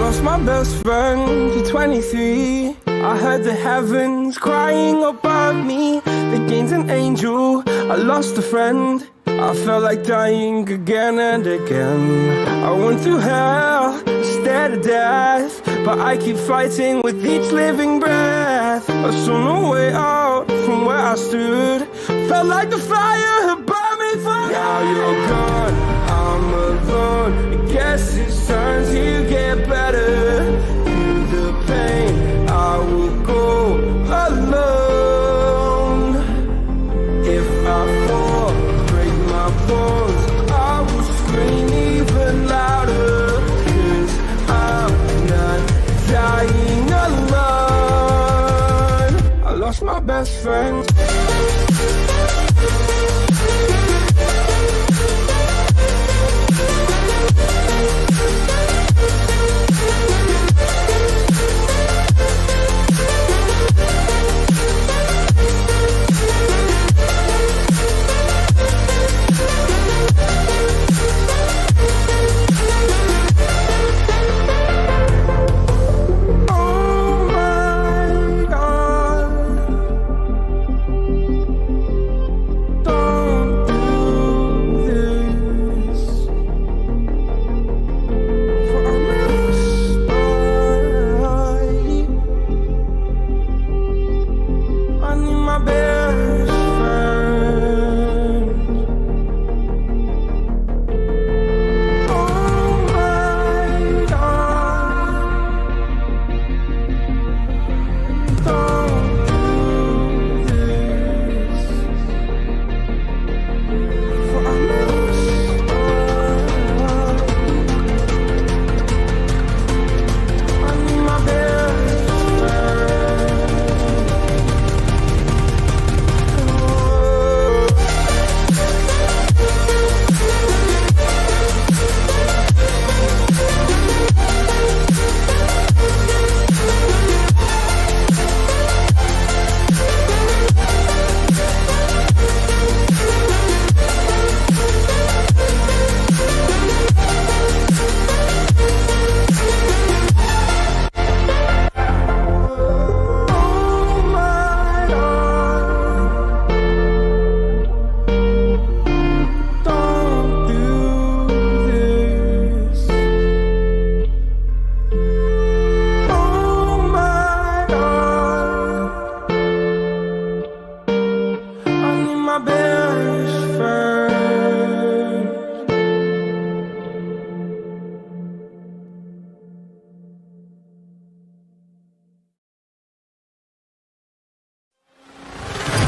Lost my best friend to 23. I heard the heavens crying above me. The gain's an angel, I lost a friend. I felt like dying again and again. I went through hell, stared at death, but I keep fighting with each living breath. I saw no way out from where I stood. Felt like the fire had burned me from. Now you're gone, I'm alone. I guess it's time to get better. Through the pain, I will go alone. If I fall, break my bones, I will scream even louder. 'Cause I'm not dying alone. I lost my best friend.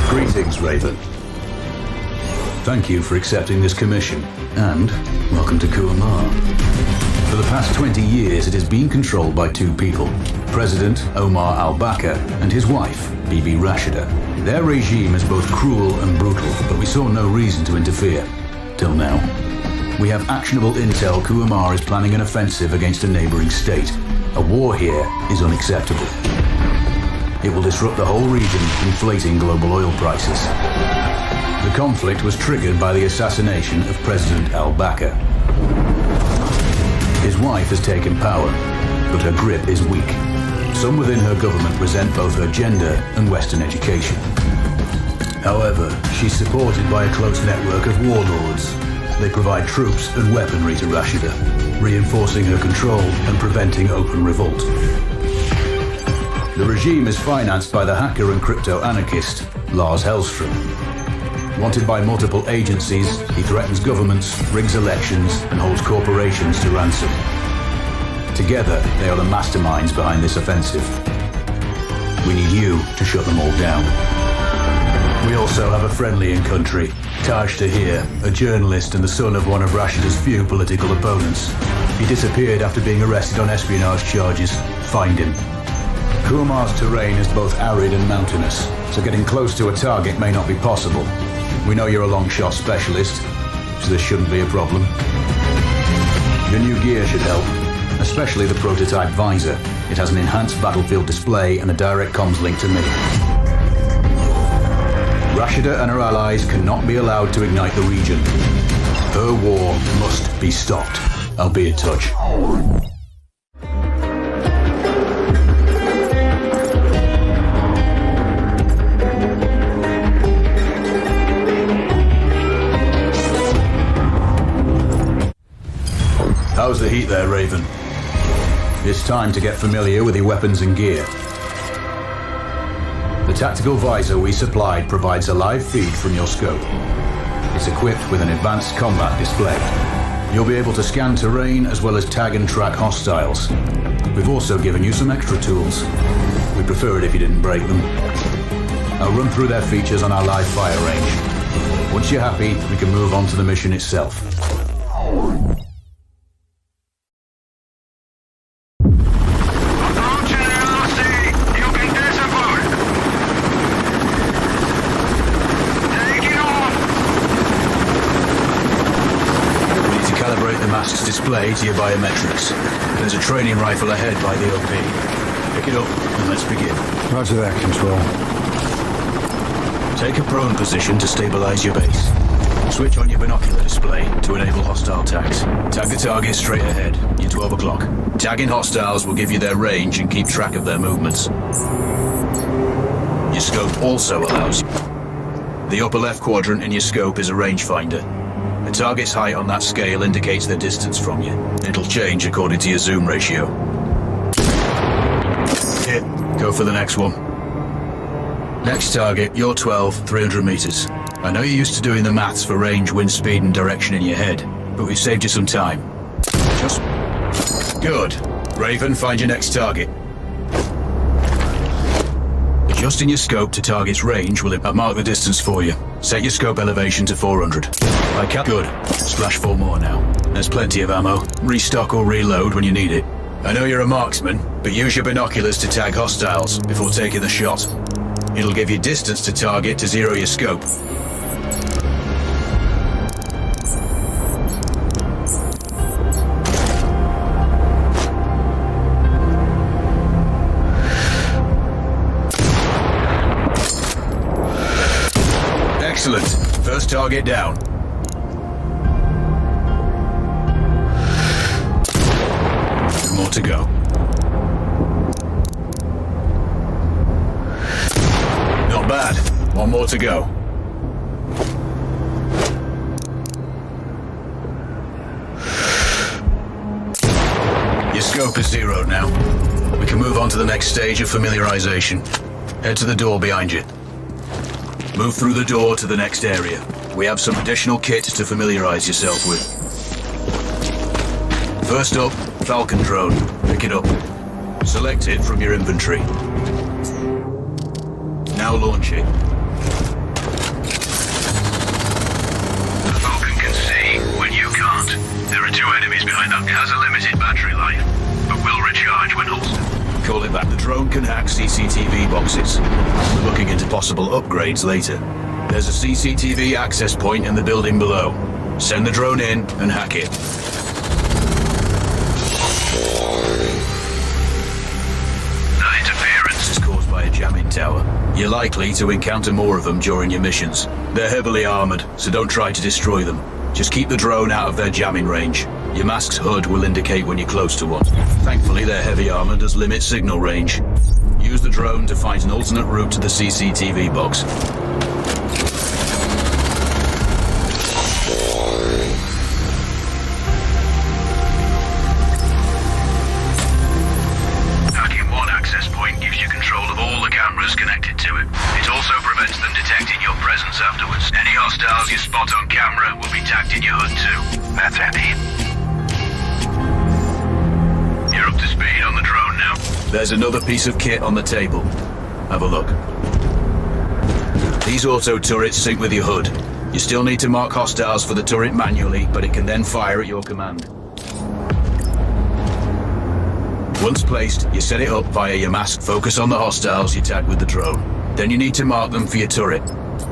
Greetings, Raven. Thank you for accepting this commission, and welcome to Kuamar. For the past 20 years, it has been controlled by two people, President Omar al-Bakr and his wife, Bibi Rashida. Their regime is both cruel and brutal, but we saw no reason to interfere, till now. We have actionable intel Kuamar is planning an offensive against a neighboring state. A war here is unacceptable. It will disrupt the whole region, inflating global oil prices. The conflict was triggered by the assassination of President al-Bakr. His wife has taken power, but her grip is weak. Some within her government resent both her gender and Western education. However, she's supported by a close network of warlords. They provide troops and weaponry to Rashida, reinforcing her control and preventing open revolt. The regime is financed by the hacker and crypto-anarchist Lars Hellstrom. Wanted by multiple agencies, he threatens governments, rigs elections, and holds corporations to ransom. Together, they are the masterminds behind this offensive. We need you to shut them all down. We also have a friendly in country, Taj Tahir, a journalist and the son of one of Rashida's few political opponents. He disappeared after being arrested on espionage charges. Find him. Kuamar's terrain is both arid and mountainous, so getting close to a target may not be possible. We know you're a long-shot specialist, so this shouldn't be a problem. Your new gear should help, especially the prototype visor. It has an enhanced battlefield display and a direct comms link to me. Rashida and her allies cannot be allowed to ignite the region. Her war must be stopped. I'll be in touch. complete there, Raven. It's time to get familiar with your weapons and gear. The tactical visor we supplied provides a live feed from your scope. It's equipped with an advanced combat display. You'll be able to scan terrain as well as tag and track hostiles. We've also given you some extra tools. We'd prefer it if you didn't break them. I'll run through their features on our live fire range. Once you're happy, we can move on to the mission itself. Display to your biometrics. There's a training rifle ahead by the OP. Pick it up and let's begin. Roger that, Control. Take a prone position to stabilize your base. Switch on your binocular display to enable hostile tags. Tag the target straight ahead, your 12 o'clock. Tagging hostiles will give you their range and keep track of their movements. Your scope also allows you. The upper left quadrant in your scope is a rangefinder. The target's height on that scale indicates their distance from you. It'll change according to your zoom ratio. Hit. Go for the next one. Next target, you're 12, 300 meters. I know you're used to doing the maths for range, wind speed and direction in your head, but we've saved you some time. Just... Good. Raven, find your next target. Adjusting your scope to target's range will mark the distance for you. Set your scope elevation to 400. Good. Splash 4 more now. There's plenty of ammo. Restock or reload when you need it. I know you're a marksman, but use your binoculars to tag hostiles before taking the shot. It'll give you distance to target to zero your scope. Excellent. First target down. Two more to go. Not bad. One more to go. Your scope is zeroed now. We can move on to the next stage of familiarization. Head to the door behind you. Move through the door to the next area. We have some additional kit to familiarize yourself with. First up, Falcon drone. Pick it up. Select it from your inventory. Now launch it. The Falcon can see when you can't. There are 2 enemies behind that. It has a limited battery life, but will recharge when halted. Call it back. The drone can hack CCTV boxes. We're looking into possible upgrades later. There's a CCTV access point in the building below. Send the drone in and hack it. That interference Is caused by a jamming tower. You're likely to encounter more of them during your missions. They're heavily armored, so don't try to destroy them. Just keep the drone out of their jamming range. Your mask's HUD will indicate when you're close to one. Thankfully, their heavy armor does limit signal range. Use the drone to find an alternate route to the CCTV box. hacking one access point gives you control of all the cameras connected to it. It also prevents them detecting your presence afterwards. Any hostiles you spot on camera will be tagged in your HUD too. That's heavy. You're up to speed on the drone now. There's another piece of kit on the table. Have a look. These auto turrets sync with your HUD. You still need to mark hostiles for the turret manually, but it can then fire at your command. Once placed, you set it up via your mask. Focus on the hostiles you tag with the drone. Then you need to mark them for your turret.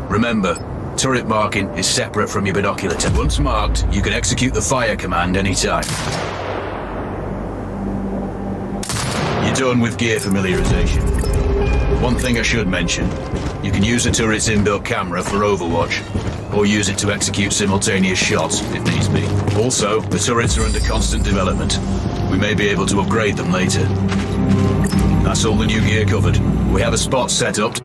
Remember, turret marking is separate from your binocular tag. Once marked, you can execute the fire command anytime. You're done with gear familiarization. One thing I should mention, you can use the turret's inbuilt camera for overwatch, or use it to execute simultaneous shots if needs be. Also, the turrets are under constant development. We may be able to upgrade them later. That's all the new gear covered. We have a spot set up.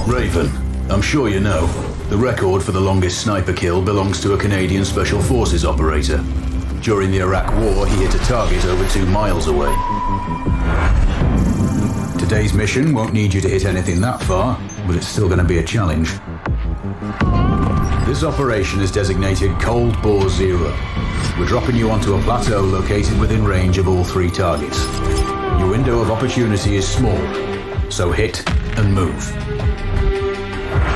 Raven, I'm sure you know, the record for the longest sniper kill belongs to a Canadian Special Forces operator. During the Iraq War, he hit a target over 2 miles away. Today's mission won't need you to hit anything that far, but it's still going to be a challenge. This operation is designated Cold Bore Zero. We're dropping you onto a plateau located within range of all 3 targets. Your window of opportunity is small, so hit and move.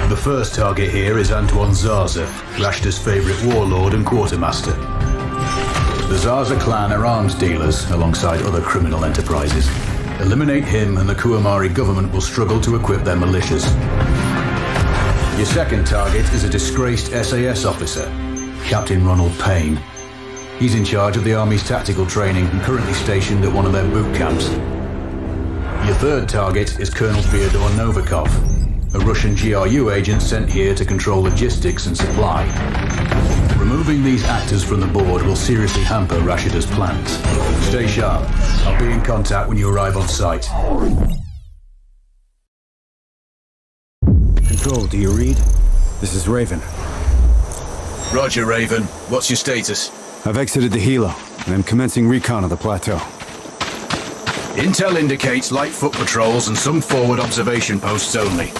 The first target here is Antoine Zaza, Rashta's favorite warlord and quartermaster. The Zaza clan are arms dealers alongside other criminal enterprises. Eliminate him and the Kuamari government will struggle to equip their militias. Your second target is a disgraced SAS officer, Captain Ronald Payne. He's in charge of the Army's tactical training and currently stationed at one of their boot camps. Your third target is Colonel Fyodor Novikov, a Russian GRU agent sent here to control logistics and supply. Removing these actors from the board will seriously hamper Rashida's plans. Stay sharp. I'll be in contact when you arrive on site. Control, do you read? This is Raven. Roger, Raven. What's your status? I've exited the helo, and I'm commencing recon of the plateau. Intel indicates light foot patrols and some forward observation posts only.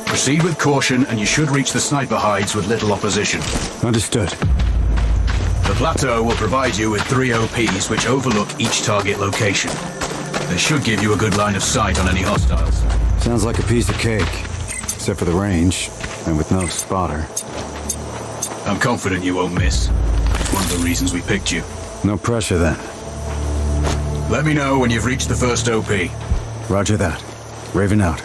Proceed with caution and you should reach the sniper hides with little opposition. Understood. The plateau will provide you with 3 OPs which overlook each target location. They should give you a good line of sight on any hostiles. Sounds like a piece of cake. Except for the range, and with no spotter. I'm confident you won't miss. It's one of the reasons we picked you. No pressure then. Let me know when you've reached the first OP. Roger that. Raven out.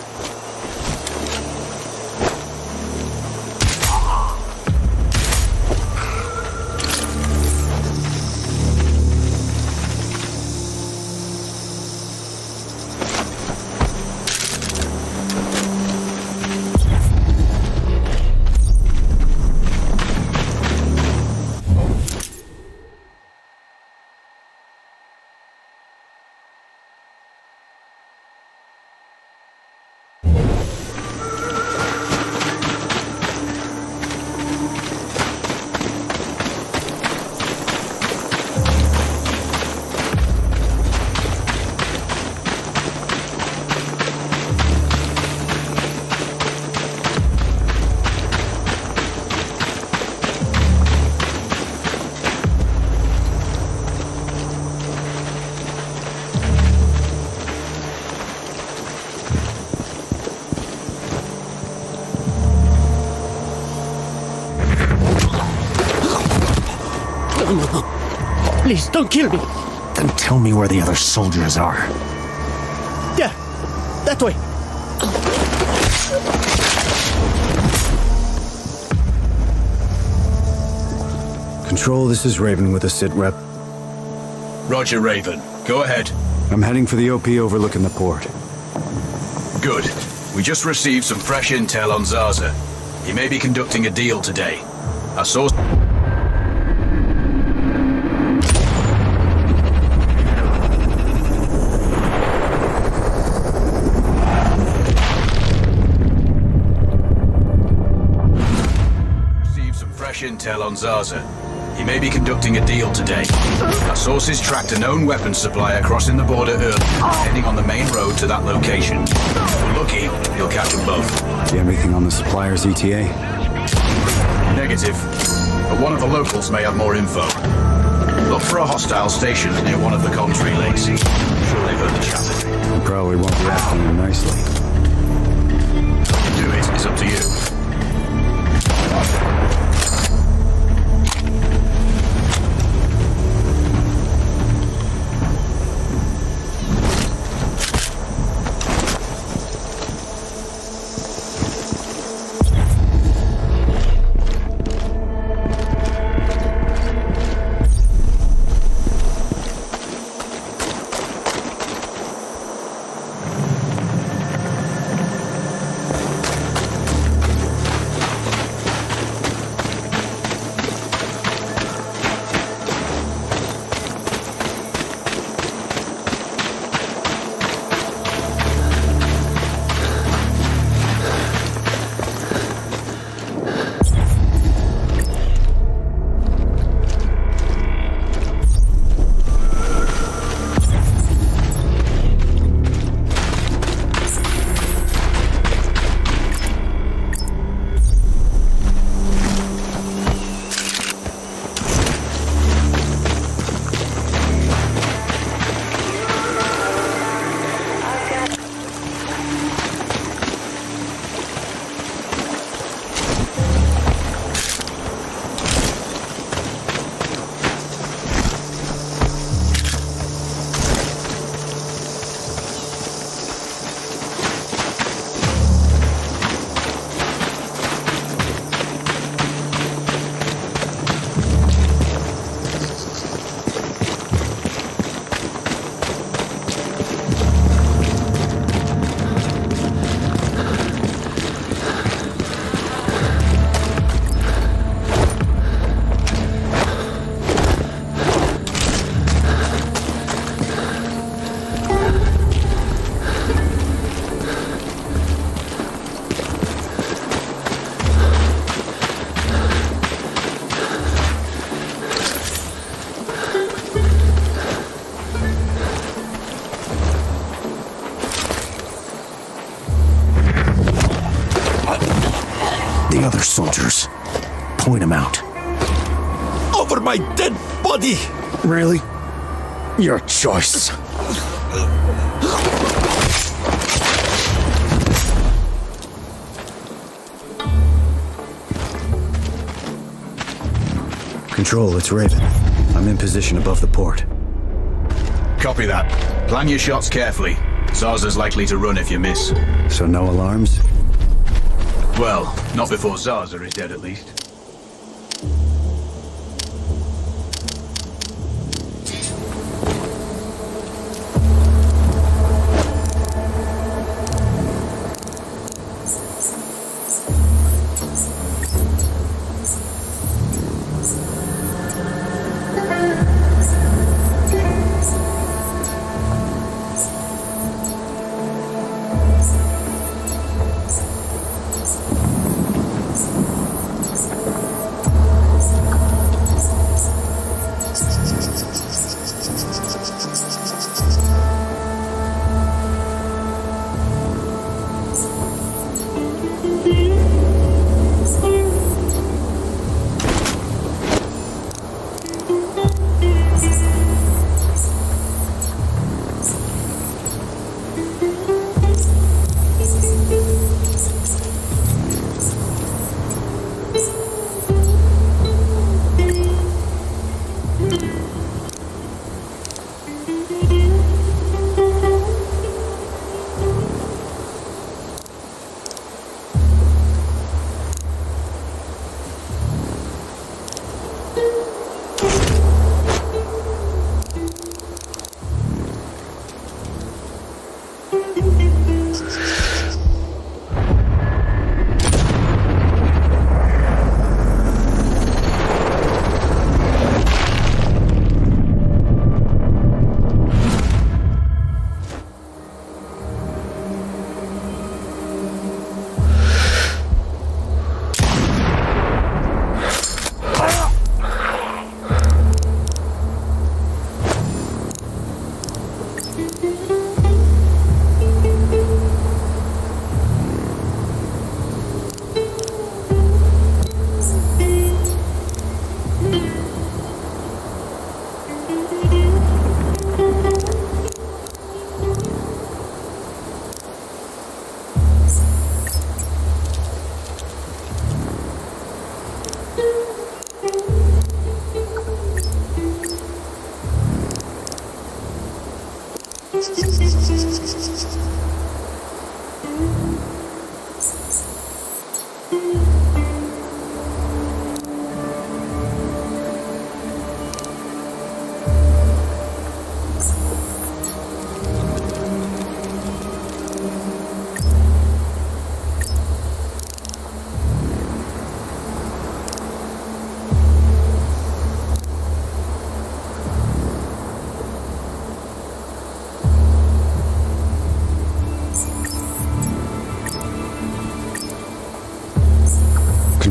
Please, don't kill me. Then tell me where the other soldiers are. Yeah, that way. Control, this is Raven with a sit rep. Roger, Raven. Go ahead. I'm heading for the OP overlooking the port. Good. We just received some fresh intel on Zaza. He may be conducting a deal today. Our source... fresh intel on Zaza. He may be conducting a deal today. Our sources tracked a known weapons supplier crossing the border early, heading on the main road to that location. If we're lucky, he'll catch them both. Do you have anything on the supplier's ETA? Negative, but one of the locals may have more info. Look for a hostile station near one of the comms relays. I'm sure they've heard the chatter. You probably won't be asking him nicely. Do it, it's up to you. The other soldiers. Point them out. Over my dead body! Really? Your choice. Control, it's Raven. I'm in position above the port. Copy that. Plan your shots carefully. Zaza's likely to run if you miss. So no alarms? Well, not before Zaza is dead at least.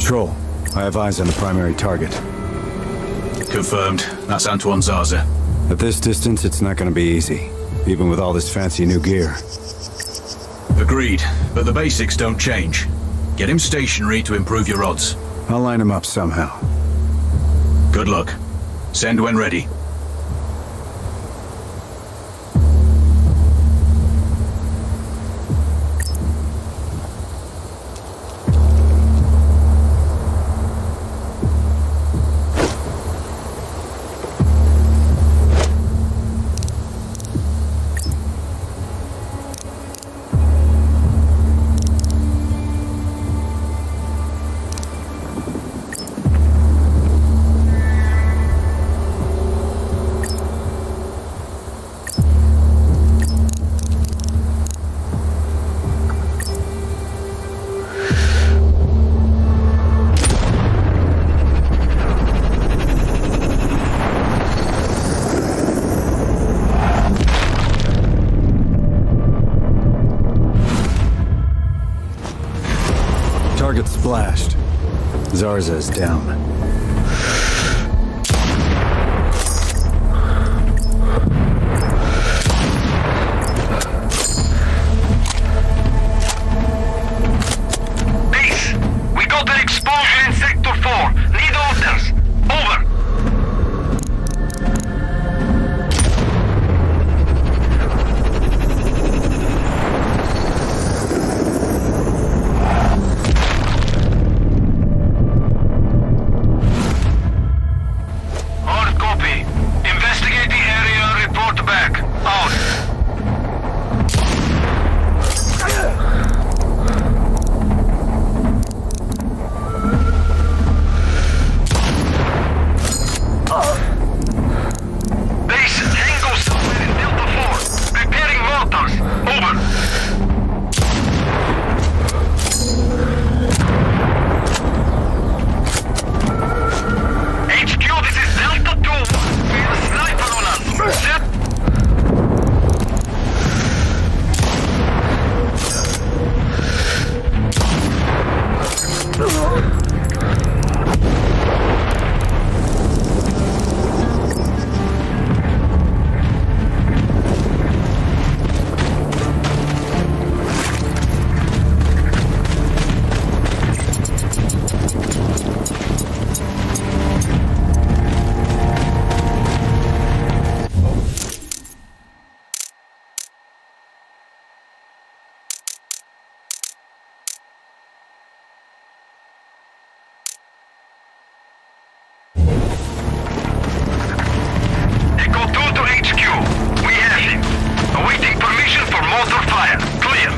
Control. I have eyes on the primary target. Confirmed. That's Antoine Zaza. At this distance, it's not gonna be easy, even with all this fancy new gear. Agreed, but the basics don't change. Get him stationary to improve your odds. I'll line him up somehow. Good luck. Send when ready. Target splashed. Zarza is down. Base, we got an explosion in Sector 4. Need orders. Over. Hard copy. Investigate the area and report back. Out. Base, Tango somewhere in Delta 4. Repairing mortars. Over. HQ, this is Delta 2. We have a sniper on us. Set. Echo 2 to HQ. We have him. Awaiting permission for mortar fire. Clear.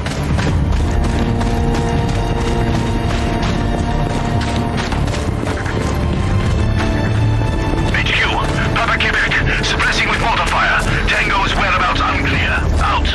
HQ, Papa Quebec. Suppressing with mortar fire. Tango's whereabouts unclear. Out.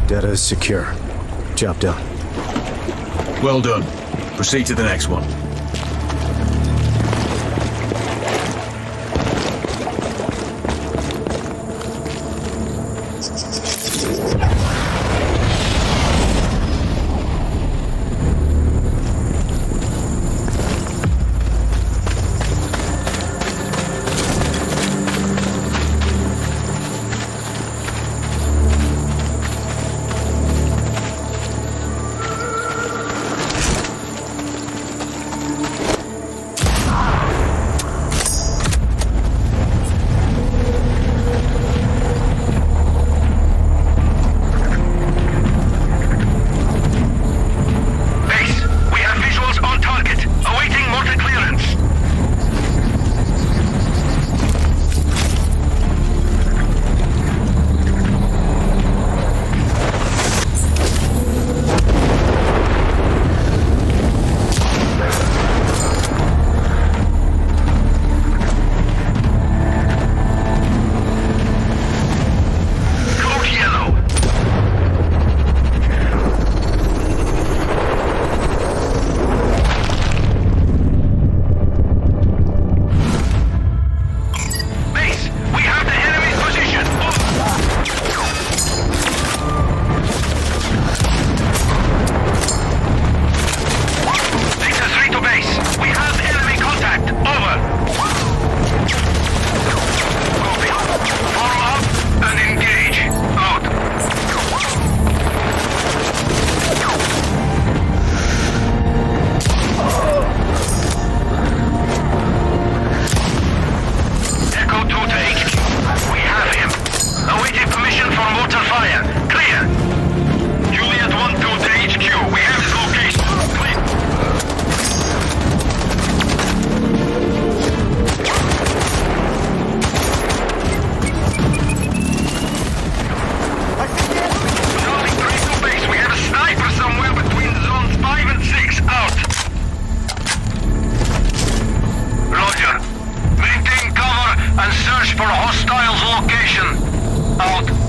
Data is secure. Job done. Well done. Proceed to the next one. and search for hostiles' location. Out.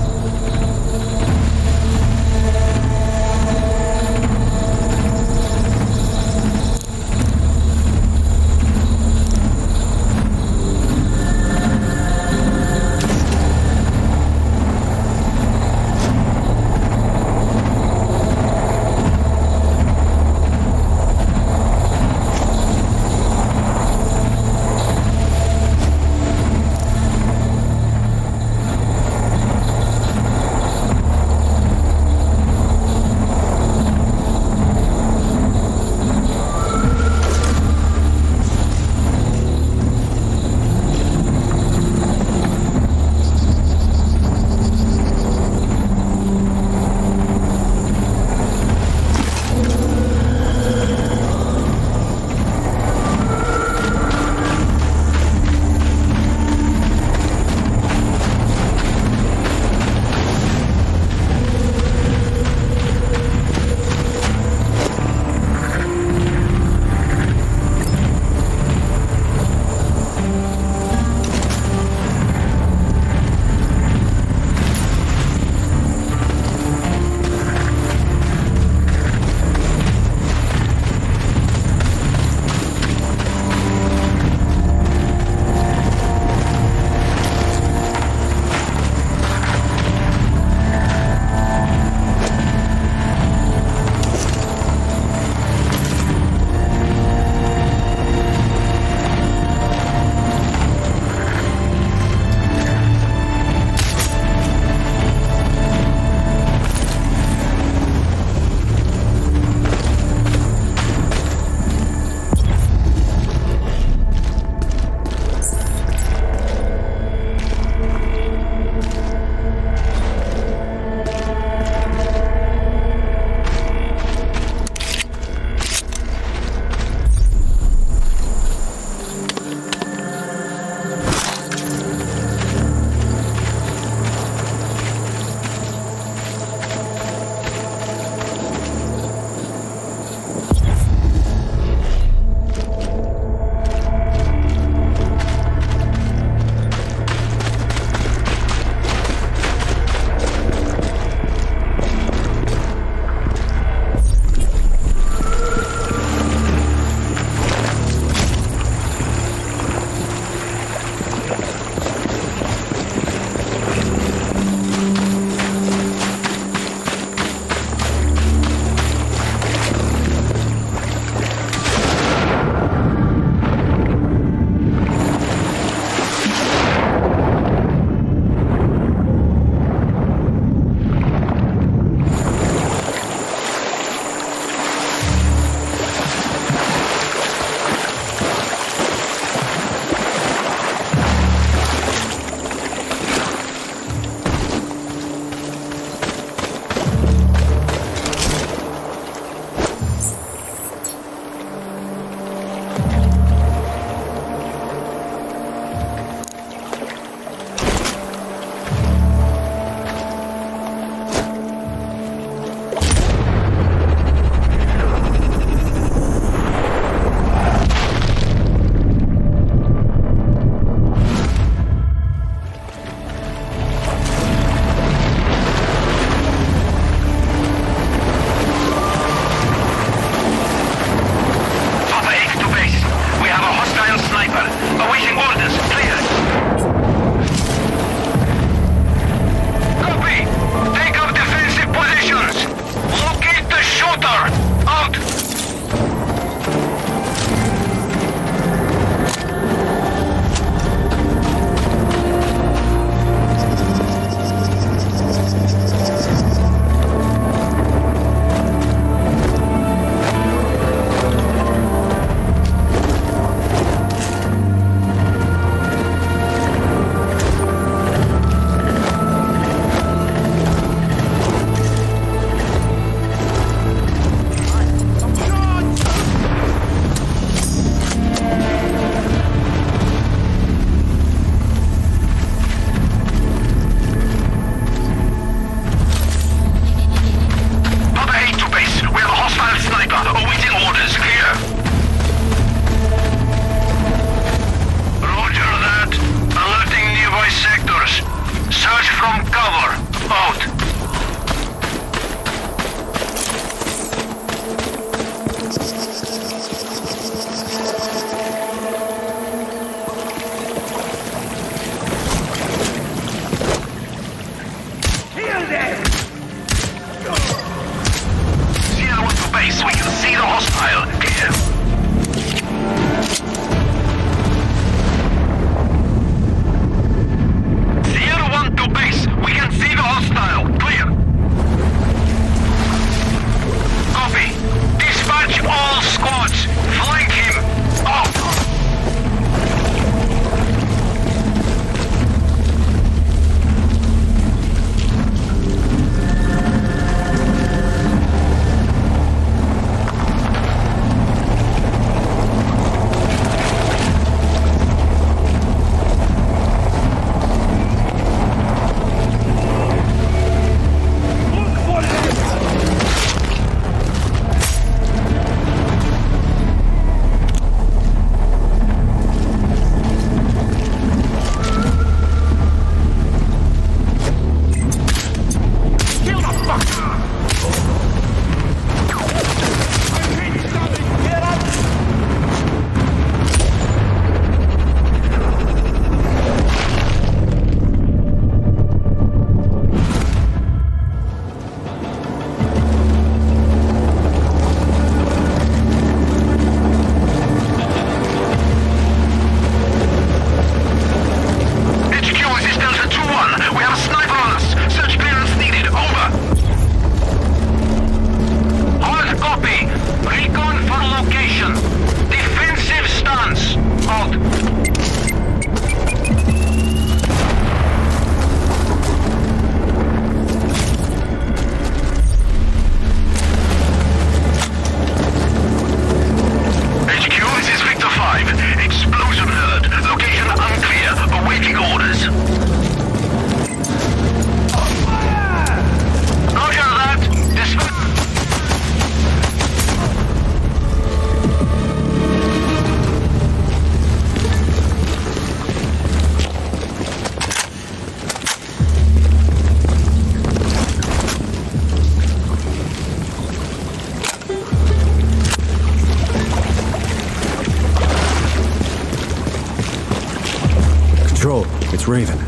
Control, it's Raven.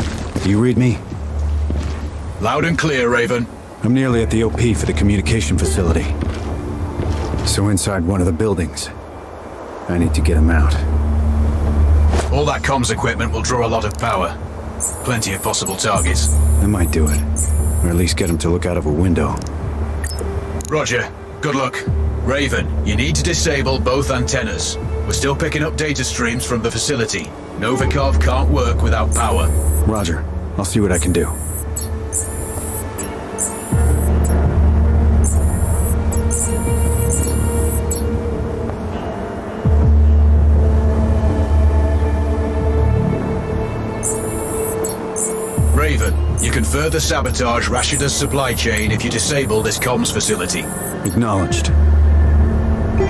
Do you read me? Loud and clear, Raven. I'm nearly at the OP for the communication facility. So inside one of the buildings. I need to get him out. All that comms equipment will draw a lot of power. Plenty of possible targets. I might do it. Or at least get him to look out of a window. Roger. Good luck. Raven, you need to disable both antennas. We're still picking up data streams from the facility. Novikov can't work without power. Roger. I'll see what I can do. Raven, you can further sabotage Rashida's supply chain if you disable this comms facility. Acknowledged.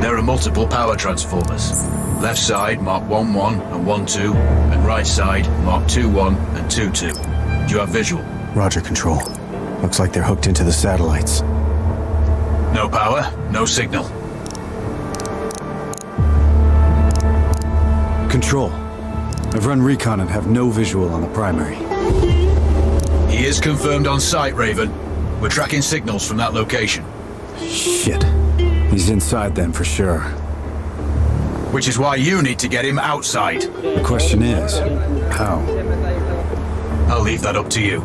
There are multiple power transformers. Left side mark 1-1 and 1-2, and right side mark 2-1 and 2-2. Do you have visual? Roger, Control. Looks like they're hooked into the satellites. No power, no signal. Control. I've run recon and have no visual on the primary. He is confirmed on site, Raven. We're tracking signals from that location. Shit. He's inside then for sure. Which is why you need to get him outside. The question is, how? I'll leave that up to you.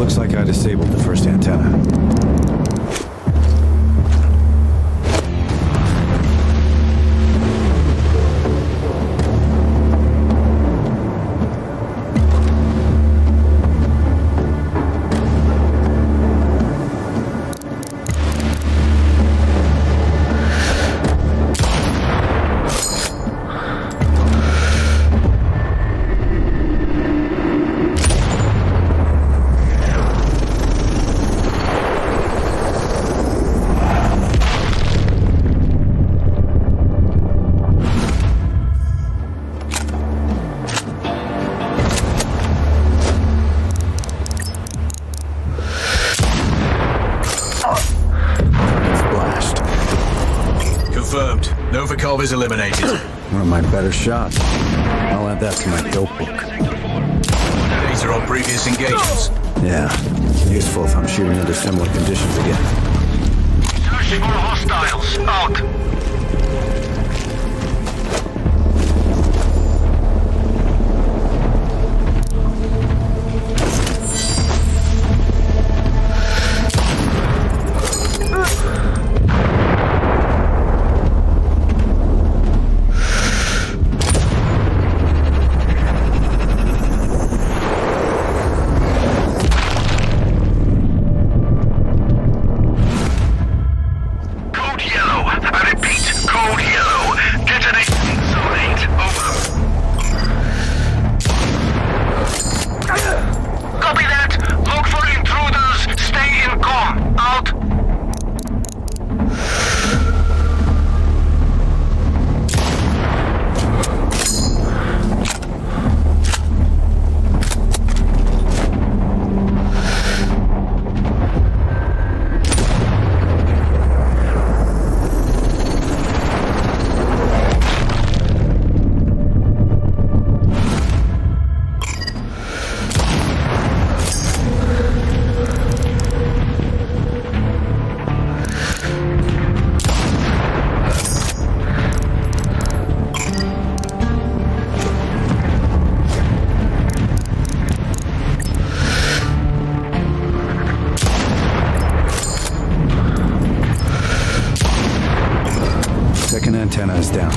Looks like I disabled the first antenna. Confirmed. Novikov is eliminated. One of my better shots. I'll add that to my dope book. Data on previous engagements. Yeah, useful if I'm shooting under similar conditions again. Searching for hostiles. Out. Code yellow. I repeat, antenna is down.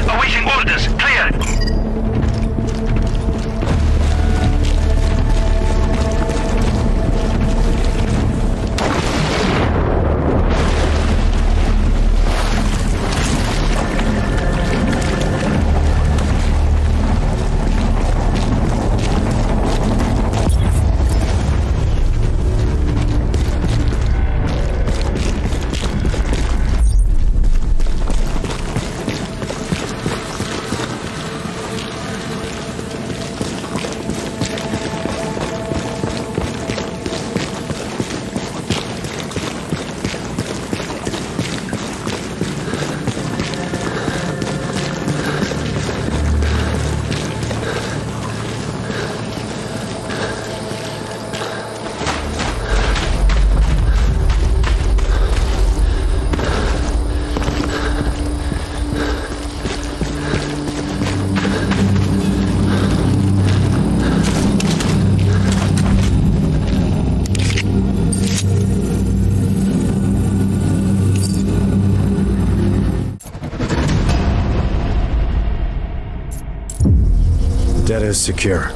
Awaiting orders. Clear. Data is secure.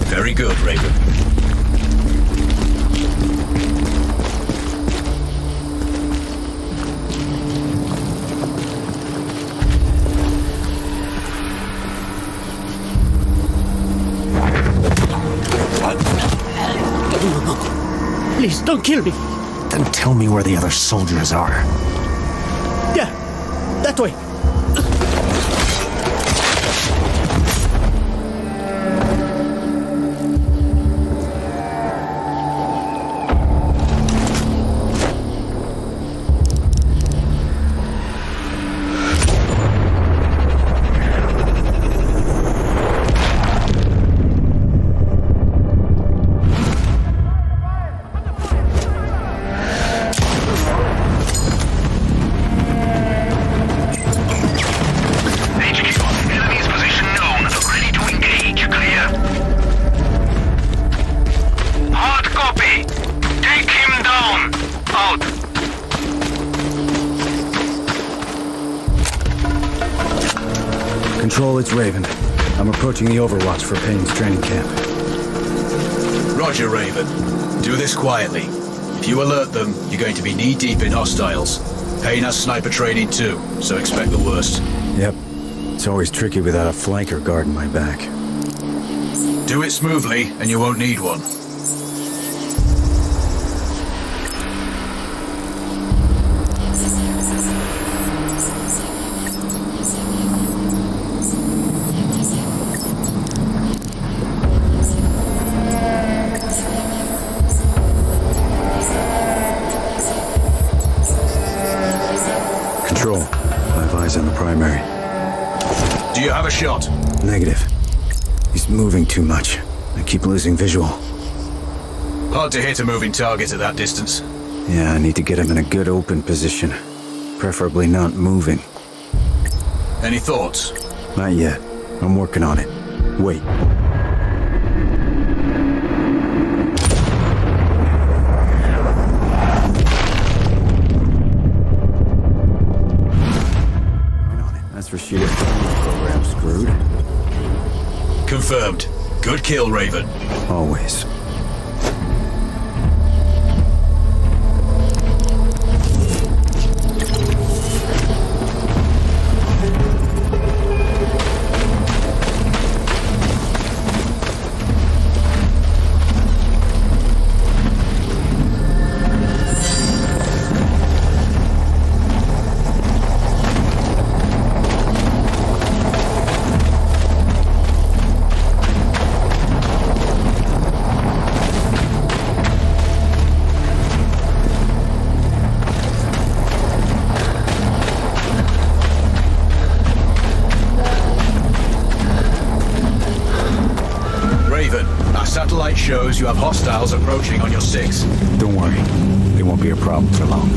Very good, Raven. Please, don't kill me. Then tell me where the other soldiers are. Yeah, that way. Control, it's Raven. I'm approaching the Overwatch for Payne's training camp. Roger, Raven. Do this quietly. If you alert them, you're going to be knee-deep in hostiles. Payne has sniper training too, so expect the worst. Yep. It's always tricky without a flanker guarding my back. Do it smoothly, and you won't need one. Control. I have eyes on the primary. Do you have a shot? Negative. He's moving too much. I keep losing visual. Hard to hit a moving target at that distance. Yeah, I need to get him in a good open position. Preferably not moving. Any thoughts? Not yet. I'm working on it. Wait. Rashida. Program screwed. Confirmed. Good kill, Raven. Always. Satellite shows you have hostiles approaching on your 6. Don't worry. They won't be a problem for long.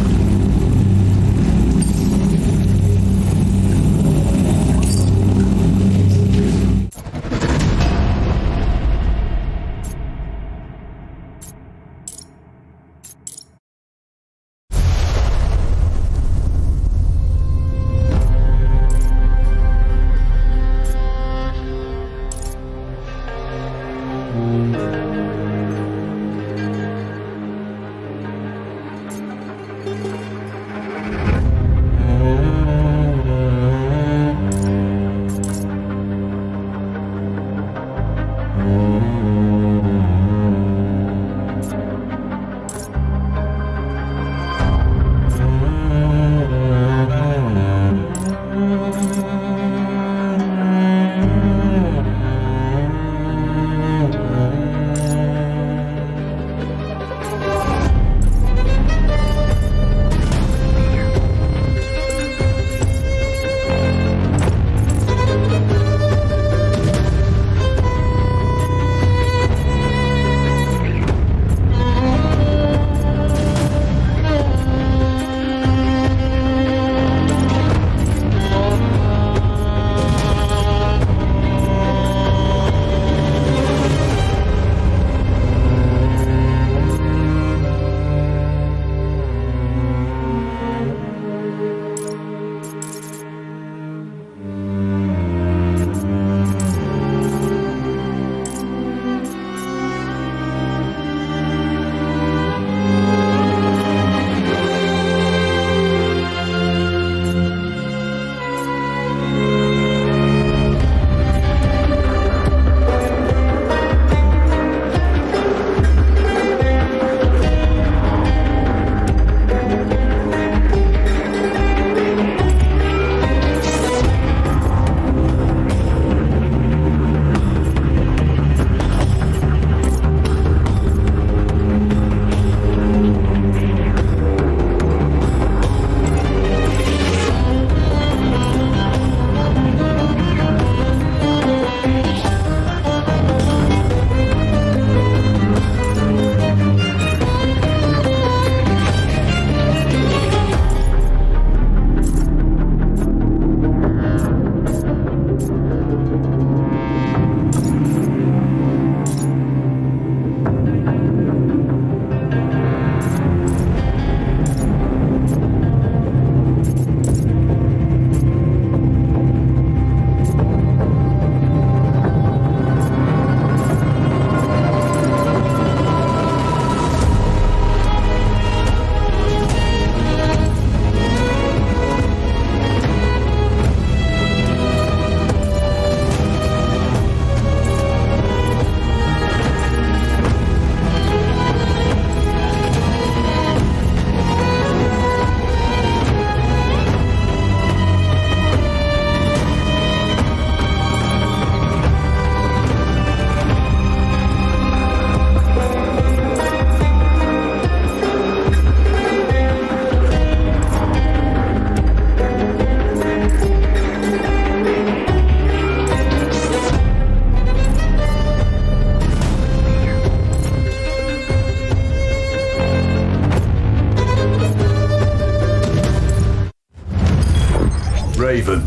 Raven.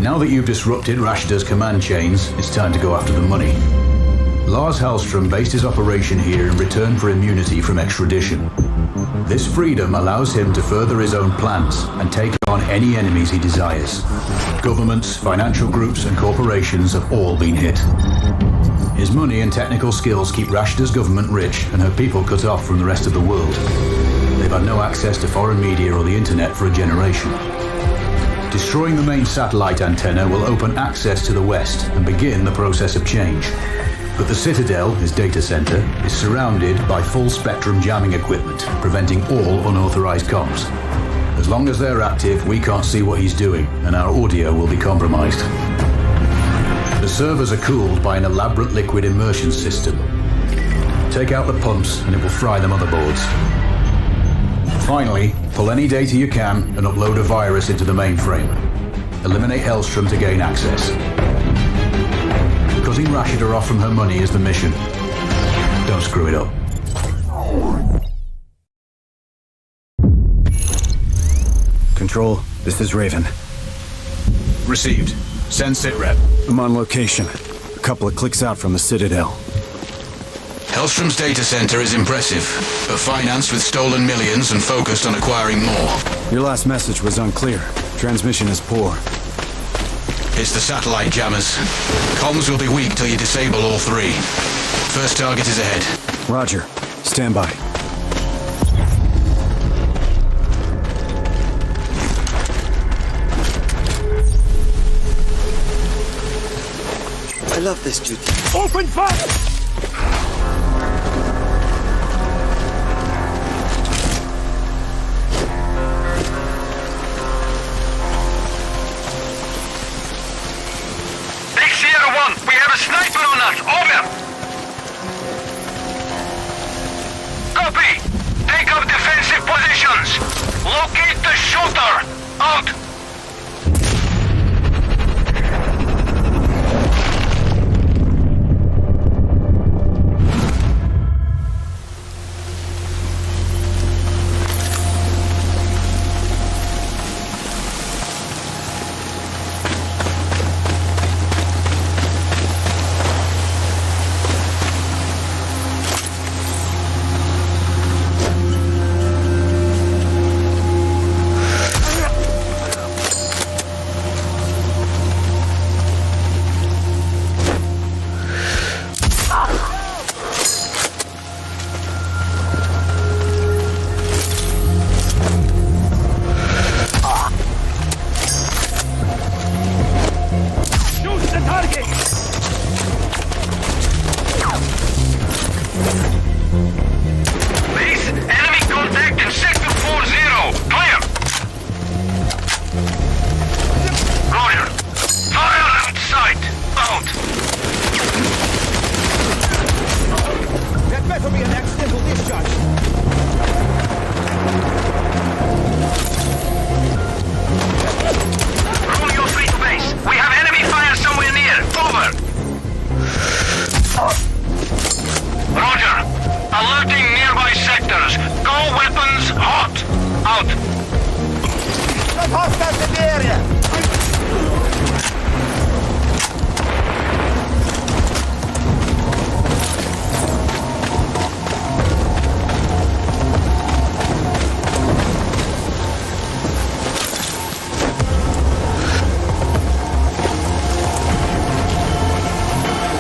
Now that you've disrupted Rashida's command chains, it's time to go after the money. Lars Hallstrom based his operation here in return for immunity from extradition. This freedom allows him to further his own plans and take on any enemies he desires. Governments, financial groups, and corporations have all been hit. His money and technical skills keep Rashta's government rich and her people cut off from the rest of the world. They've had no access to foreign media or the internet for a generation. Destroying the main satellite antenna will open access to the West and begin the process of change. But the Citadel, his data center, is surrounded by full-spectrum jamming equipment, preventing all unauthorized comms. As long as they're active, we can't see what he's doing, and our audio will be compromised. The servers are cooled by an elaborate liquid immersion system. Take out the pumps, and it will fry the motherboards. Finally, pull any data you can and upload a virus into the mainframe. Eliminate Hellstrom to gain access. Cutting Rashida off from her money is the mission. Don't screw it up. Control, this is Raven. Received. Send sitrep. I'm on location. A couple of clicks out from the Citadel. Hellstrom's data center is impressive, but financed with stolen millions and focused on acquiring more. Your last message was unclear. Transmission is poor. It's the satellite jammers. Comms will be weak till you disable all three. First target is ahead. Roger. Stand by. I love this duty. Open fire! Big Sierra 1, we have a sniper on us. Over! Copy! Take up defensive positions. Locate the shooter. Out!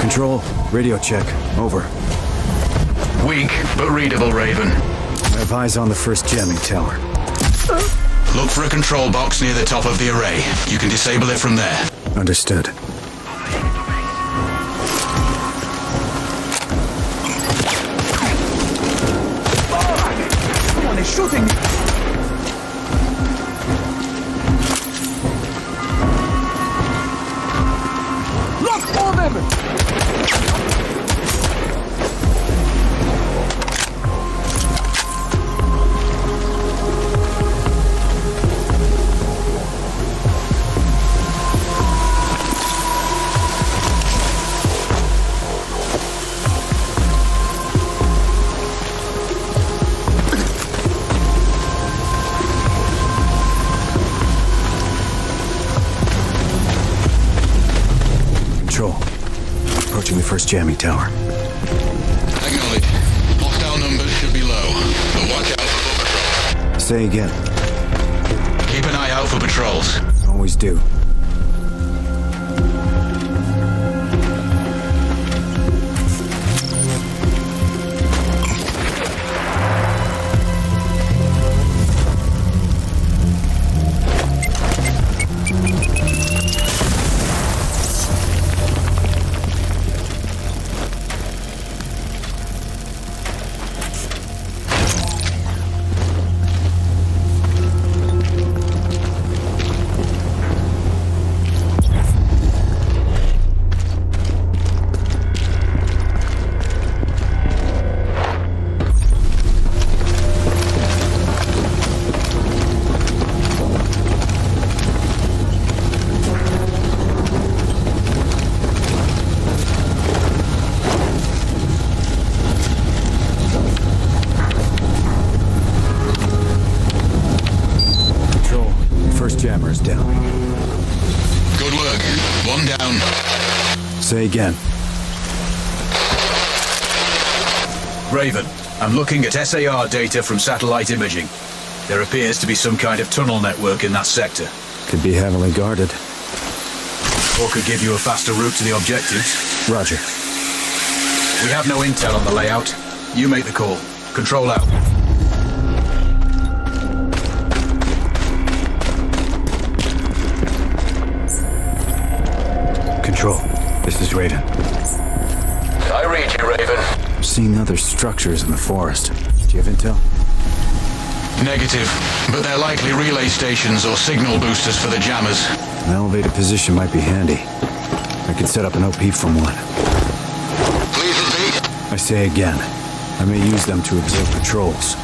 Control, radio check. Over. Weak, but readable, Raven. I have eyes on the first jamming tower. Look for a control box near the top of the array. You can disable it from there. Understood. Someone is shooting me! Look for them! Approaching the first jamming tower. Acknowledge. Hostile numbers should be low, but watch out for foot patrol. Say again. Keep an eye out for patrols. Always do. Jammer's down. Good work. One down. Say again. Raven, I'm looking at SAR data from satellite imaging. There appears to be some kind of tunnel network in that sector. Could be heavily guarded. Or could give you a faster route to the objectives. Roger. We have no intel on the layout. You make the call. Control out. Control. This is Raiden. I read you, Raven. I'm seeing other structures in the forest. Do you have intel? Negative, but they're likely relay stations or signal boosters for the jammers. An elevated position might be handy. I could set up an OP from one. Please repeat. I say again. I may use them to observe patrols.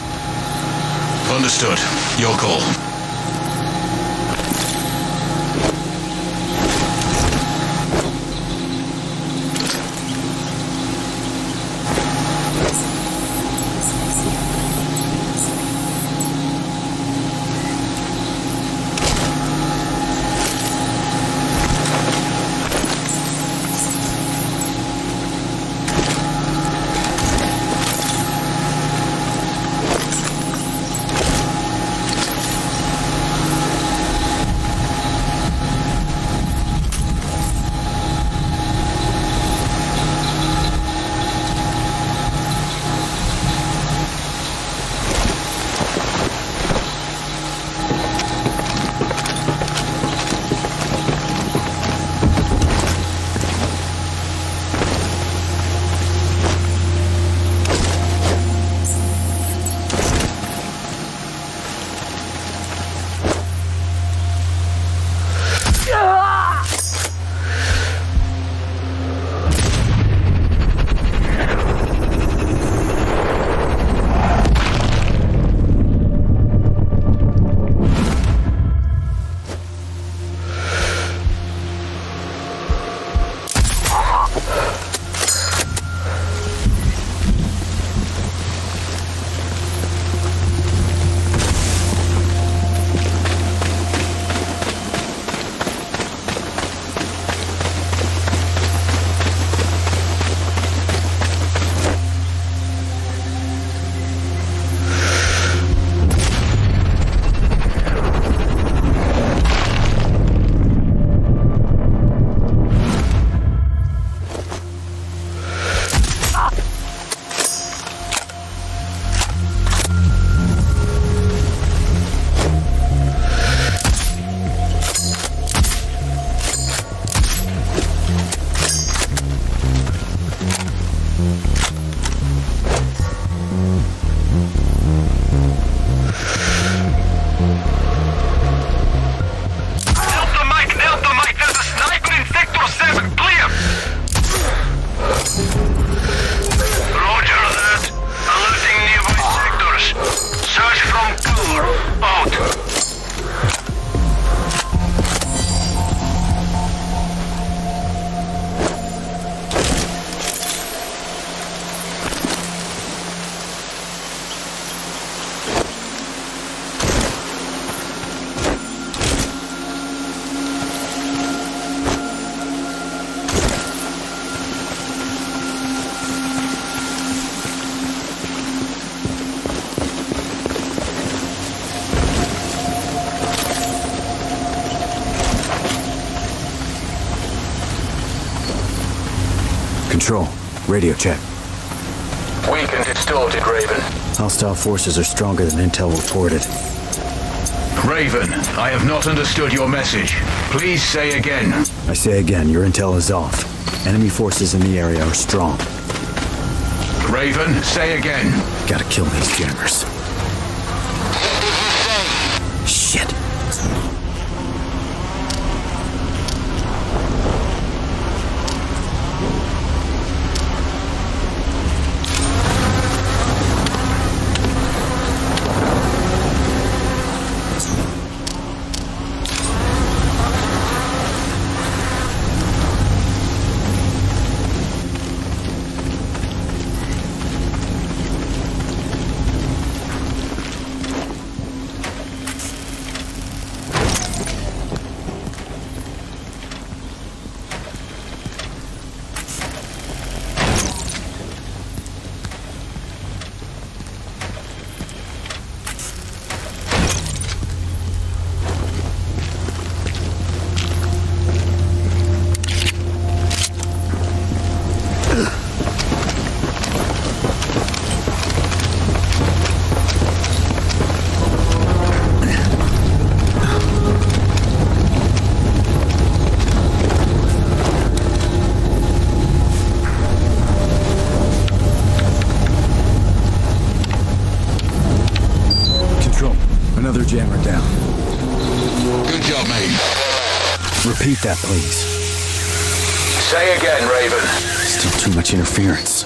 Understood. Your call. Control. Radio check. Weak and distorted, Raven. Hostile forces are stronger than intel reported. Raven, I have not understood your message. Please say again. I say again, your intel is off. Enemy forces in the area are strong. Raven, say again. Gotta kill these jammers. Shit. Another jammer down. Good job, mate. Repeat that, please. Say again, Raven. Still too much interference.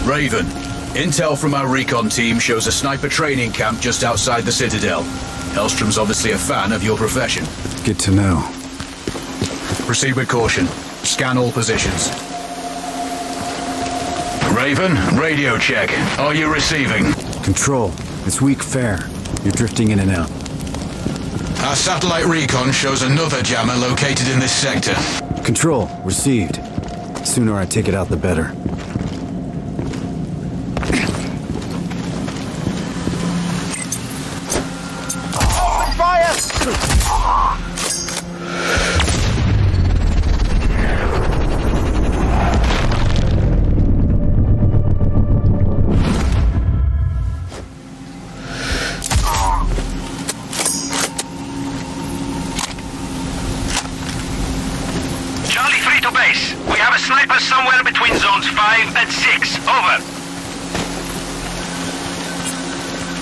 Raven, intel from our recon team shows a sniper training camp just outside the Citadel. Hellstrom's obviously a fan of your profession. Good to know. Proceed with caution. Scan all positions. Raven, radio check. Are you receiving? Control. It's weak fare. You're drifting in and out. Our satellite recon shows another jammer located in this sector. Control. Received. Sooner I take it out, the better. Charlie 3 to base. We have a sniper somewhere between zones 5 and 6. Over.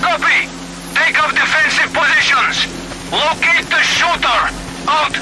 Copy. Take up defensive positions. Locate the shooter. Out.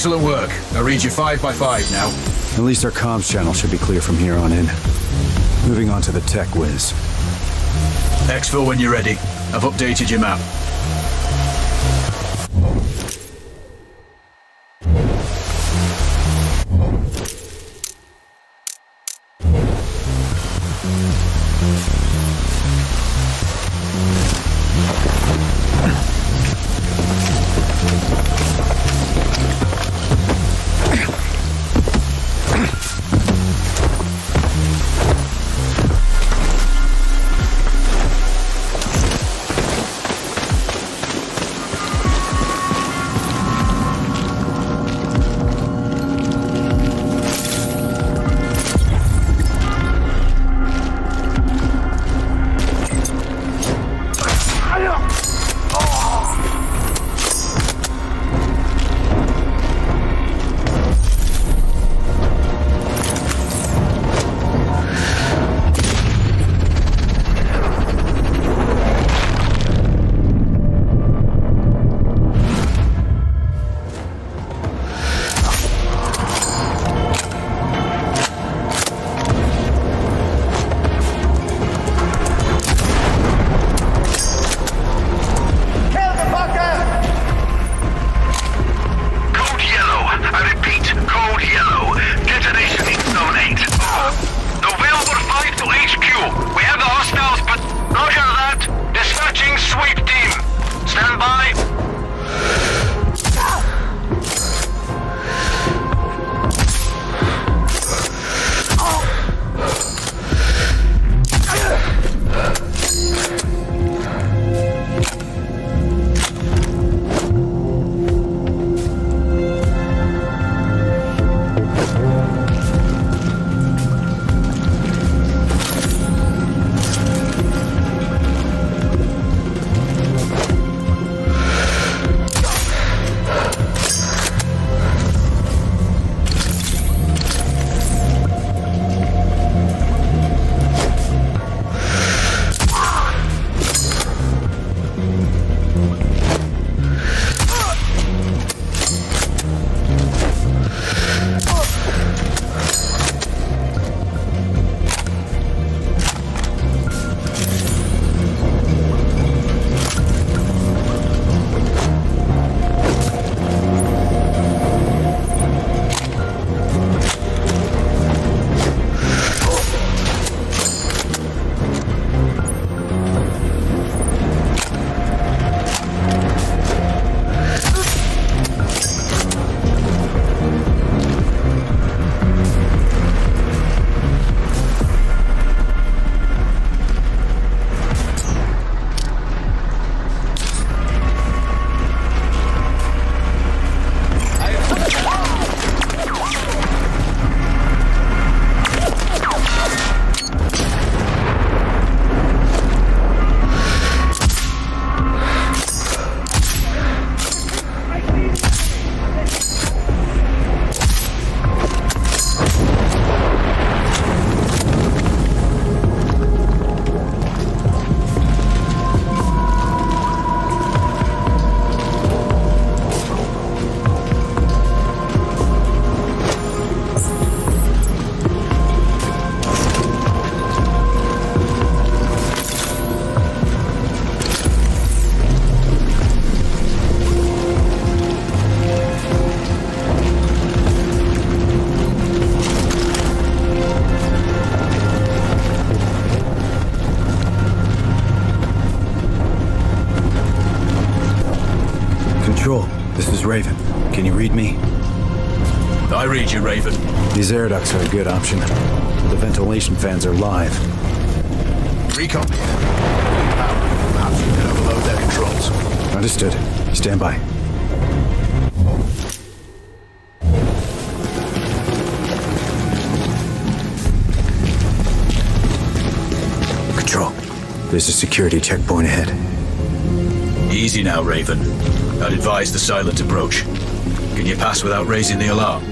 Excellent work. I read you 5 by 5 now. At least our comms channel should be clear from here on in. Moving on to the tech whiz. Exfil when you're ready. I've updated your map. This is Raven. Can you read me? I read you, Raven. These air ducts are a good option. The ventilation fans are live. Recon. Perhaps you can overload their controls. Understood. Stand by. Control. There's a security checkpoint ahead. Easy now, Raven. I'd advise the silent approach. Can you pass without raising the alarm?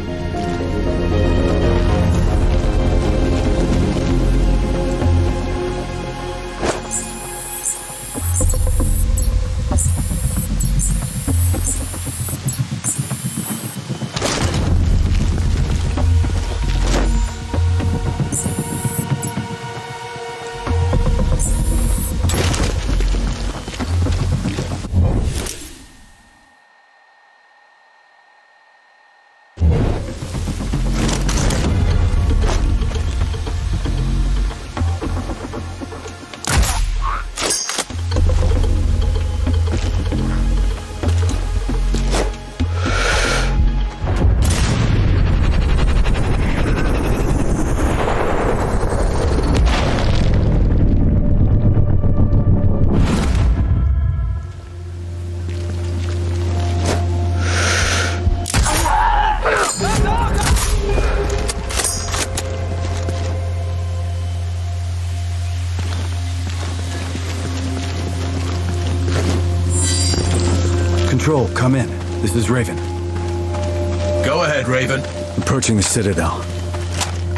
Control, come in. This is Raven. Go ahead, Raven. Approaching the Citadel.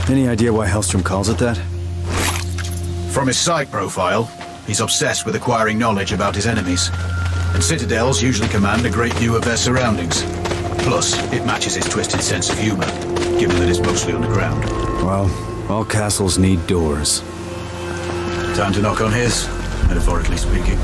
Any idea why Hellstrom calls it that? From his site profile, he's obsessed with acquiring knowledge about his enemies. And citadels usually command a great view of their surroundings. Plus, it matches his twisted sense of humor, given that it's mostly underground. Well, all castles need doors. Time to knock on his, metaphorically speaking.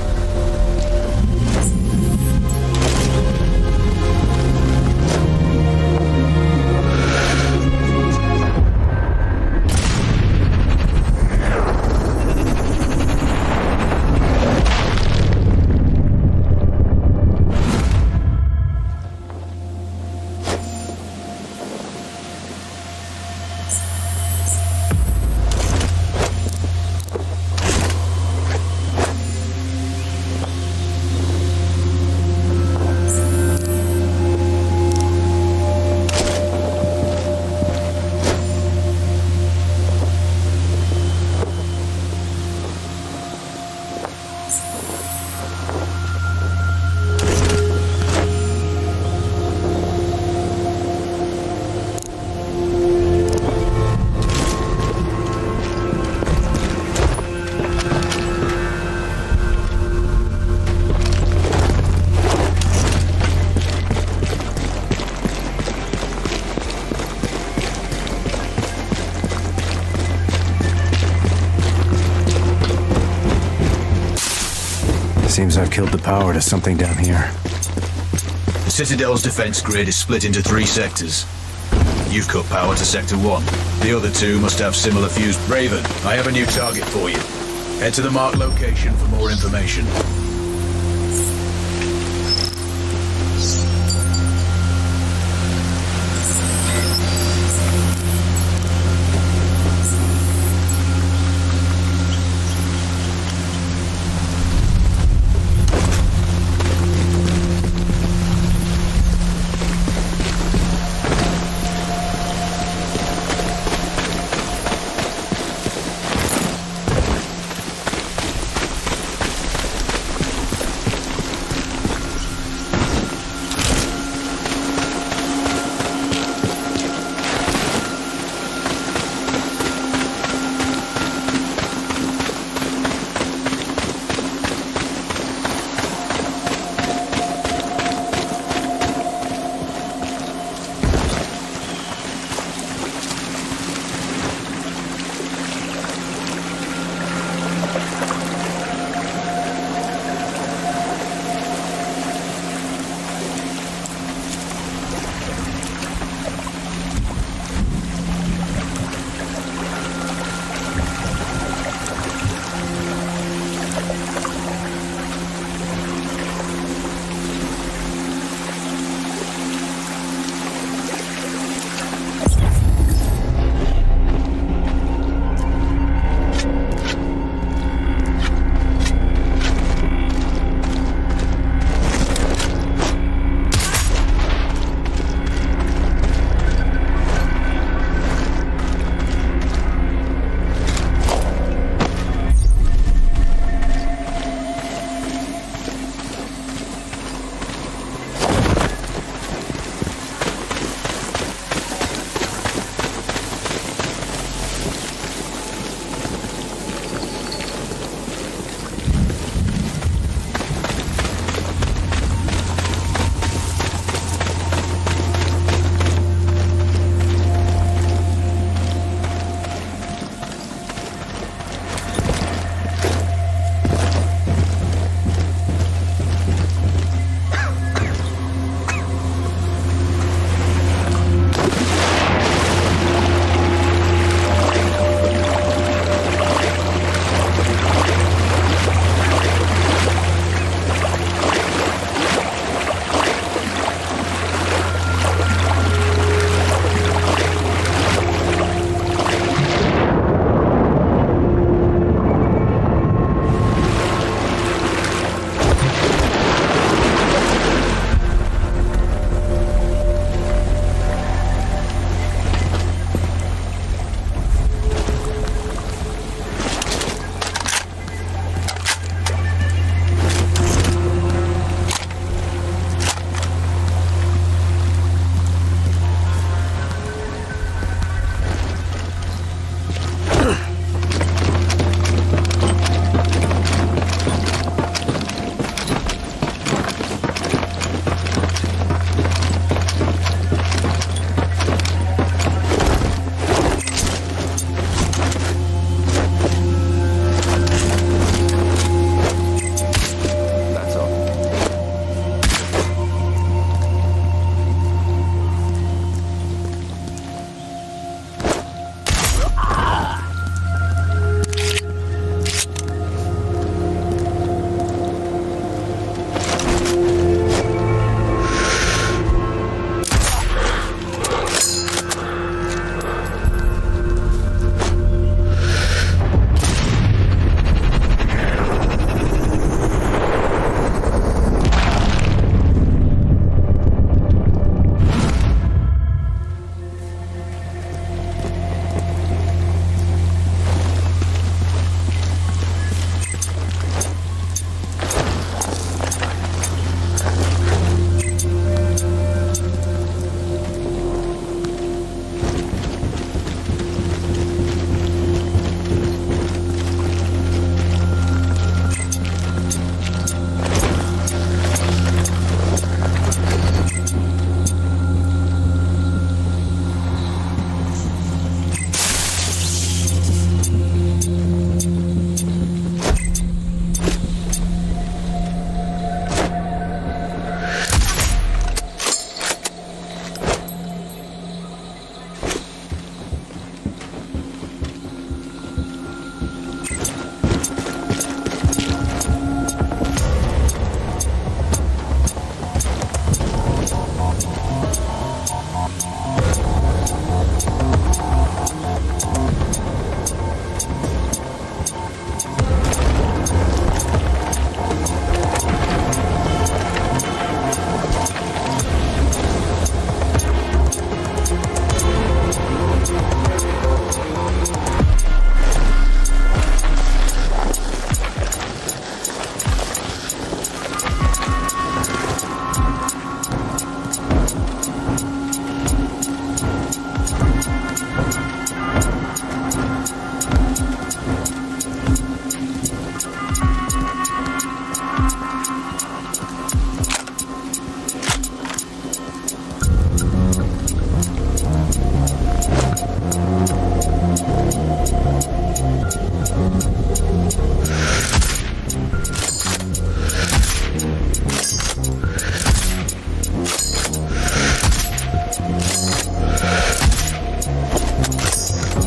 Seems I've killed the power to something down here. The Citadel's defense grid is split into 3 sectors. You've cut power to Sector 1. The other 2 must have similar fuse. Raven, I have a new target for you. Head to the marked location for more information.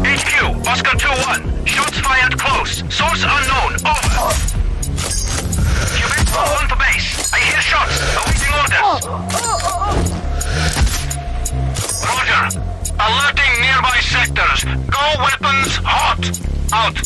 HQ, Oscar 2-1. Shots fired close. Source unknown. Over. Quebec 1 to base. I hear shots. Awaiting orders. Roger. Alerting nearby sectors. Go weapons hot. Out.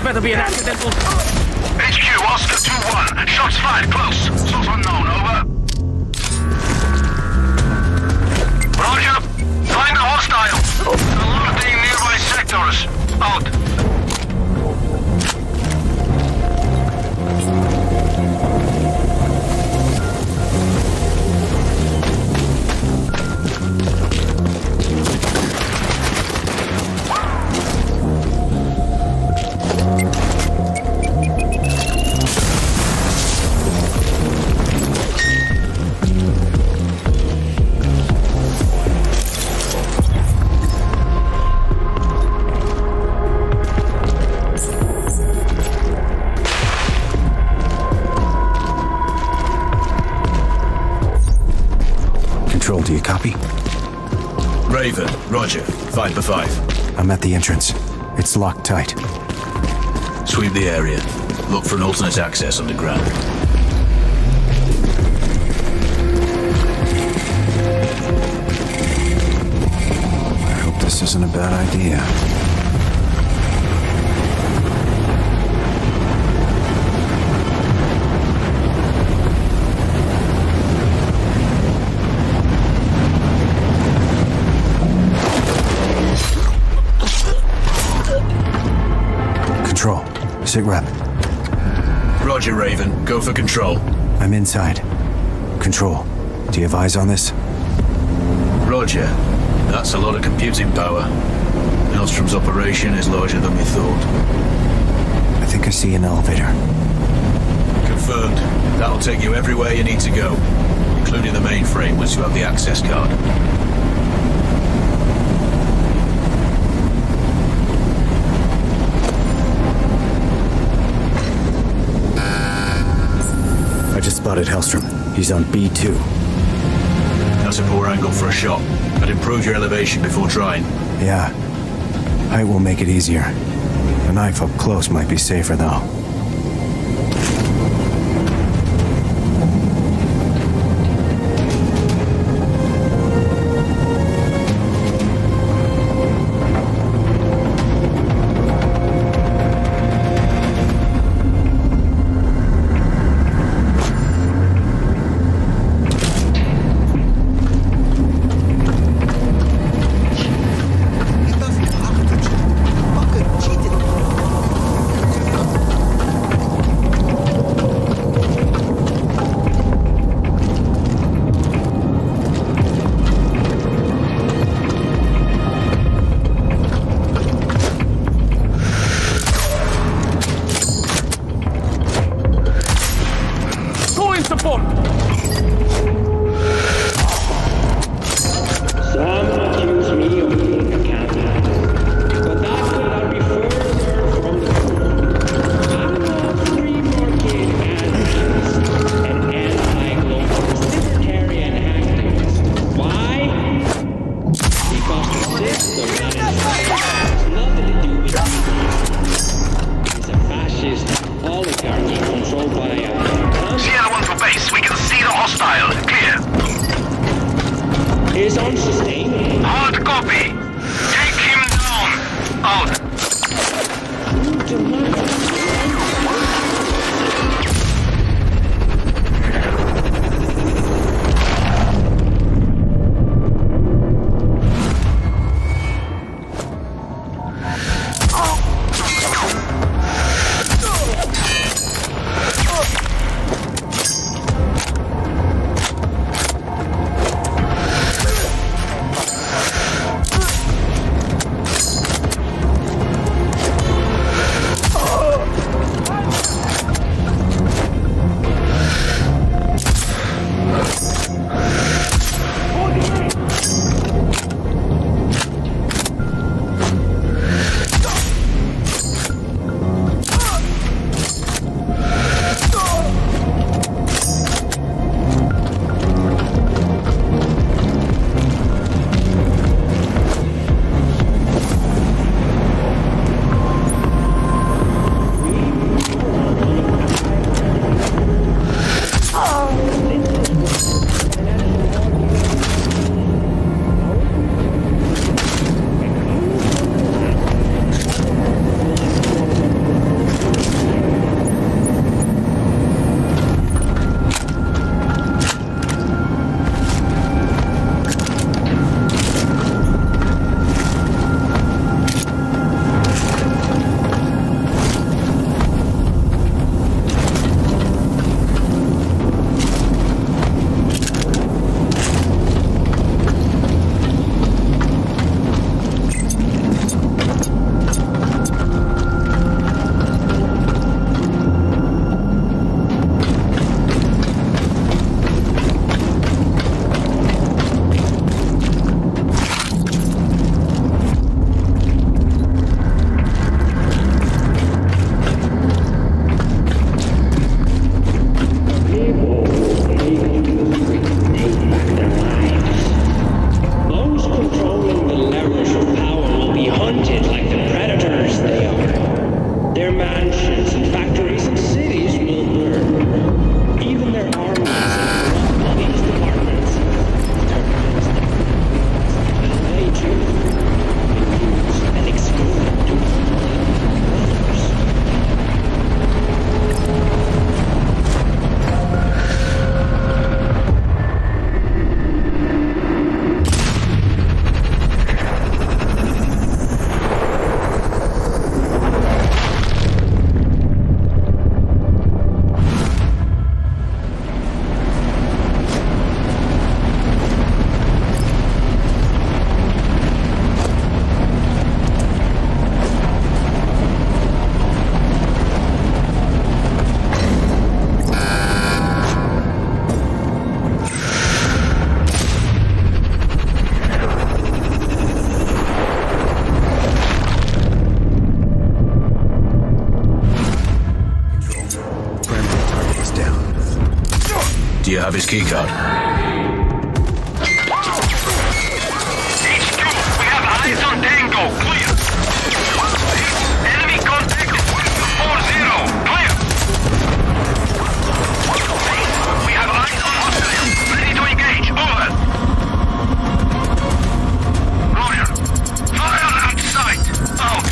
Better be an accidental. HQ, Oscar 2-1. Shots fired close. Source unknown. Over. Roger. Find a hostile. Alerting nearby sectors. Out. Do you copy? Raven, roger. 5 for 5. I'm at the entrance. It's locked tight. Sweep the area. Look for an alternate access underground. I hope this isn't a bad idea. Sit rep. Roger, Raven. Go for control. I'm inside. Control. Do you have eyes on this? Roger. That's a lot of computing power. Maelstrom's operation is larger than we thought. I think I see an elevator. Confirmed. That'll take you everywhere you need to go, including the mainframe once you have the access card. I just spotted Hellstrom. He's on B2. That's a poor angle for a shot. I'd improve your elevation before trying. Yeah. Height will make it easier. A knife up close might be safer, though. sustained. Hard copy. Take him down. Out. Do you have his keycard? HQ, we have eyes on Tango. Clear. Enemy contact 4-0. Clear. We have eyes on hostiles. Ready to engage. Over. Roger. Fire at sight. Out.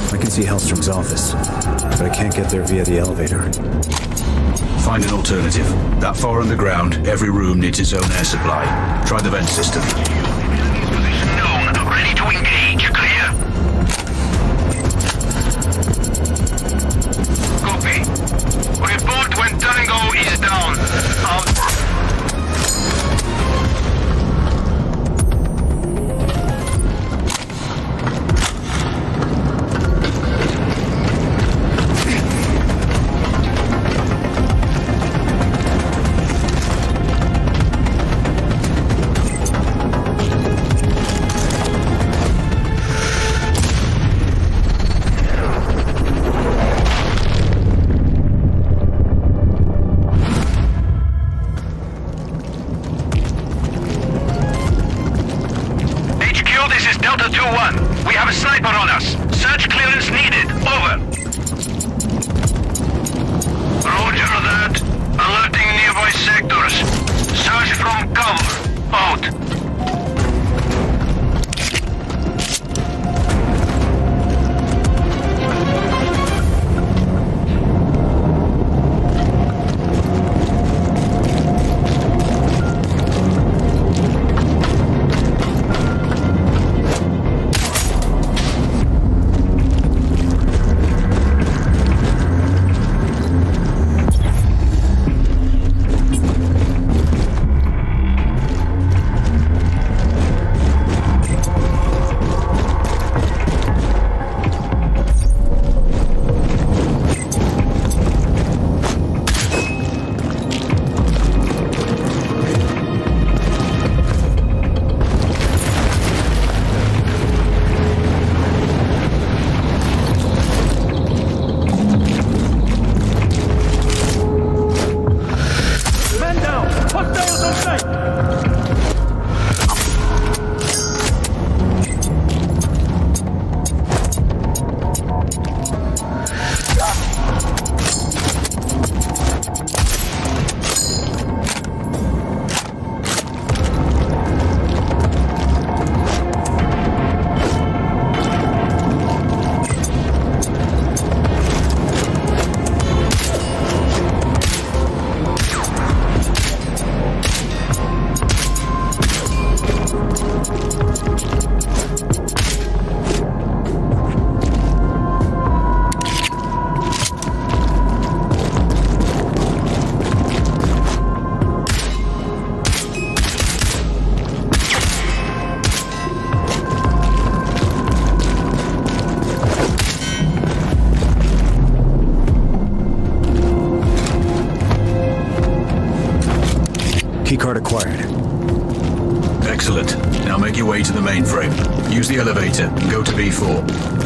I can see Hellstrom's office, but I can't get there via the elevator. Find an alternative. That far underground, every room needs its own air supply. Try the vent system. Position known. Ready to engage. Clear. Copy. Report when Tango is down. Out. Delta 2-1, we have a sniper on us. Search clearance needed. Over. Roger that. Alerting nearby sectors. Search from cover. Out. Keycard acquired. Excellent. Now make your way to the mainframe. Use the elevator and go to B4.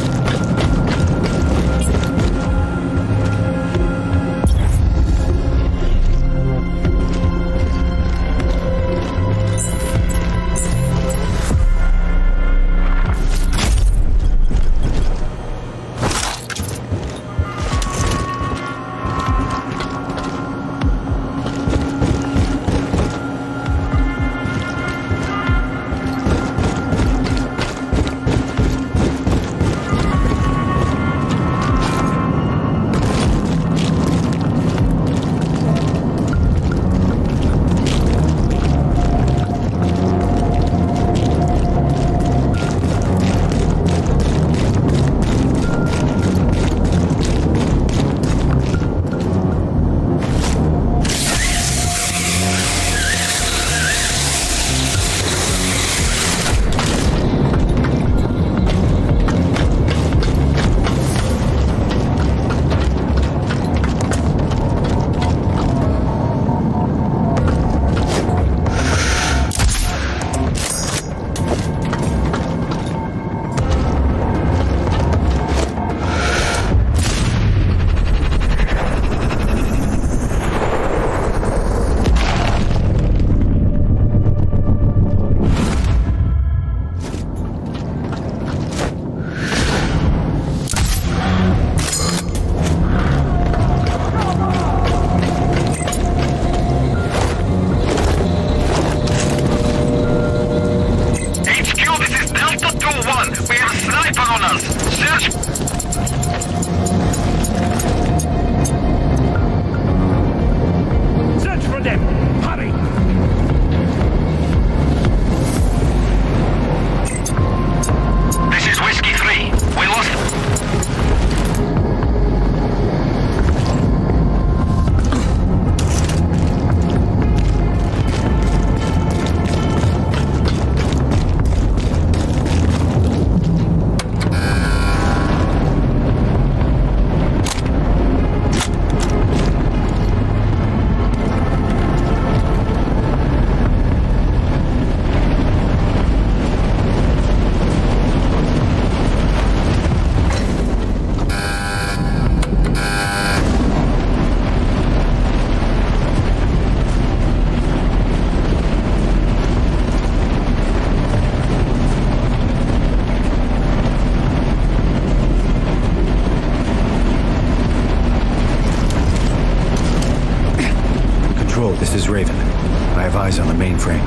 This is Raven. I have eyes on the mainframe.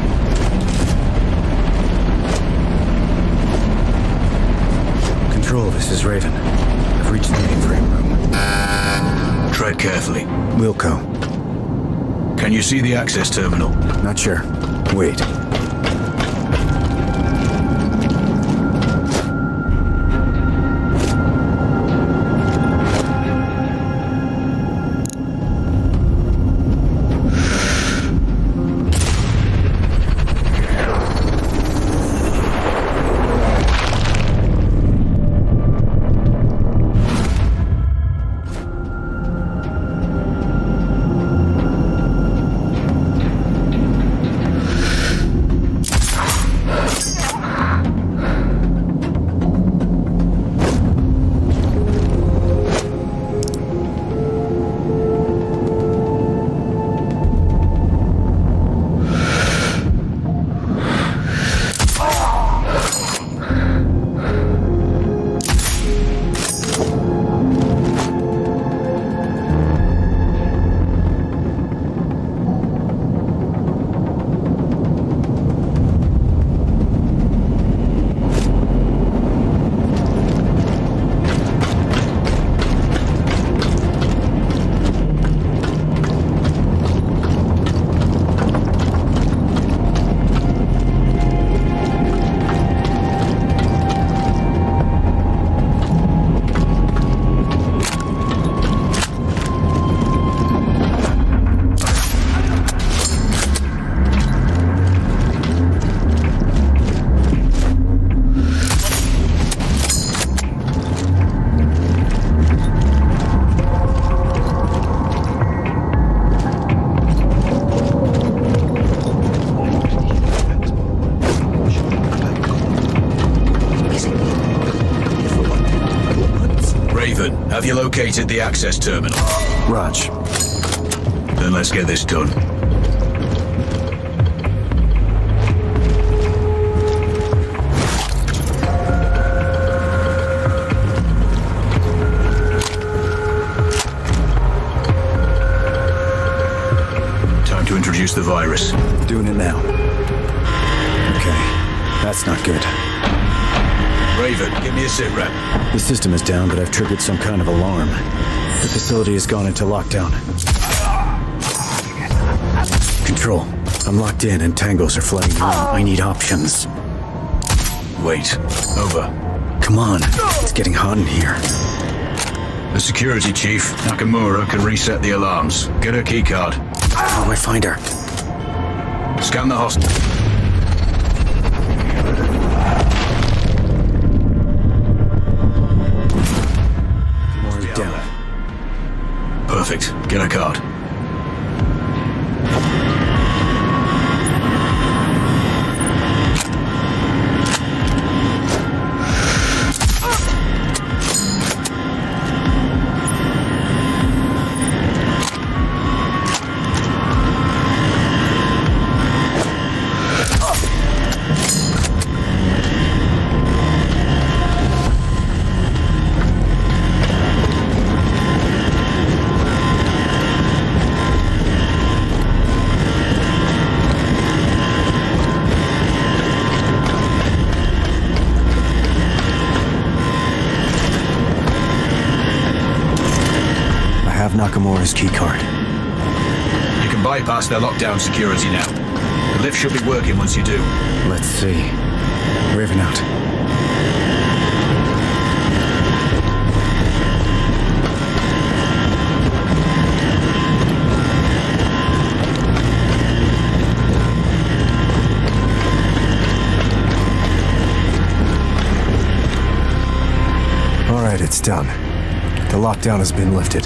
Control, this is Raven. I've reached the mainframe room. Tread carefully. Wilco. Can you see the access terminal? Not sure. Wait. Have you located the access terminal? Raj. Then let's get this done. Time to introduce the virus. Doing it now. Okay. That's not good. Raven, give me a sit rep. The system is down, but I've triggered some kind of alarm. The facility has gone into lockdown. Control. I'm locked in and tangos are flooding in. I need options. Wait. Over. Come on. It's getting hot in here. The security chief, Nakamura, can reset the alarms. Get her keycard. How do I find her? Scan the hostel. Down. Perfect. Get a card. Nakamura's keycard. You can bypass their lockdown security now. The lift should be working once you do. Let's see. Raven out. All right, it's done. The lockdown has been lifted.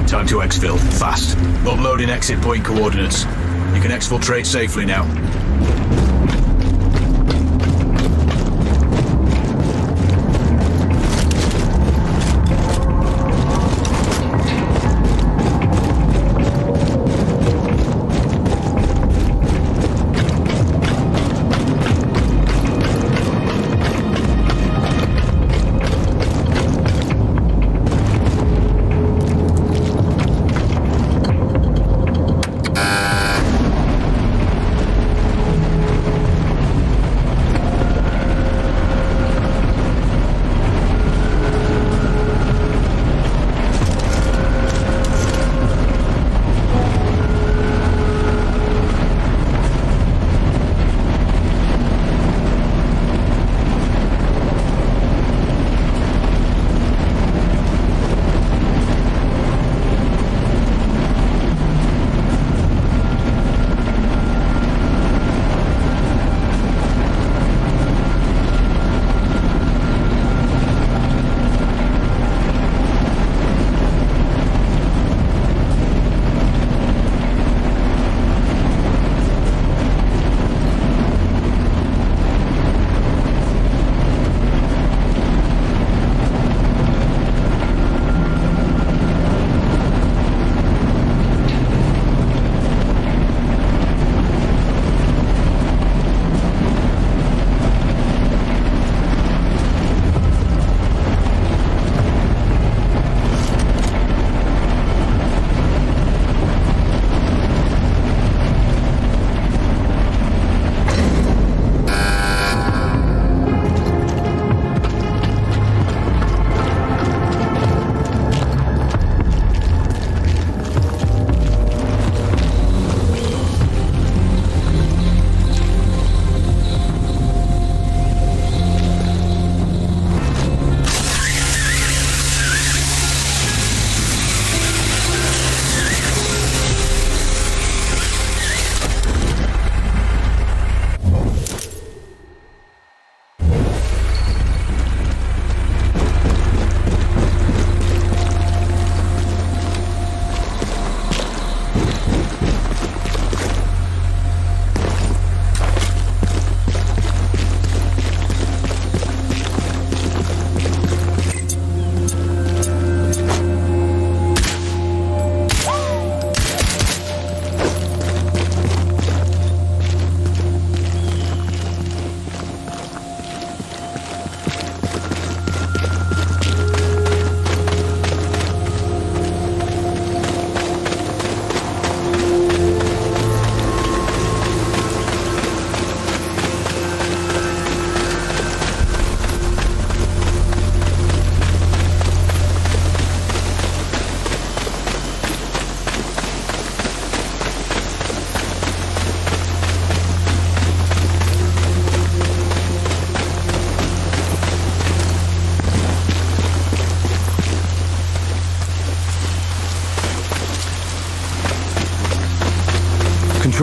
Time to exfil, fast. Uploading exit point coordinates. You can exfiltrate safely now.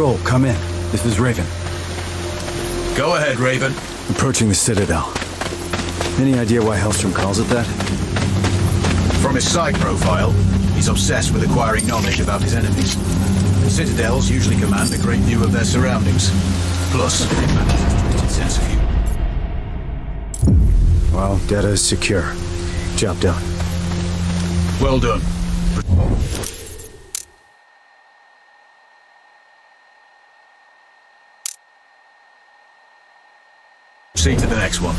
Control, come in. This is Raven. Go ahead, Raven. Approaching the Citadel. Any idea why Hellstrom calls it that? From his side profile, he's obsessed with acquiring knowledge about his enemies. Citadels usually command a great view of their surroundings. Plus, it manages a twisted sense of humor. Well, data is secure. Job done. Well done. Proceed to the next one.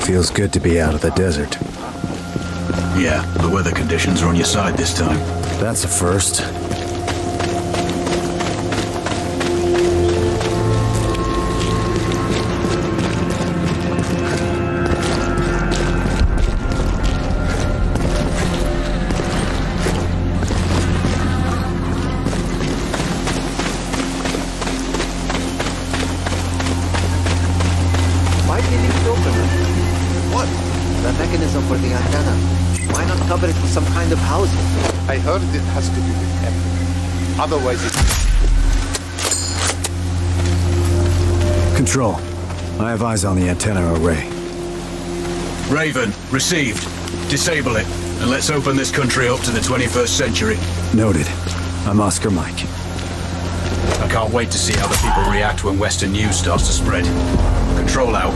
Feels good to be out of the desert. Yeah, the weather conditions are on your side this time. That's a first. Why did you leave it open? What? The mechanism for the antenna. Why not cover it with some kind of housing? I heard it has to do with tech. Otherwise it... Control. I have eyes on the antenna array. Raven, received. Disable it, and let's open this country up to the 21st century. Noted. I'm Oscar Mike. I can't wait to see how the people react when Western news starts to spread. Control out.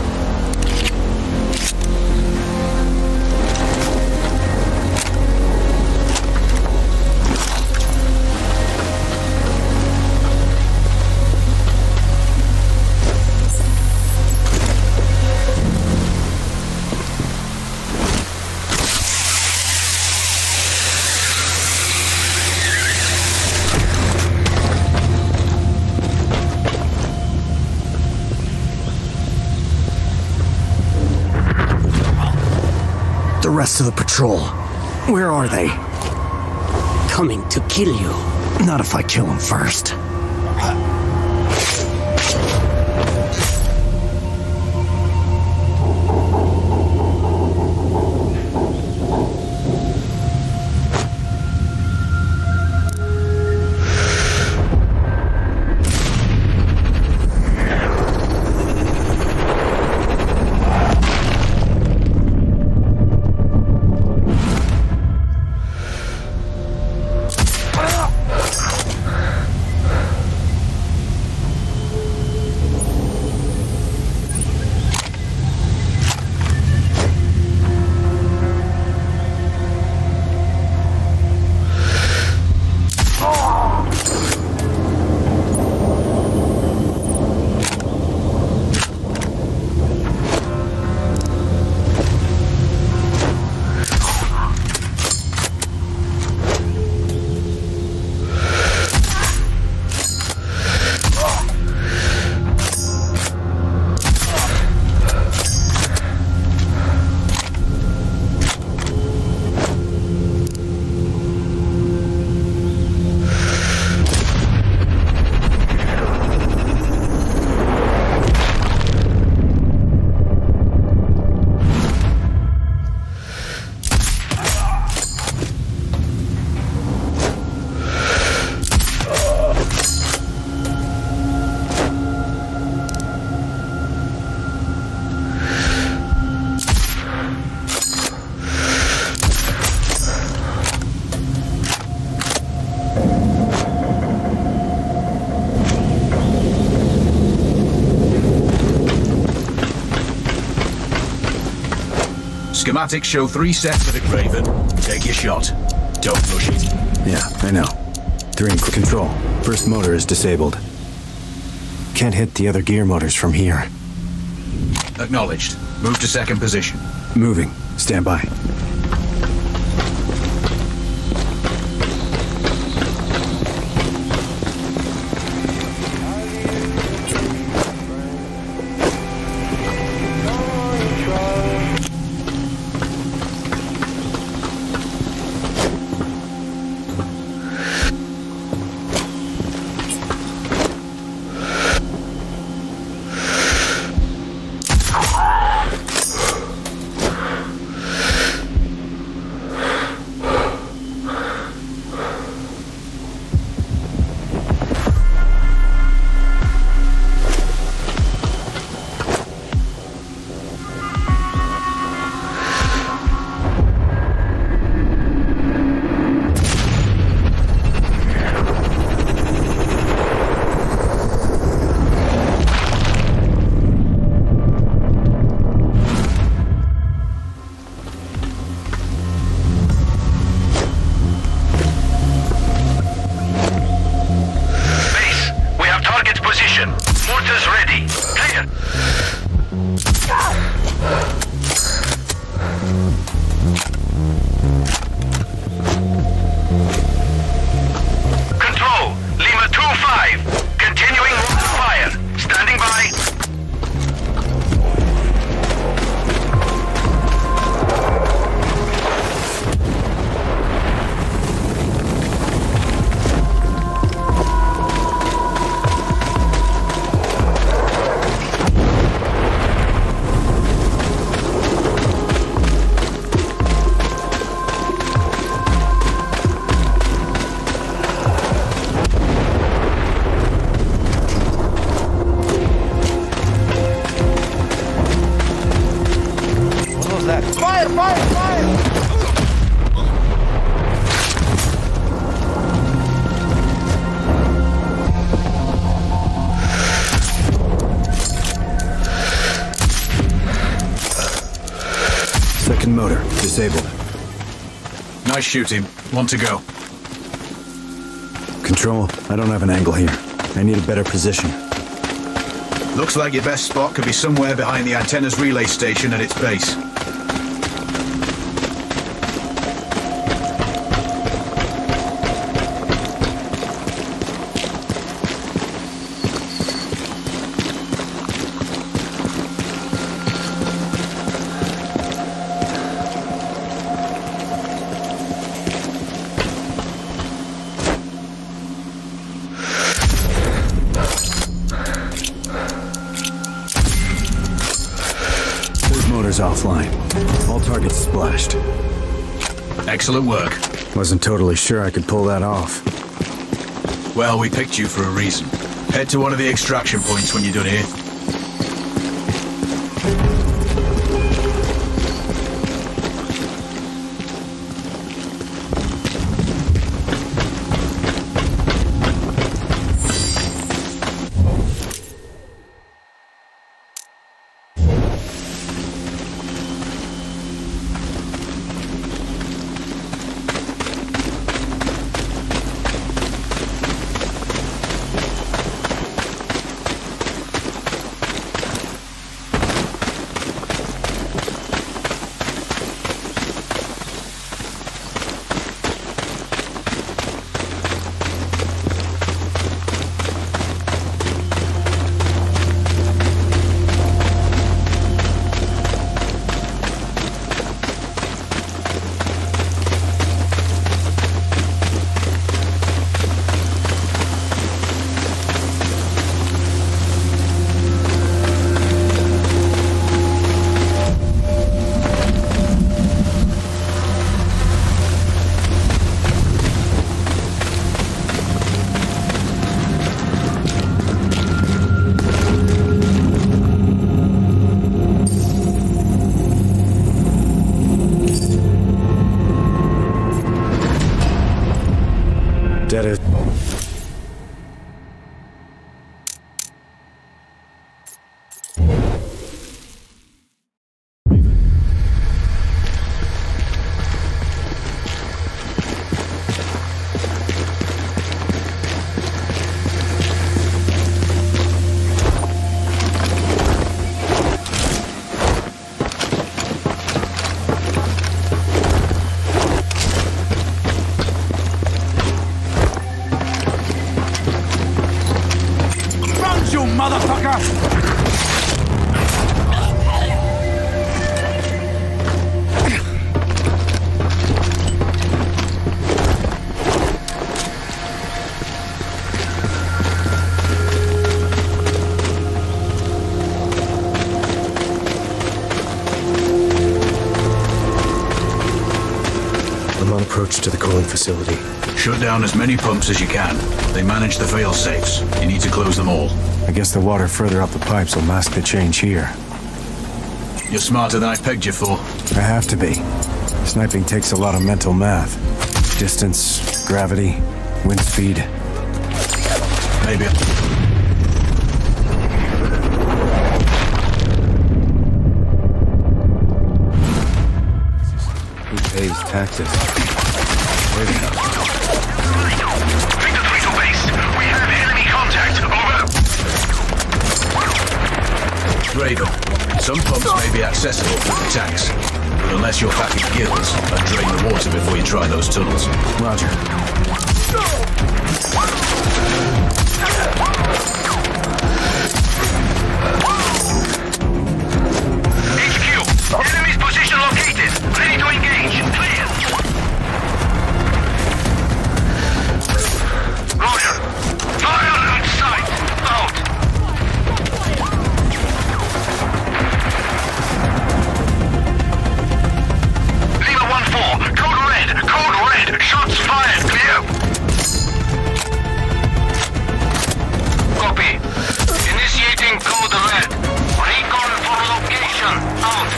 The rest of the patrol. Where are they? Coming to kill you. Not if I kill them first. Schematics show 3 sets of it, Raven. Take your shot. Don't rush it. Yeah, I know. 3 in control. First motor is disabled. Can't hit the other gear motors from here. Acknowledged. Move to second position. Moving. Stand by. Second motor, disabled. Nice shooting. Want to go? Control, I don't have an angle here. I need a better position. Looks like your best spot could be somewhere behind the antenna's relay station at its base. Motor's offline. All targets splashed. Excellent work. Wasn't totally sure I could pull that off. Well, we picked you for a reason. Head to one of the extraction points when you're done here. Dead is... I'm on approach to the cooling facility. Shut down as many pumps as you can. They manage the fail-safes. You need to close them all. I guess the water further up the pipes will mask the change here. You're smarter than I pegged you for. I have to be. Sniping takes a lot of mental math. Distance, gravity, wind speed. Maybe. Who pays taxes? Wait a minute. Victor 3 to base. We have enemy contact. Over. Raven, some pumps may be accessible through the tanks, but unless you're packing gills, I'd drain the water before you try those tunnels. Roger. HQ. Enemy's position located. Ready to engage. Clear. Roger. Fire at sight. Out. Lima 1-4. Code red. Code red. Shots fired. Clear. Copy. Initiating code red. Recon for location. Out.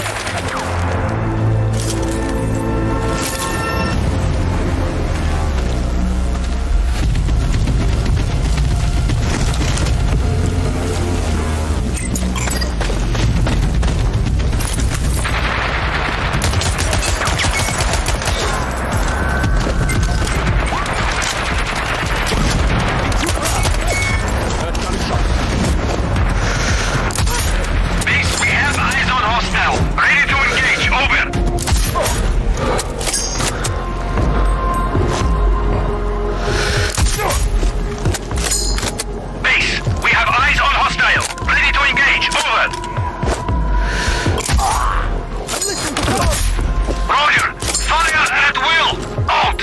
Base, we have eyes on hostile. Ready to engage. Over. Base, we have eyes on hostile. Ready to engage. Over. Roger. Fire at will. Out.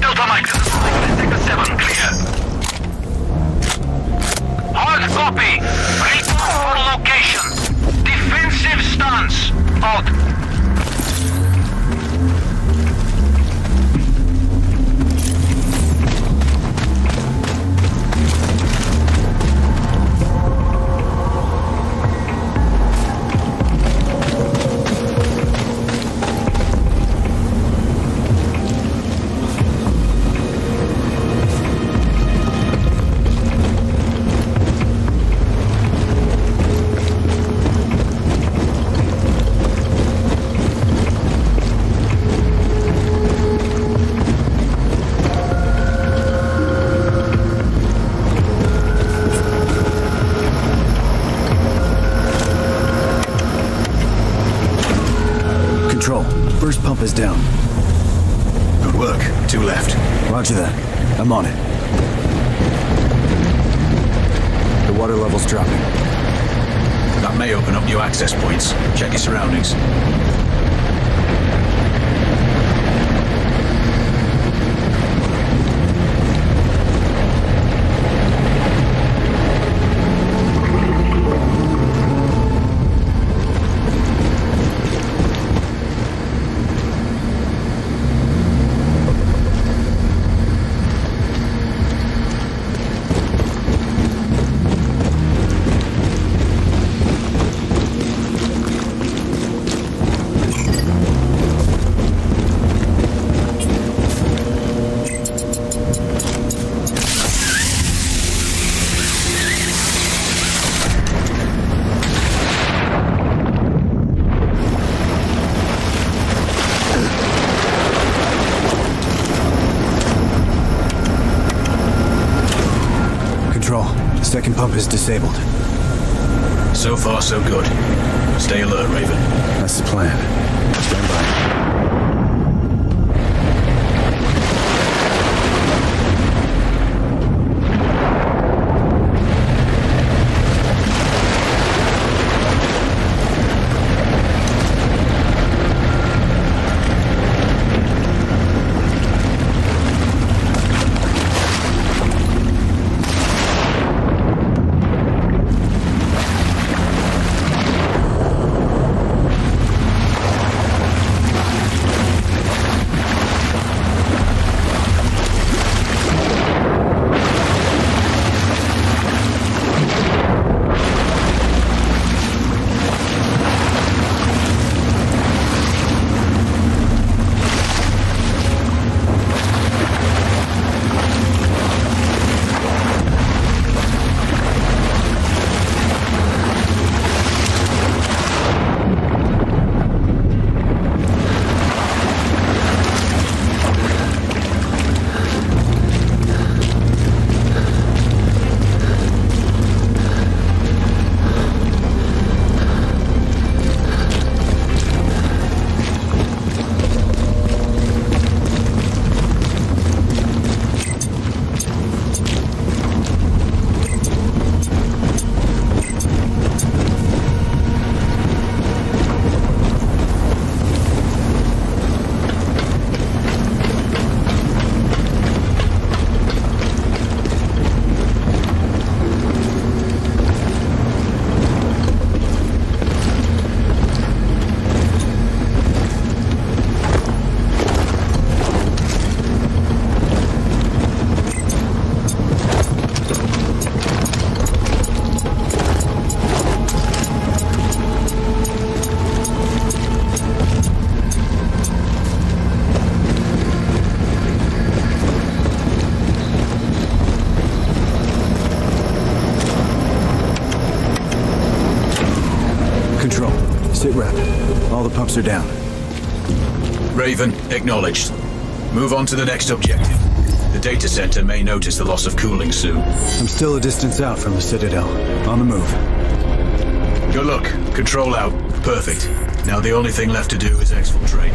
Delta Mike. Sector 7, clear. Hard copy. Report for location. Defensive stance. Out. Control. First pump is down. Good work. 2 left. Roger that. I'm on it. The water level's dropping. That may open up new access points. Check your surroundings. Second pump is disabled. So far, so good. Stay alert, Raven. That's the plan. Stand by. All the pumps are down. Raven, acknowledged. Move on to the next objective. The data center may notice the loss of cooling soon. I'm still a distance out from the Citadel. On the move. Good luck. Control out. Perfect. Now the only thing left to do is exfiltrate.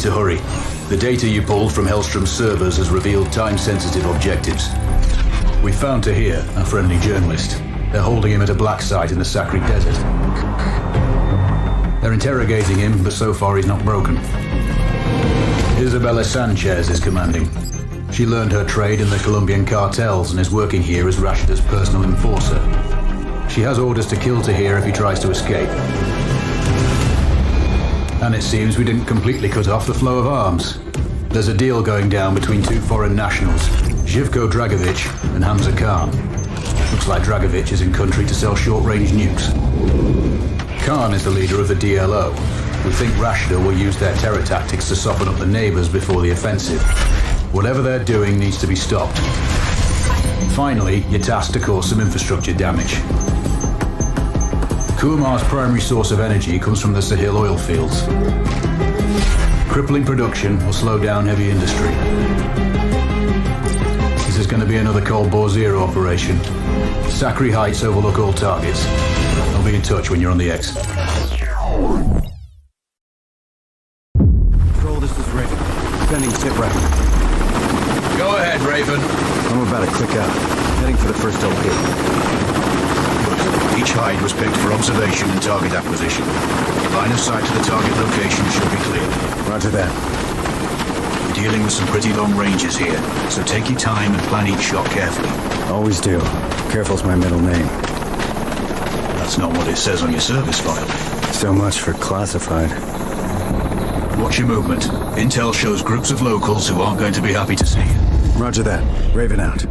to hurry. The data you pulled from Hellstrom's servers has revealed time-sensitive objectives. We found Tahir, a friendly journalist. They're holding him at a black site in the Sakri Desert. They're interrogating him, but so far he's not broken. Isabella Sanchez is commanding. She learned her trade in the Colombian cartels and is working here as Rashida's personal enforcer. She has orders to kill Tahir if he tries to escape. And it seems we didn't completely cut off the flow of arms. There's a deal going down between two foreign nationals, Živko Dragovic and Hamza Khan. Looks like Dragovic is in country to sell short-range nukes. Khan is the leader of the DLO. We think Rashida will use their terror tactics to soften up the neighbors before the offensive. Whatever they're doing needs to be stopped. Finally, you're tasked to cause some infrastructure damage. Kumar's primary source of energy comes from the Sahil oil fields. Crippling production will slow down heavy industry. This is going to be another Cold War Zero operation. Sakri Heights overlook all targets. I'll be in touch when you're on the X. Control, this is Raven. Sending sit rep. Go ahead, Raven. I'm about to click out. Heading for the first LP. Each hide was picked for observation and target acquisition. Line of sight to the target location should be clear. Roger that. We're dealing with some pretty long ranges here, so take your time and plan each shot carefully. Always do. Careful's my middle name. That's not what it says on your service file. So much for classified. Watch your movement. Intel shows groups of locals who aren't going to be happy to see you. Roger that. Raven out.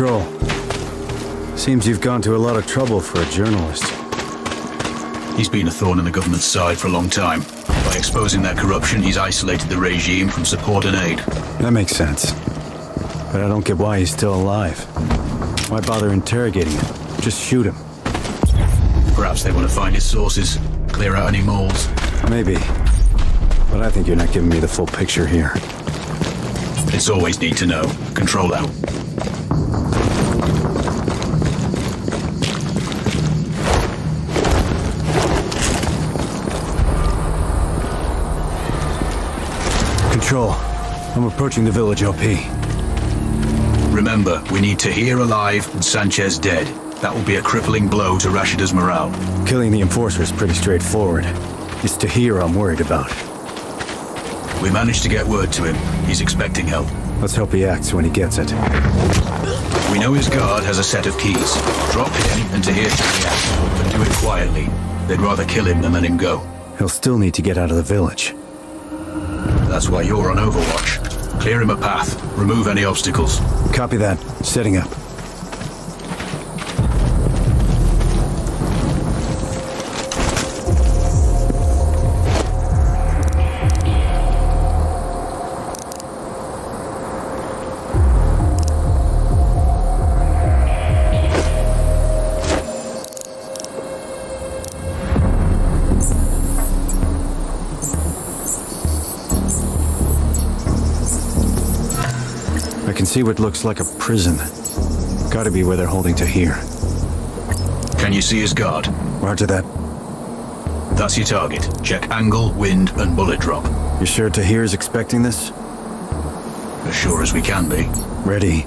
Control. Seems you've gone to a lot of trouble for a journalist. He's been a thorn in the government's side for a long time. By exposing their corruption, he's isolated the regime from support and aid. That makes sense. But I don't get why he's still alive. Why bother interrogating him? Just shoot him. Perhaps they want to find his sources, clear out any moles. Maybe. But I think you're not giving me the full picture here. It's always need to know. Control out. Control. I'm approaching the village, OP. Remember, we need Tahir alive and Sanchez dead. That will be a crippling blow to Rashida's morale. Killing the enforcer is pretty straightforward. It's Tahir I'm worried about. We managed to get word to him. He's expecting help. Let's hope he acts when he gets it. We know his guard has a set of keys. Drop him and Tahir should react, but do it quietly. They'd rather kill him than let him go. He'll still need to get out of the village. That's why you're on Overwatch. Clear him a path. Remove any obstacles. Copy that. Setting up. I can see what looks like a prison. Gotta be where they're holding Tahir. Can you see his guard? Roger that. That's your target. Check angle, wind, and bullet drop. You sure Tahir's expecting this? As sure as we can be. Ready.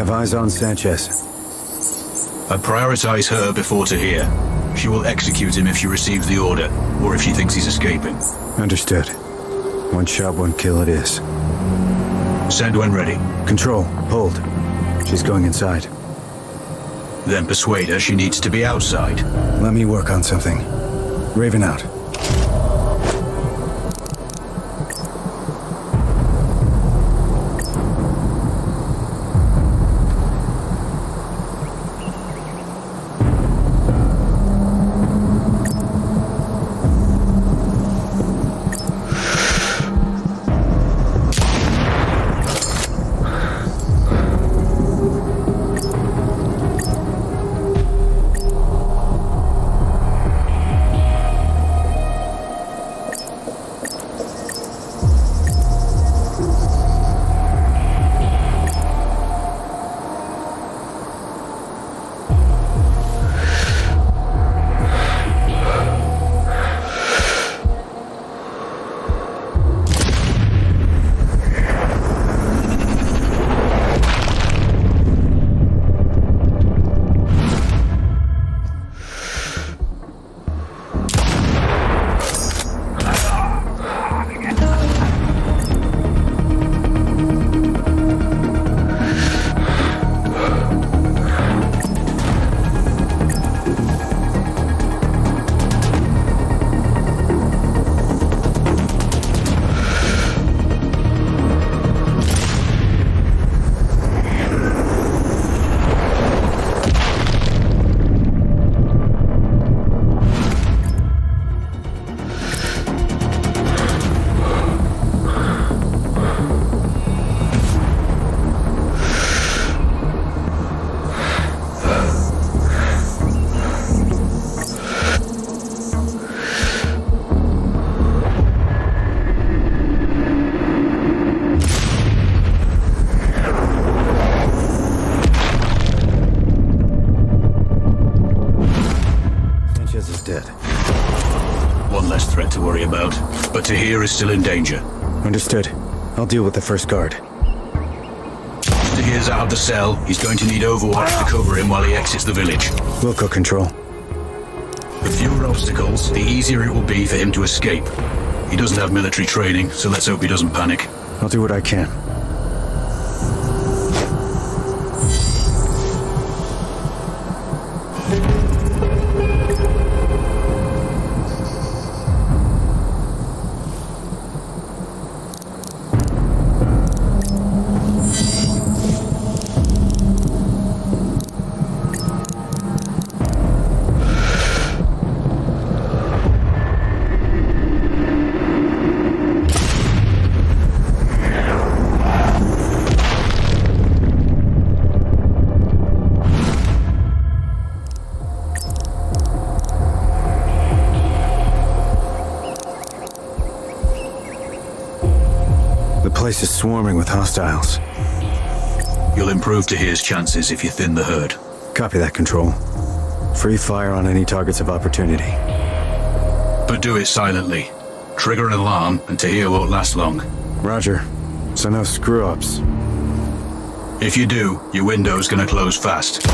Eyes on Sanchez. I'd prioritize her before Tahir. She will execute him if she receives the order, or if she thinks he's escaping. Understood. One shot, one kill it is. Send when ready. Control, hold. She's going inside. Then persuade her she needs to be outside. Let me work on something. Raven out. To worry about, but Tahir is still in danger. Understood. I'll deal with the first guard. Tahir's out of the cell, he's going to need Overwatch to cover him while he exits the village. Wilco control. The fewer obstacles, the easier it will be for him to escape. He doesn't have military training, so let's hope he doesn't panic. I'll do what I can. The place is swarming with hostiles. You'll improve Tahir's chances if you thin the herd. Copy that, Control. Free fire on any targets of opportunity. But do it silently. Trigger an alarm, and Tahir won't last long. Roger. So no screw-ups. If you do, your window's gonna close fast.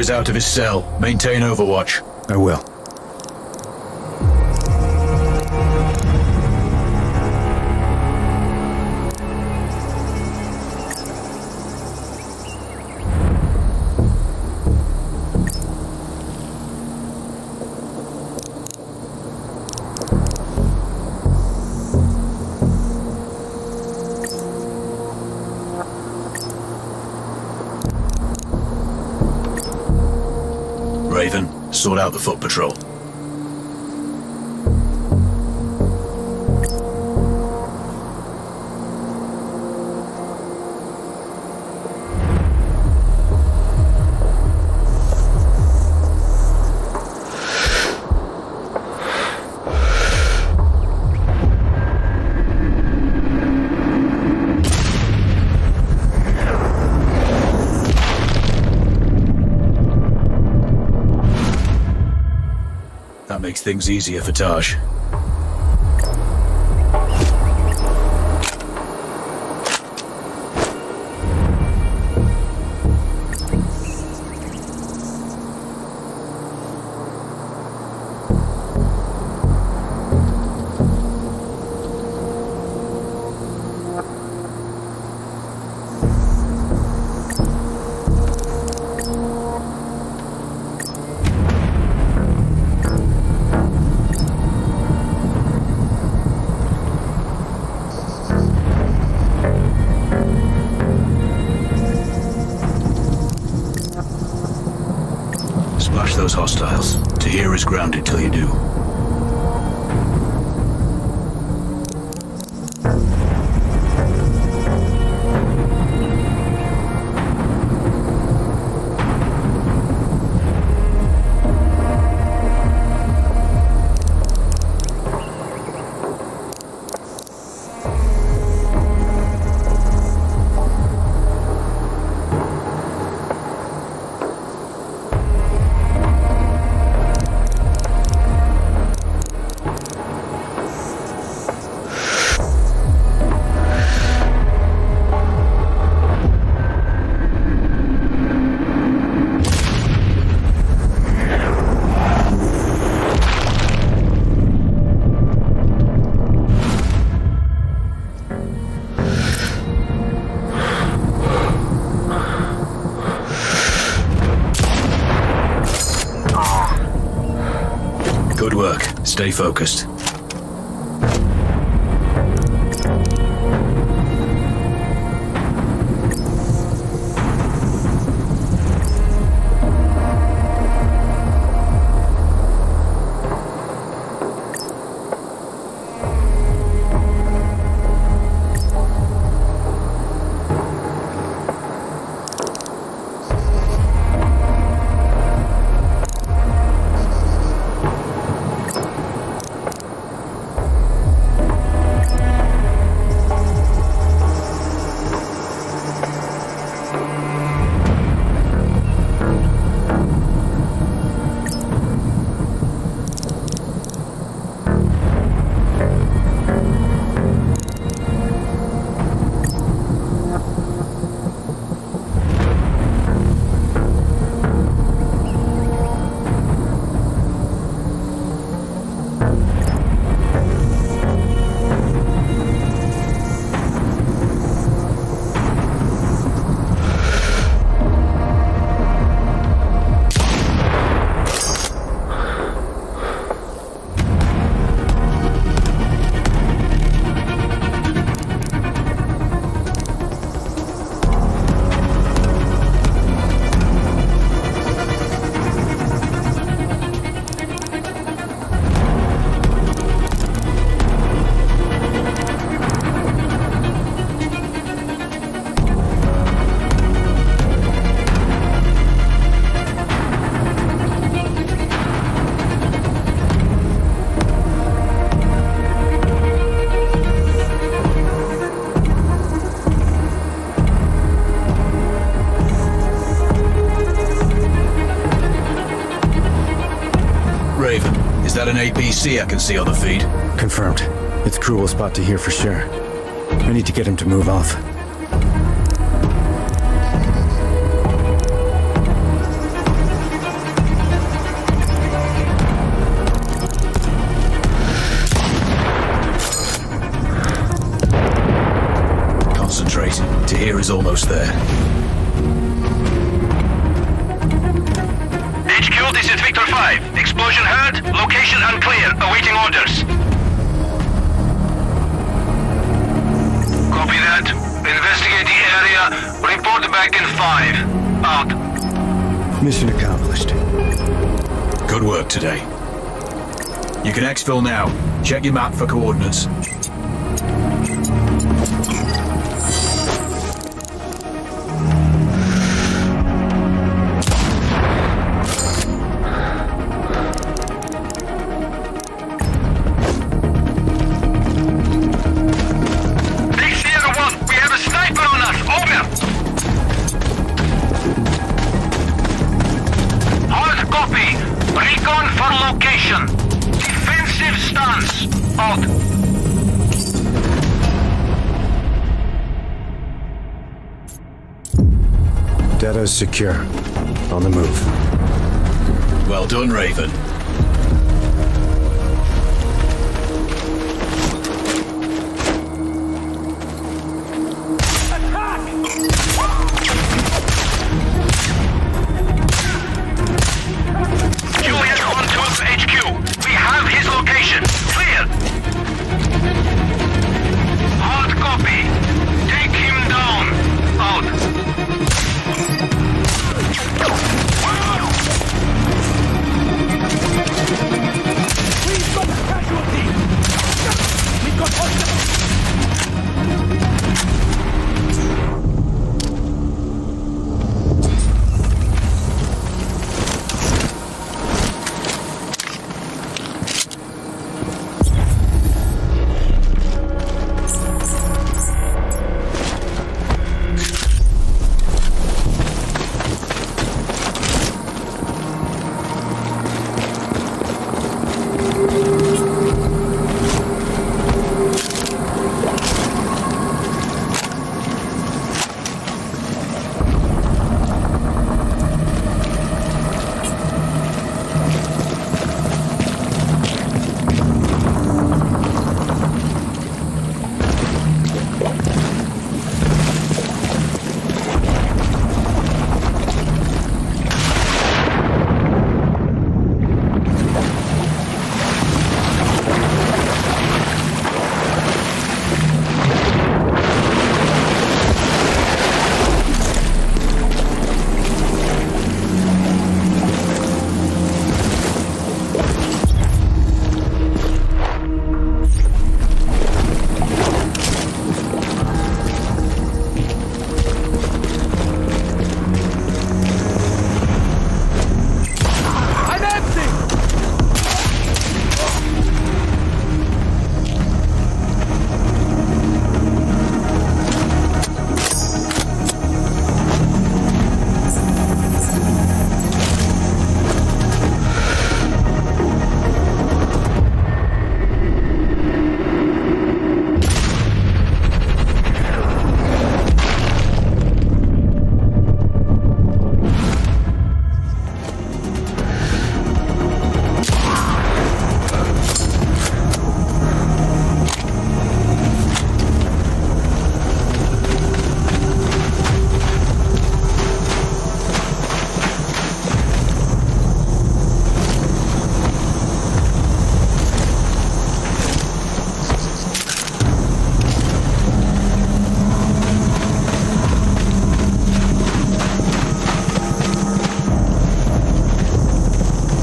is out of his cell. Maintain overwatch. I will. Raven, sort out the foot patrol. That makes things easier for Taj. Splash those hostiles. Tahir is grounded till you do. Good work. Stay focused. Raven, is that an APC I can see on the feed? Confirmed. It's crew will spot to hear for sure. I need to get him to move off. is almost there. HQ, this is Victor 5. Explosion heard, location unclear, awaiting orders. Copy that. Investigate the area, report back in 5. Out. Mission accomplished. Good work today. You can exfil now. Check your map for coordinates. Big Sierra 1, we have a sniper on us. Over. Hard copy. Recon for location. Defensive stance. Out. Data's secure. On the move. Well done, Raven. Juliet 112 HQ. We have his location. Clear. Hard copy. Take him down. Out.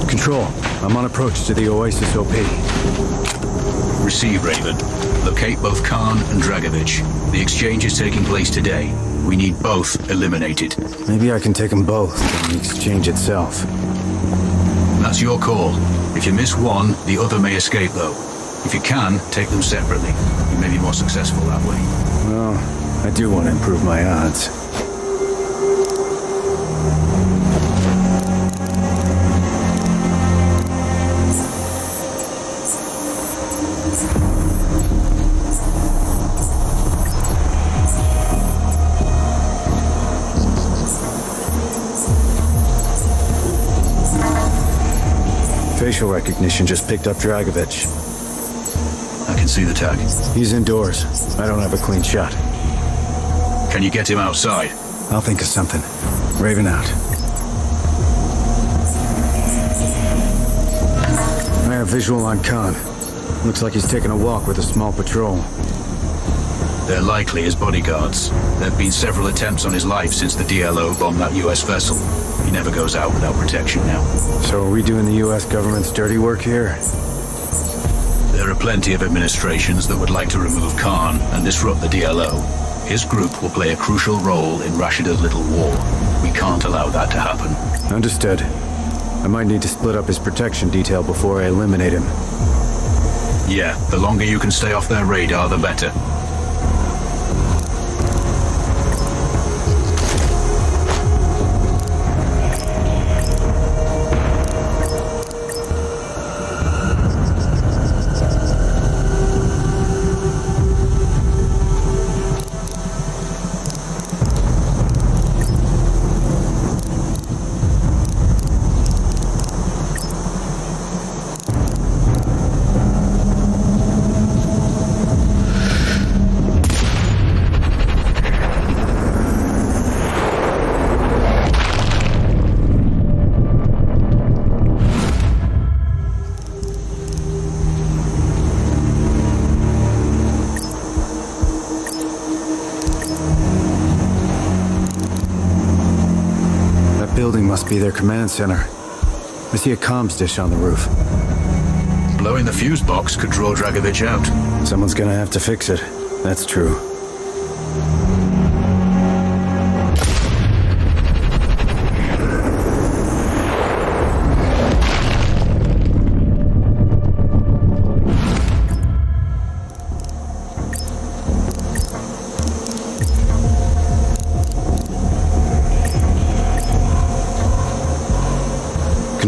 Control, I'm on approach to the Oasis OP. Receive, Raven. Locate both Khan and Dragovich. The exchange is taking place today. We need both eliminated. Maybe I can take them both in the exchange itself. That's your call. If you miss one, the other may escape, though. If you can, take them separately. You may be more successful that way. Well, I do want to improve my odds. Facial recognition just picked up Dragovich. I can see the tag. He's indoors. I don't have a clean shot. Can you get him outside? I'll think of something. Raven out. I have visual on Khan. Looks like he's taking a walk with a small patrol. They're likely his bodyguards. There have been several attempts on his life since the DLO bombed that US vessel. He never goes out without protection now. So are we doing the US government's dirty work here? There are plenty of administrations that would like to remove Khan and disrupt the DLO. His group will play a crucial role in Rashida's little war. We can't allow that to happen. Understood. I might need to split up his protection detail before I eliminate him. Yeah, the longer you can stay off their radar, the better. Must be their command center. I see a comms dish on the roof. Blowing the fuse box could draw Dragovich out. Someone's gonna have to fix it. That's true.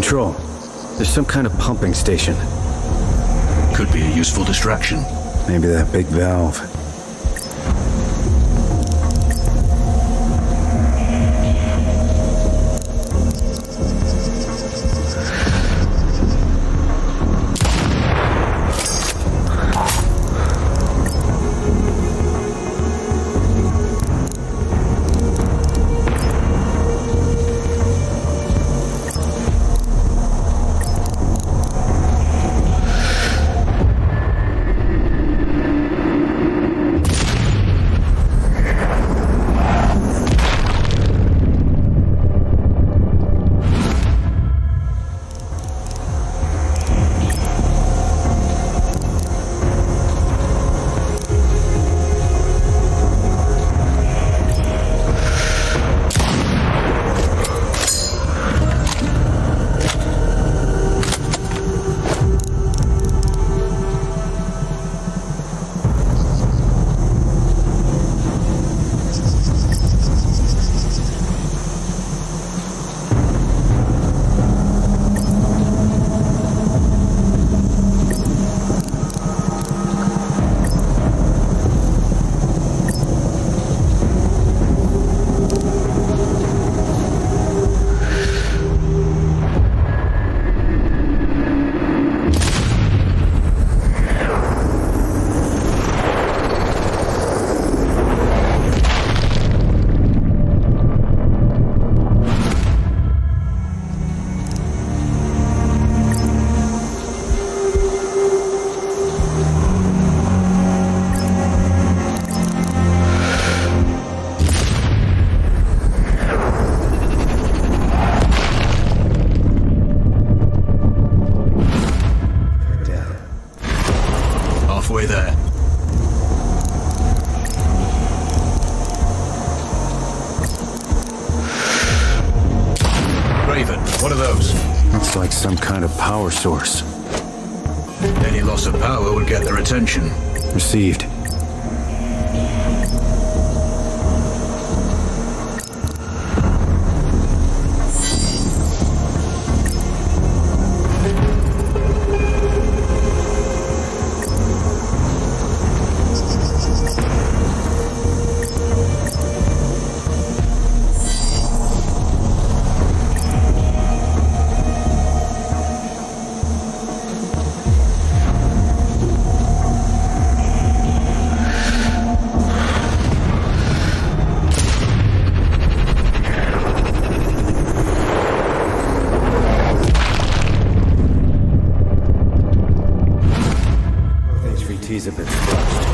Control. There's some kind of pumping station. Could be a useful distraction. Maybe that big valve. like some kind of power source. Any loss of power would get their attention. Received. UAVs have been splashed.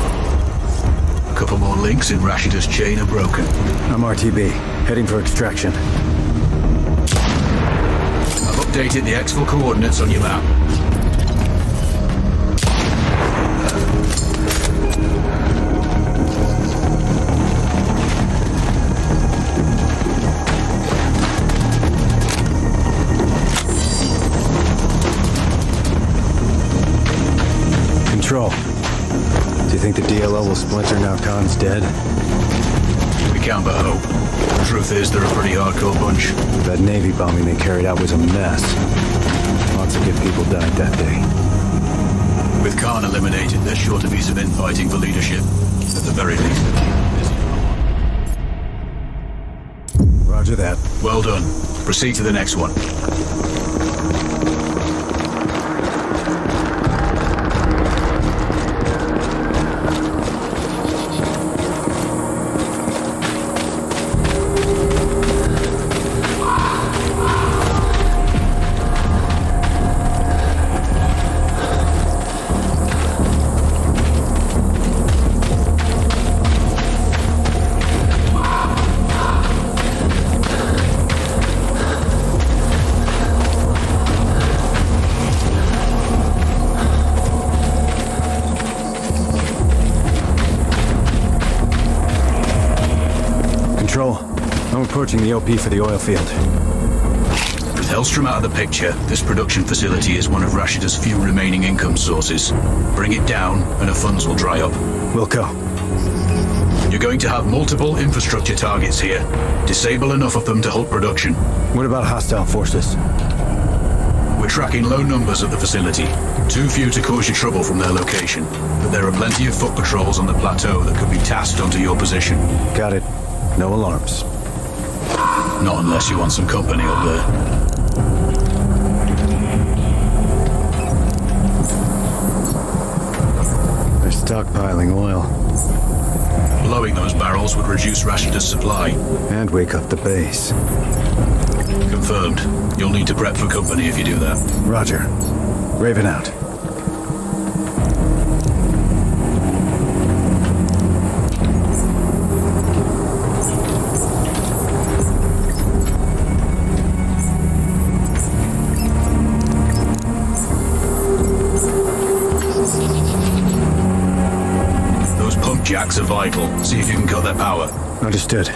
A couple more links in Rashida's chain are broken. I'm RTB, heading for extraction. I've updated the exfil coordinates on your map. Control. Do you think the DLO will splinter now Khan's dead? We can't but hope. Truth is, they're a pretty hardcore bunch. That Navy bombing they carried out was a mess. Lots of good people died that day. With Khan eliminated, there's sure to be some infighting for leadership. At the very least. Roger that. Well done. Proceed to the next one. Control. I'm approaching the OP for the oil field. With Hellstrom out of the picture, this production facility is one of Rashida's few remaining income sources. Bring it down, and her funds will dry up. Wilco. You're going to have multiple infrastructure targets here. Disable enough of them to halt production. What about hostile forces? We're tracking low numbers at the facility. Too few to cause you trouble from their location. But there are plenty of foot patrols on the plateau that could be tasked onto your position. Got it. No alarms. Not unless you want some company up there. They're stockpiling oil. Blowing those barrels would reduce Rashida's supply. And wake up the base. Confirmed. You'll need to prep for company if you do that. Roger. Raven out. Those pump jacks are vital. See if you can cut their power. Understood.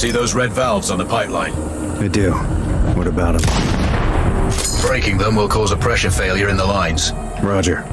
See those red valves on the pipeline? I do. What about them? Breaking them will cause a pressure failure in the lines. Roger.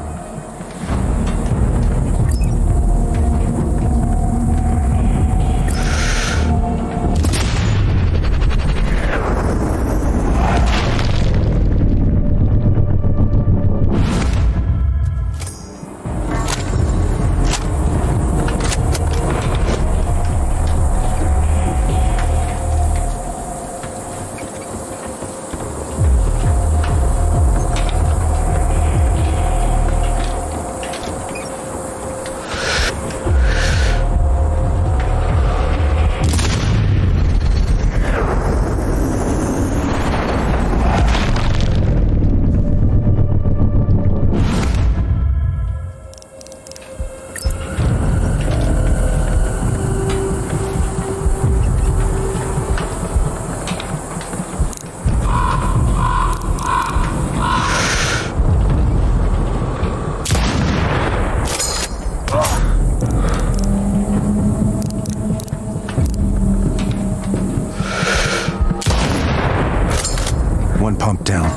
One pump down.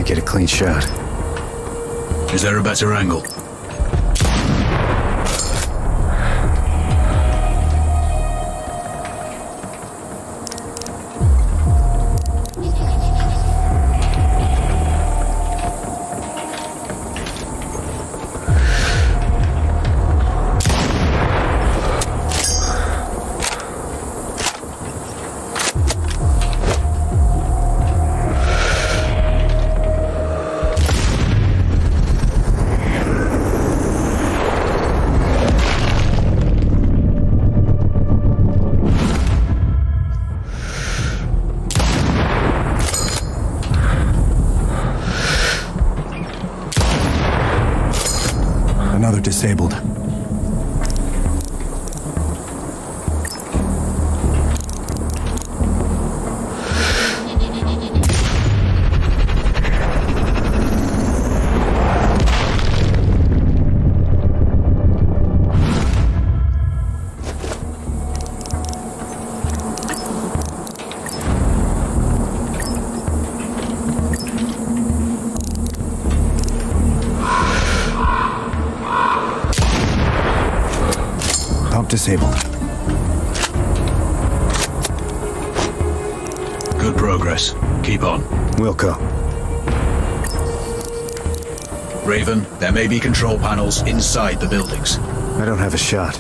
Get a clean shot. Is there a better angle? Another disabled. Disabled. Good progress. Keep on. Wilco. Raven, there may be control panels inside the buildings. I don't have a shot.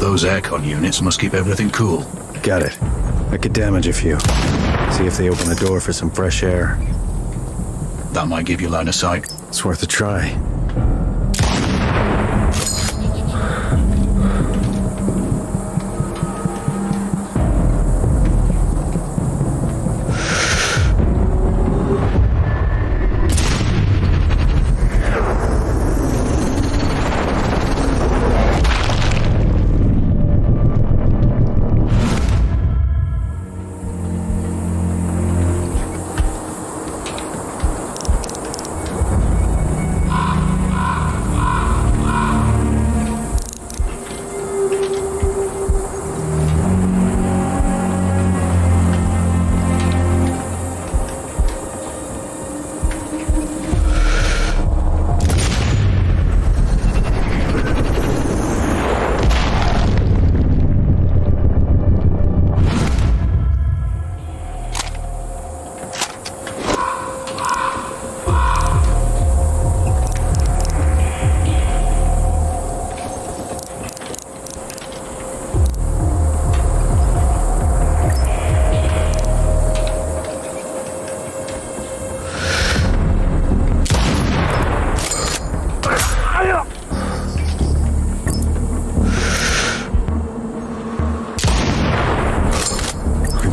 Those aircon units must keep everything cool. Got it. I could damage a few. See if they open the door for some fresh air. That might give you line of sight. It's worth a try.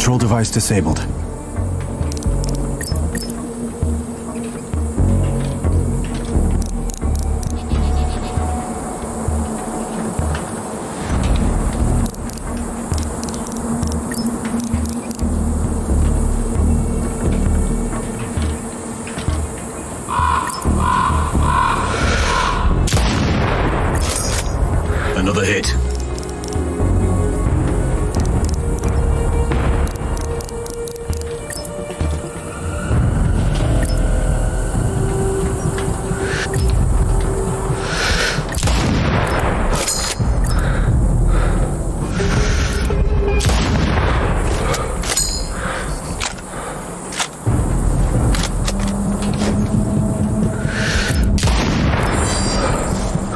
Control device disabled. Another hit.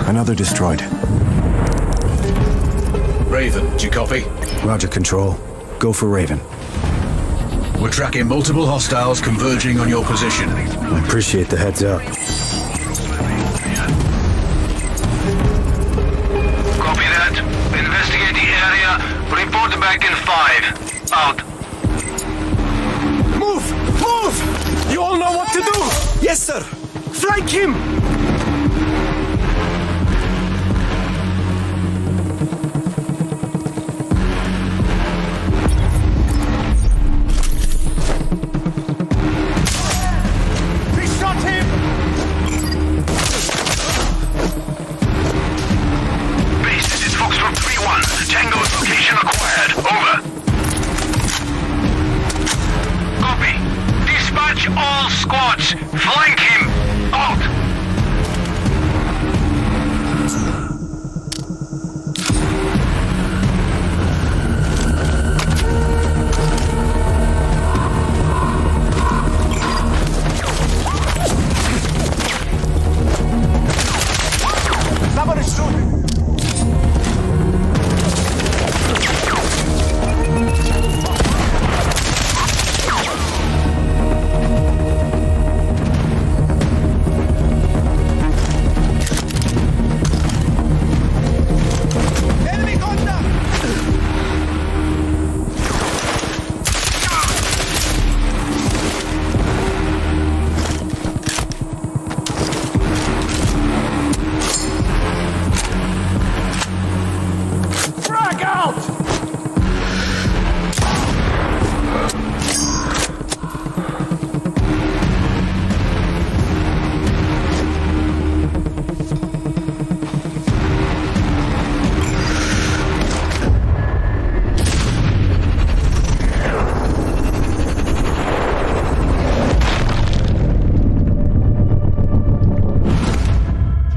Another destroyed. Raven, do you copy? Roger, Control. Go for Raven. We're tracking multiple hostiles converging on your position. I appreciate the heads up. Copy that. Investigate the area. Report back in 5. Out. Move! Move! You all know what to do! Yes, sir. Flank him! We shot him! Base, this is Foxtrot 3-1. Tango's location acquired. Over. Copy. Dispatch all squads. Flank him. Out. Somebody's shooting! Enemy contact! Frag out!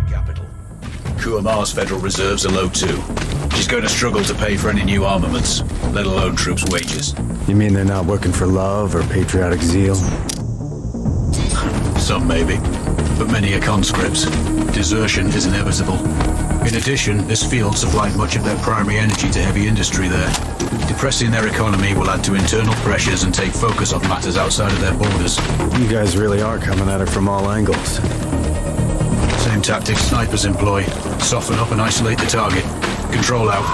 Capital. Kuamar's Federal Reserves are low too. She's going to struggle to pay for any new armaments, let alone troops' wages. You mean they're not working for love or patriotic zeal? Some maybe, but many are conscripts. Desertion is inevitable. In addition, this field supplied much of their primary energy to heavy industry there. Depressing their economy will add to internal pressures and take focus off matters outside of their borders. You guys really are coming at it from all angles. Same tactics snipers employ. Soften up and isolate the target. Control out.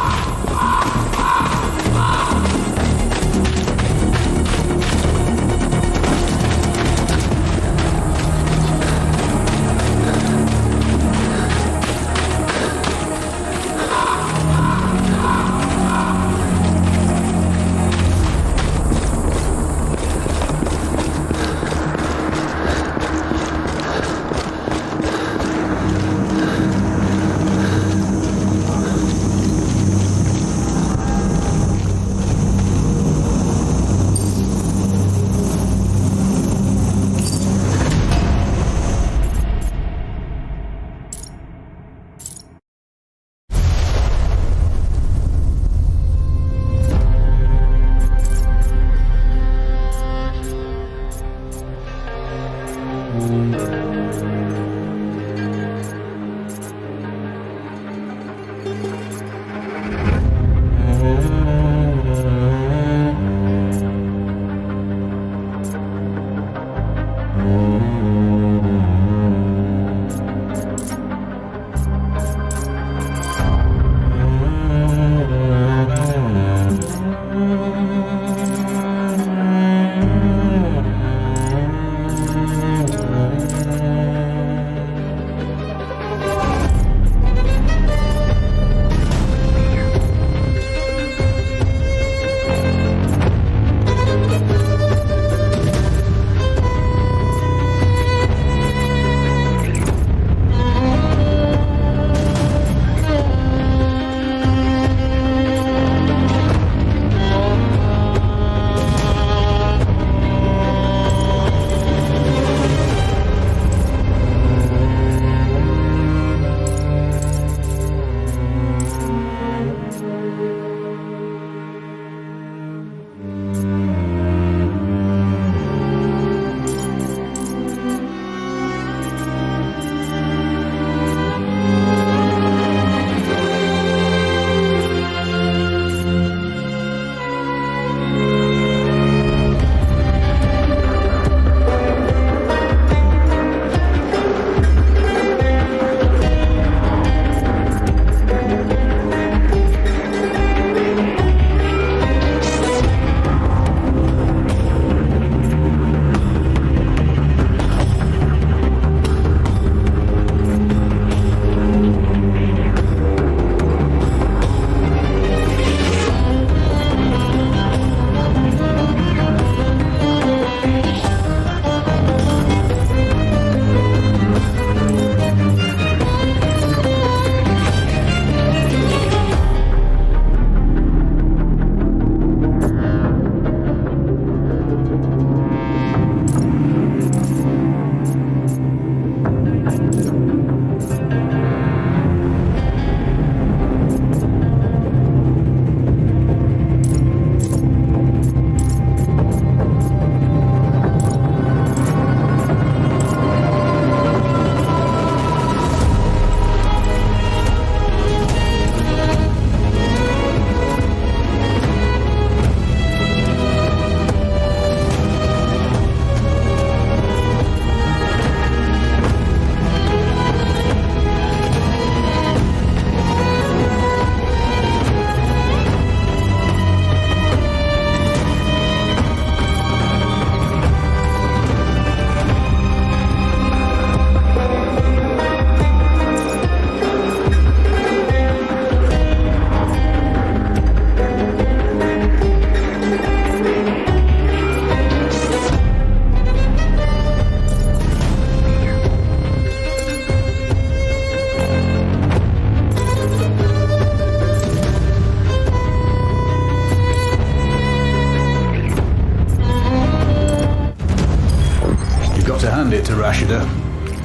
Rashida.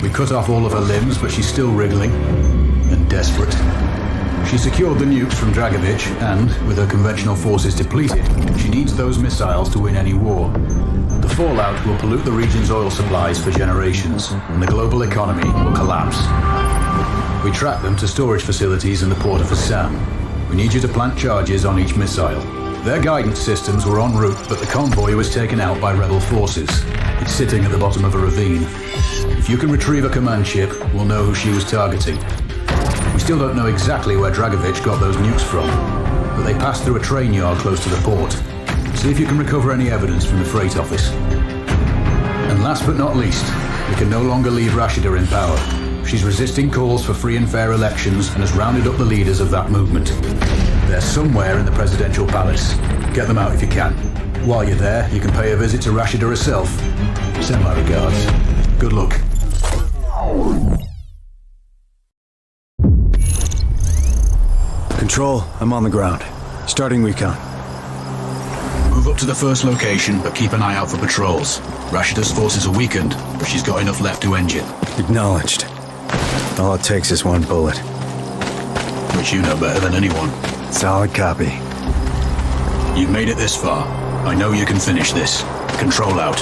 We cut off all of her limbs, but she's still wriggling and desperate. She secured the nukes from Dragovich, and, with her conventional forces depleted, she needs those missiles to win any war. The fallout will pollute the region's oil supplies for generations, and the global economy will collapse. We track them to storage facilities in the port of Assam. We need you to plant charges on each missile. Their guidance systems were en route, but the convoy was taken out by rebel forces. It's sitting at the bottom of a ravine. If you can retrieve a command ship, we'll know who she was targeting. We still don't know exactly where Dragovich got those nukes from, but they passed through a train yard close to the port. See if you can recover any evidence from the freight office. And last but not least, we can no longer leave Rashida in power. She's resisting calls for free and fair elections and has rounded up the leaders of that movement. They're somewhere in the presidential palace. Get them out if you can. While you're there, you can pay a visit to Rashida herself. Send my regards. Good luck. Control, I'm on the ground. Starting recon. Move up to the first location, but keep an eye out for patrols. Rashida's forces are weakened, but she's got enough left to end you. Acknowledged. All it takes is one bullet. Which you know better than anyone. Solid copy. You've made it this far. I know you can finish this. Control out.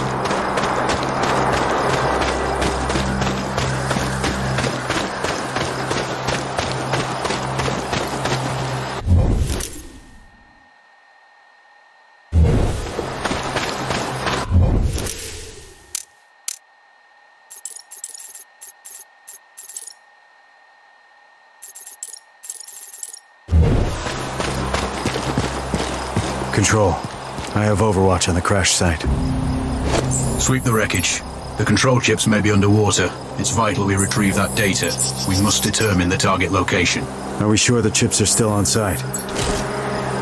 Control, I have overwatch on the crash site. Sweep the wreckage. The control chips may be underwater. It's vital we retrieve that data. We must determine the target location. Are we sure the chips are still on site?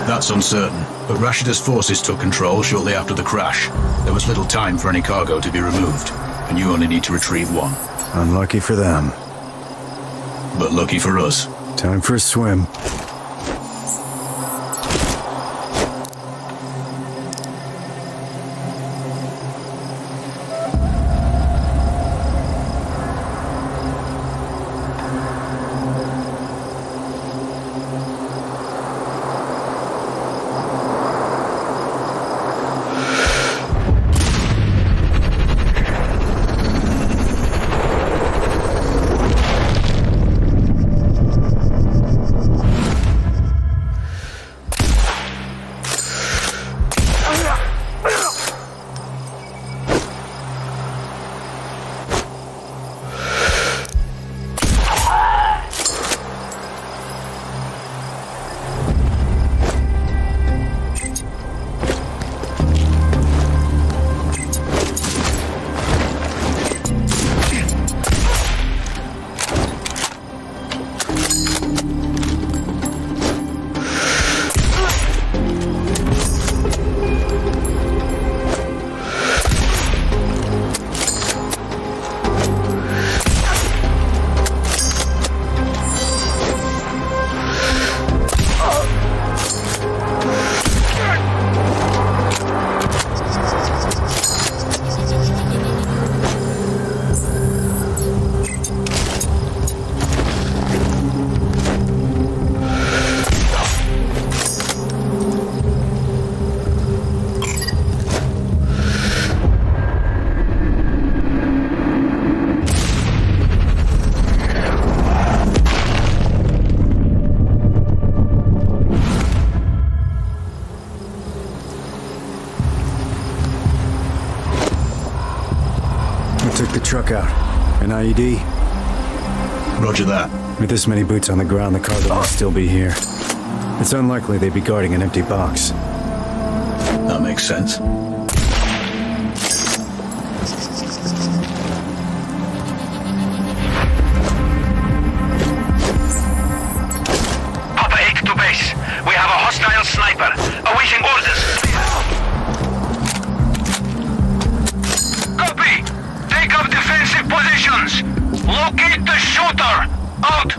That's uncertain, but Rashida's forces took control shortly after the crash. There was little time for any cargo to be removed, and you only need to retrieve one. Unlucky for them. But lucky for us. Time for a swim. Took the truck out. An IED? Roger that. With this many boots on the ground, the cargo must still be here. It's unlikely they'd be guarding an empty box. That makes sense. Papa 8 to base. We have a hostile sniper. Awaiting orders. Copy. Take up defensive positions. Locate the shooter. Out.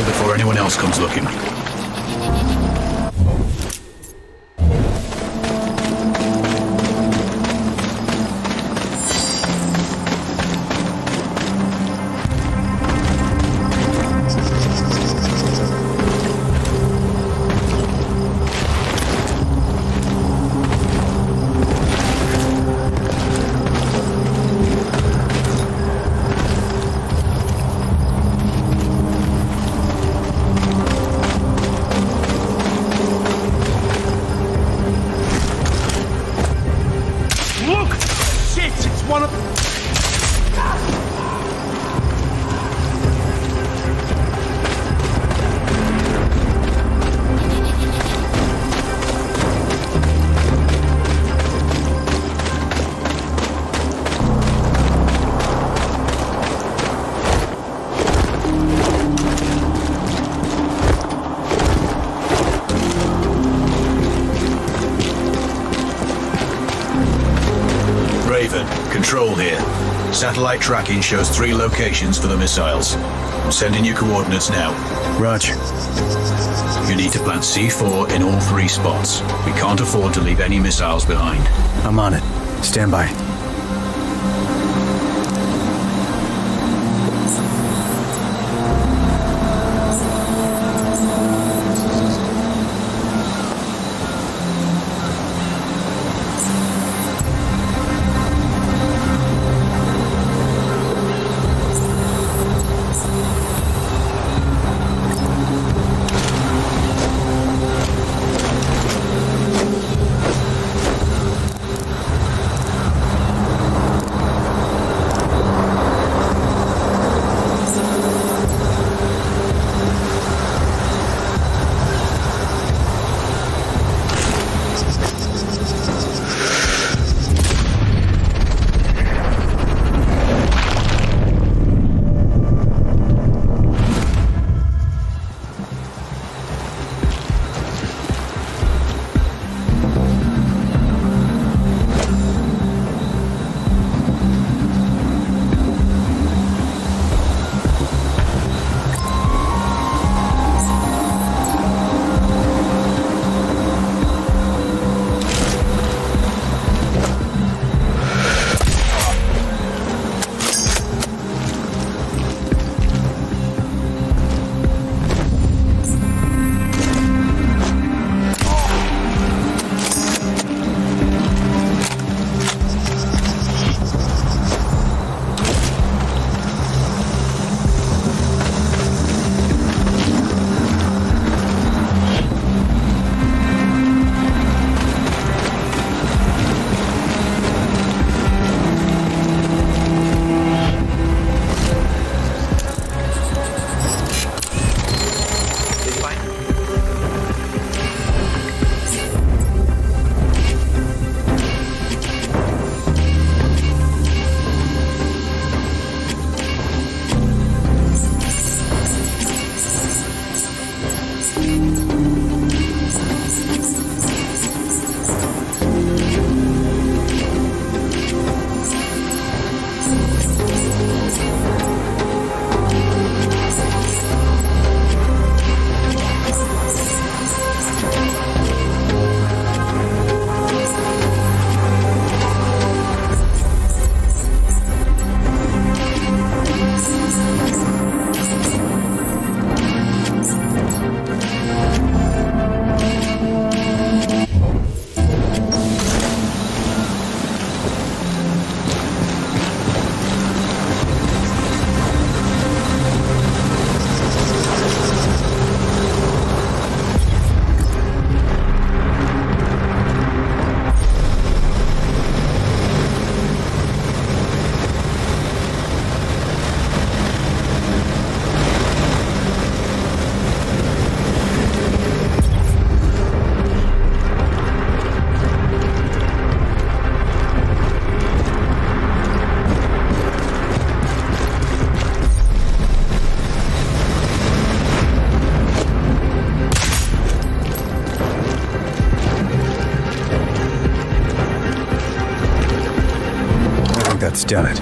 Before anyone else comes looking. Control here. Satellite tracking shows 3 locations for the missiles. I'm sending you coordinates now. Roger. You need to plant C4 in all 3 spots. We can't afford to leave any missiles behind. I'm on it. Stand by. That's done it.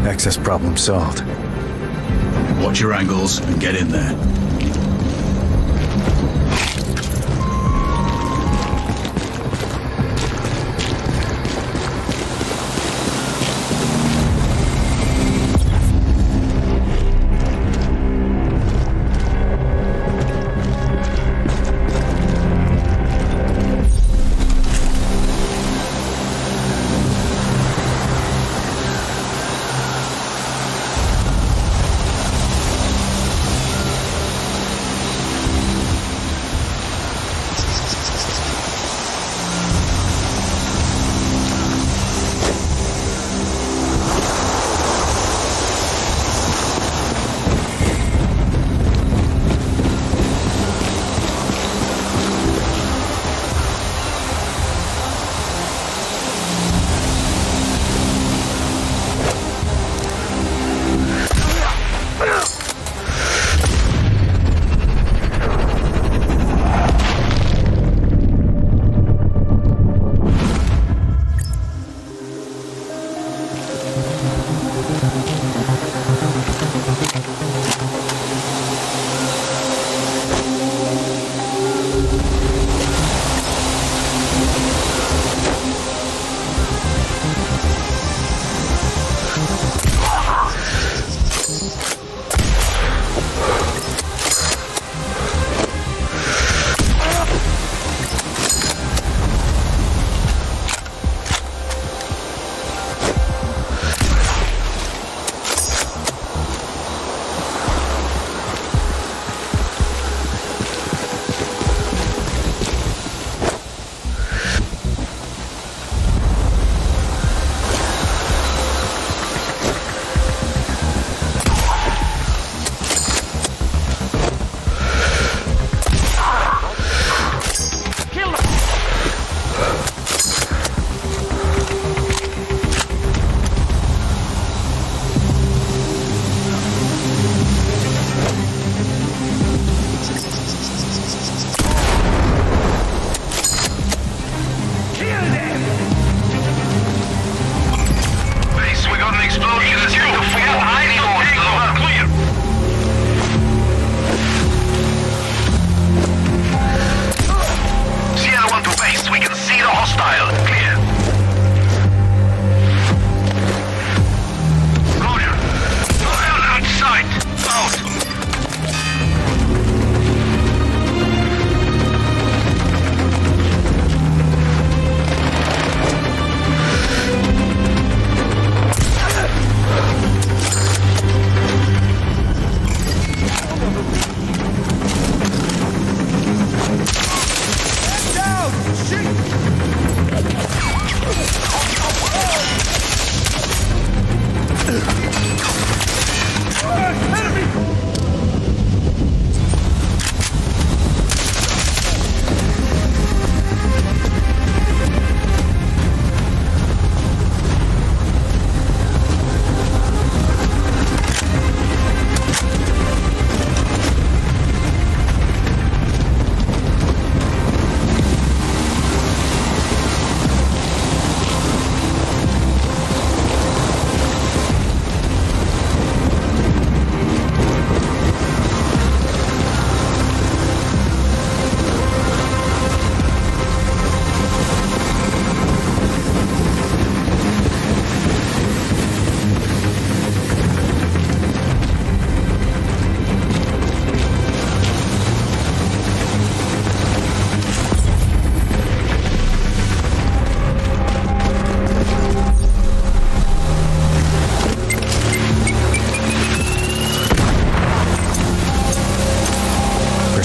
Access problem solved. Watch your angles and get in there.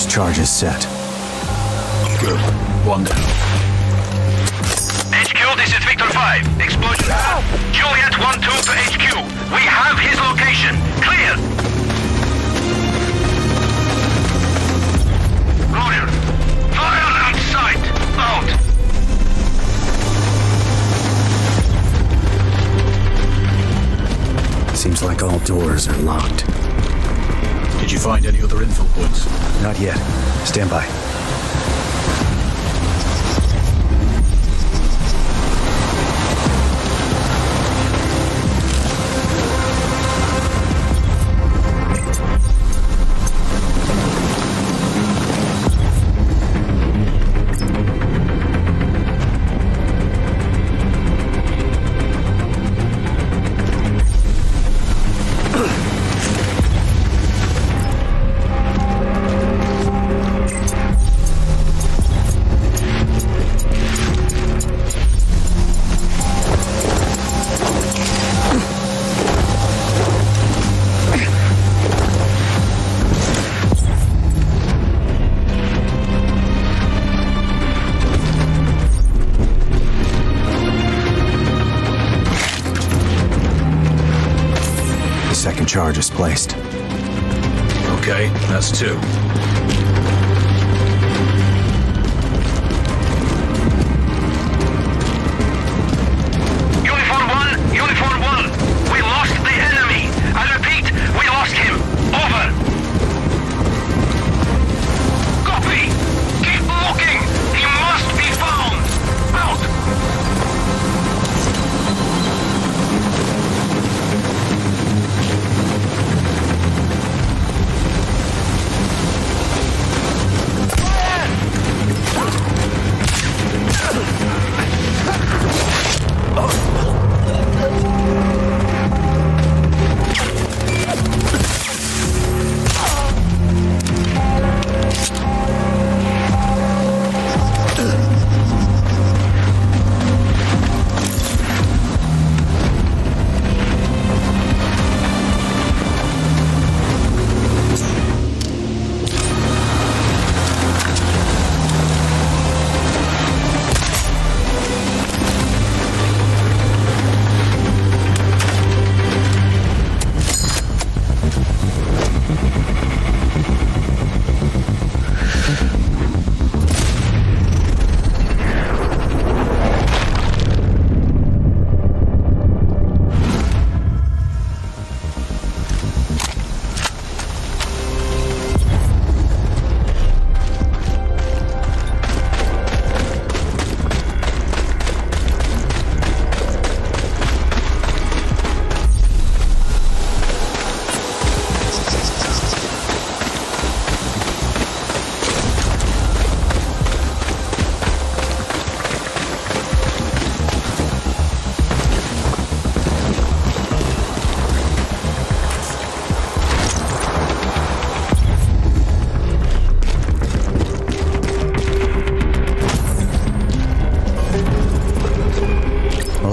Charge is set. Good. One down. HQ, this is Victor 5. Explosion. Juliet 1-2 to HQ. We have his location. Clear. Roger. Fire at sight. Out. Seems like all doors are locked. Did you find any other info points? Not yet. Stand by. second charge is placed. Okay, that's 2. Uniform 1, Uniform 1. We lost the enemy. I repeat, we lost him. Over. Copy. Keep looking. He must be found. Out.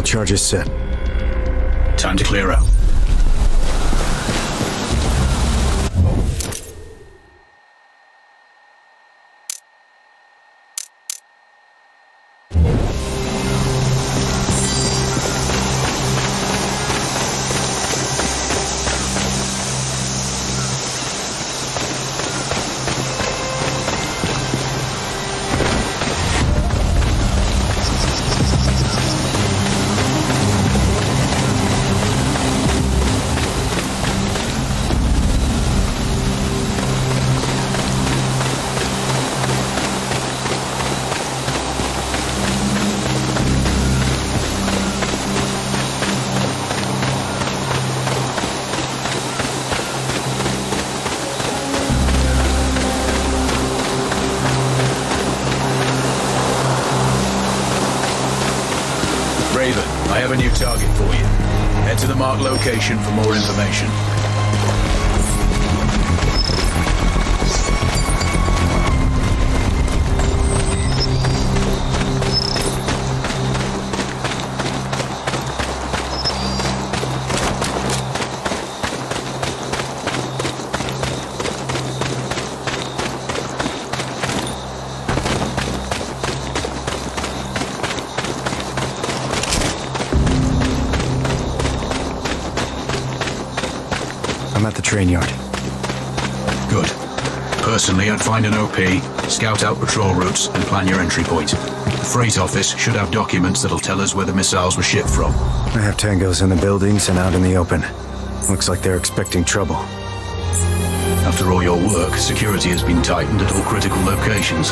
Charges set. Time to clear out. Raven, I have a new target for you. Head to the marked location for more information. I'm at the train yard. Good. Personally, I'd find an OP, scout out patrol routes, and plan your entry point. The freight office should have documents that'll tell us where the missiles were shipped from. I have tangos in the buildings and out in the open. Looks like they're expecting trouble. After all your work, security has been tightened at all critical locations.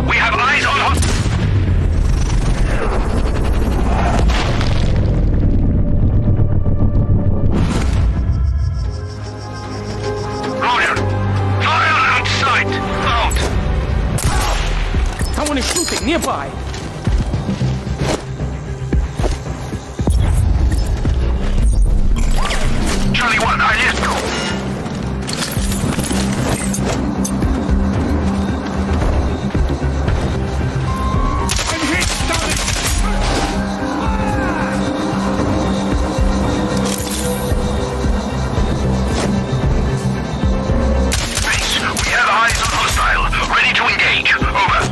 We have eyes on hostiles. Roger. Fire at sight. Out. Someone is shooting nearby. Charlie 1, I lift. Base, we have eyes on hostile. Ready to engage. Over.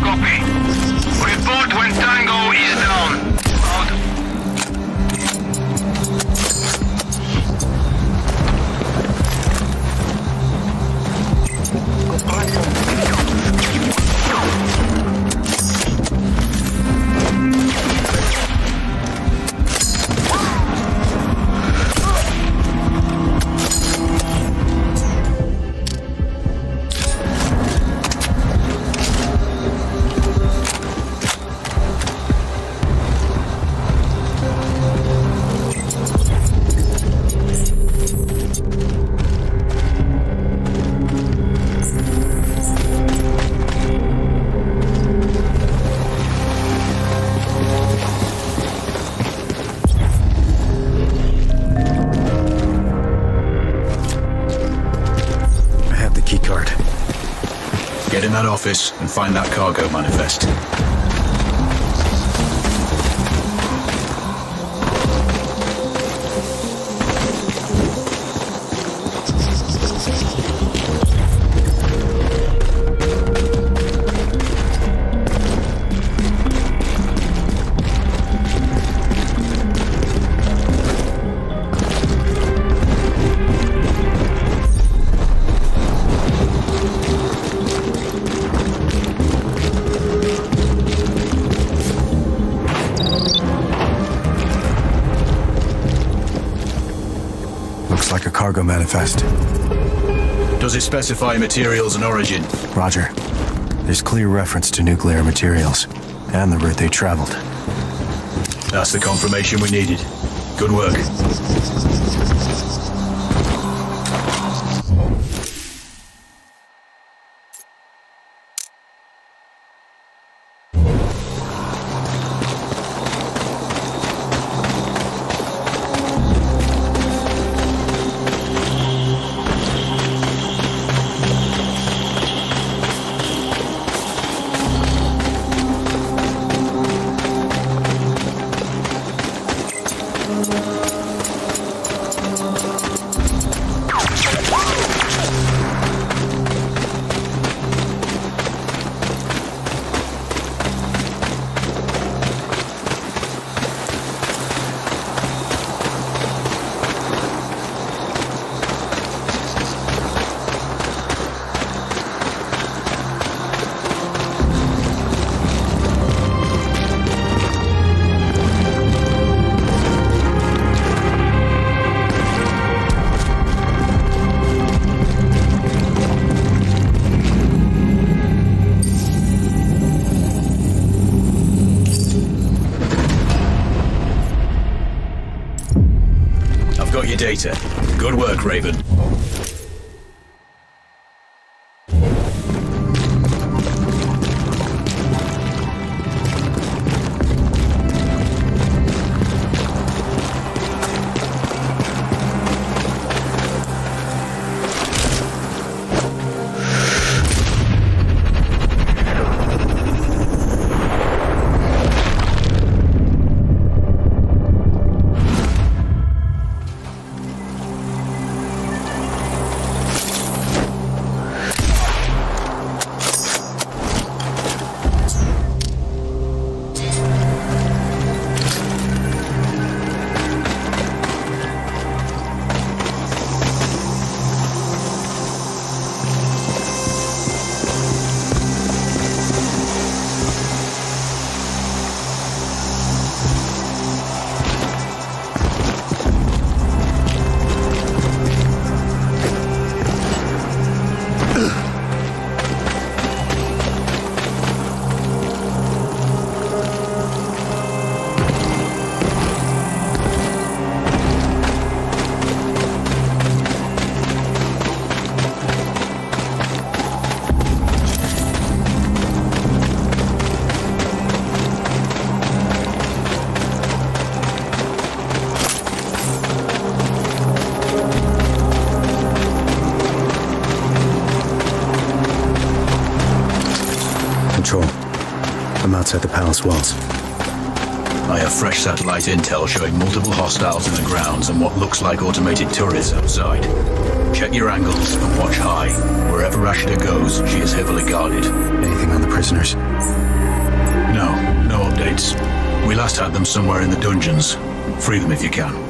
Copy. Report when Tango is down. Out. I have the key card. Get in that office and find that cargo manifest. Looks like a cargo manifest. Does it specify materials and origin? Roger. There's clear reference to nuclear materials and the route they traveled. That's the confirmation we needed. Good work. Got your data. Good work, Raven. Patrol. I'm outside the palace walls. I have fresh satellite intel showing multiple hostiles in the grounds and what looks like automated turrets outside. Check your angles and watch high. Wherever Rashida goes, she is heavily guarded. Anything on the prisoners? No updates. We last had them somewhere in the dungeons. Free them if you can.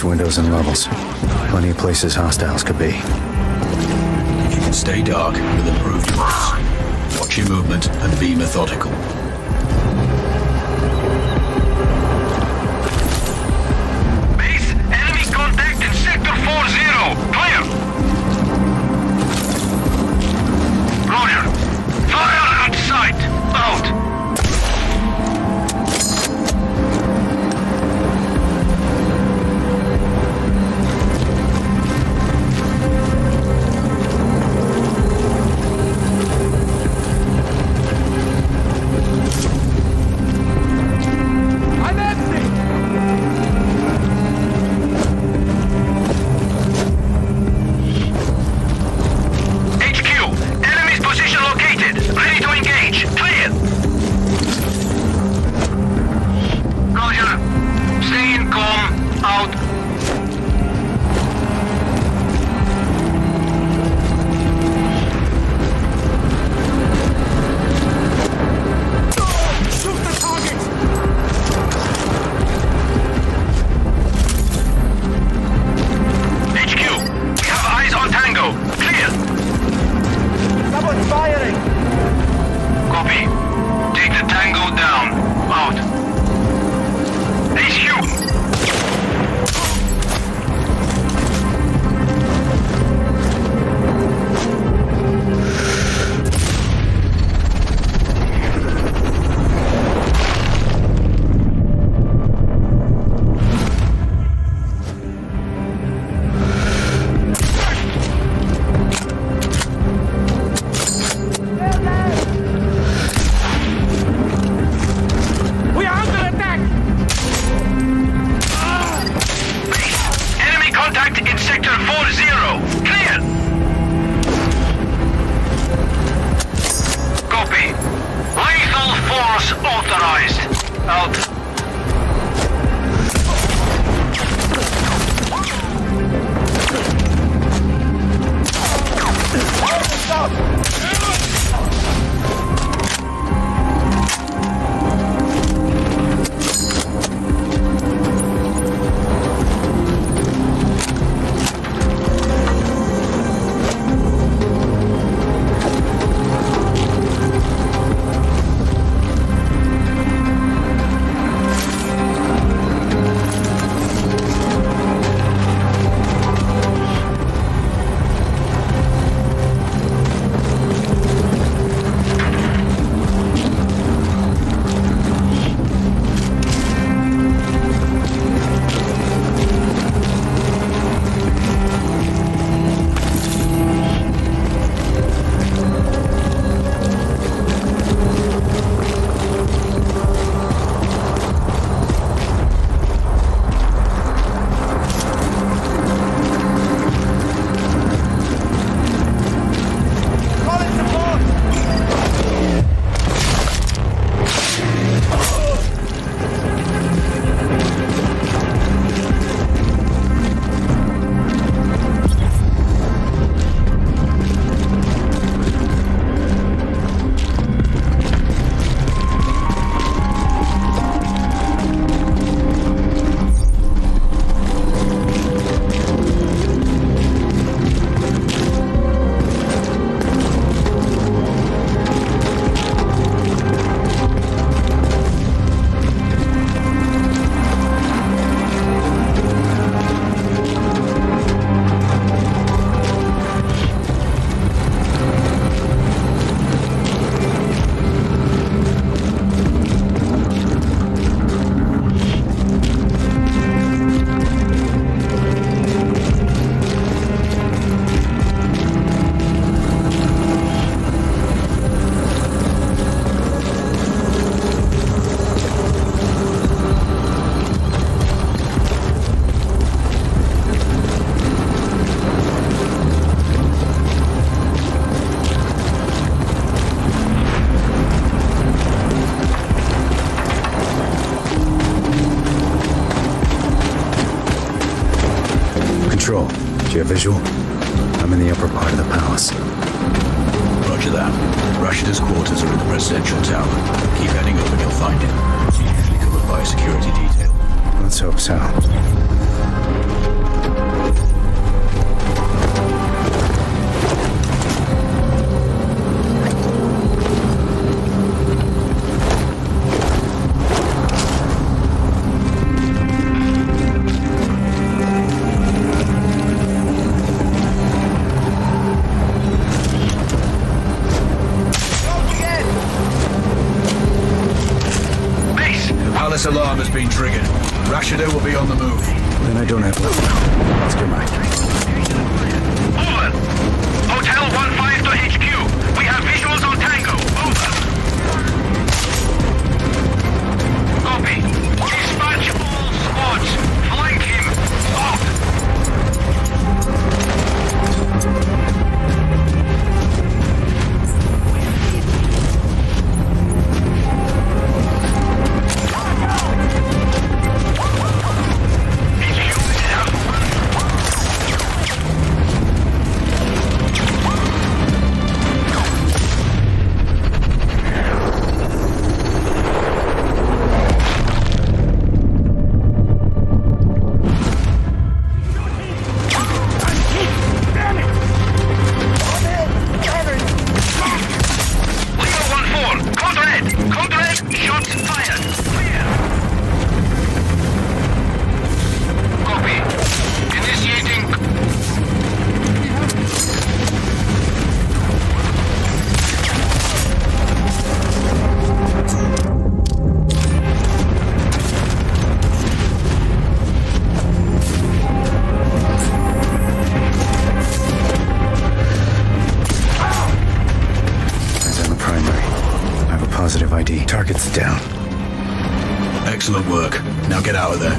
Windows and levels. Plenty of places hostiles could be. If you can stay dark with improved modes, watch your movement and be methodical. Base, enemy contact in Sector 4-0. Clear. Roger. Fire at sight. Out. Control, do you have visual? I'm in the upper part of the palace. Roger that. Rashida's quarters are in the presidential tower. Keep heading up and you'll find it. It's usually covered by a security detail. Let's hope so. Palace alarm has been triggered. Rashida will be on the move. Then I don't have left. Let's get mine. Over. Hotel 15 to HQ. We have visuals on Tango. Over. Copy. Dispatch all squads. Flank him. Off. Positive ID. Target's down. Excellent work. Now get out of there.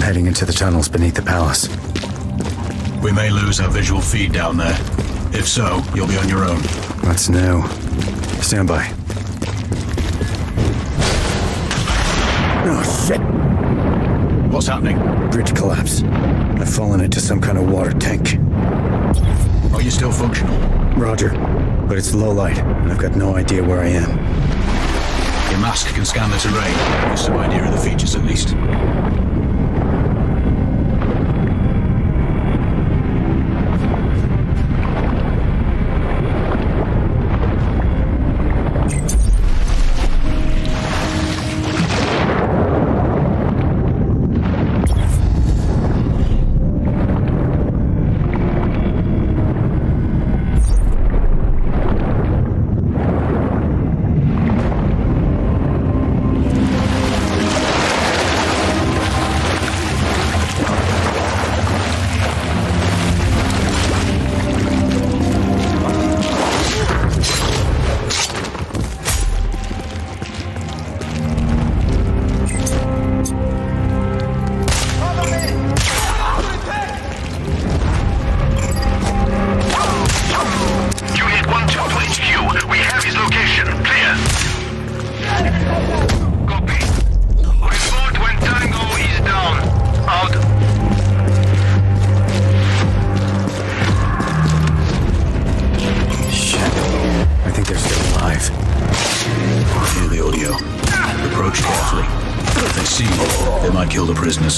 Heading into the tunnels beneath the palace. We may lose our visual feed down there. If so, you'll be on your own. That's new. Stand by. Oh, shit! What's happening? Bridge collapse. I've fallen into some kind of water tank. Are you still functional? Roger. But it's low light, and I've got no idea where I am. Your mask can scan the terrain. Give us some idea of the features at least.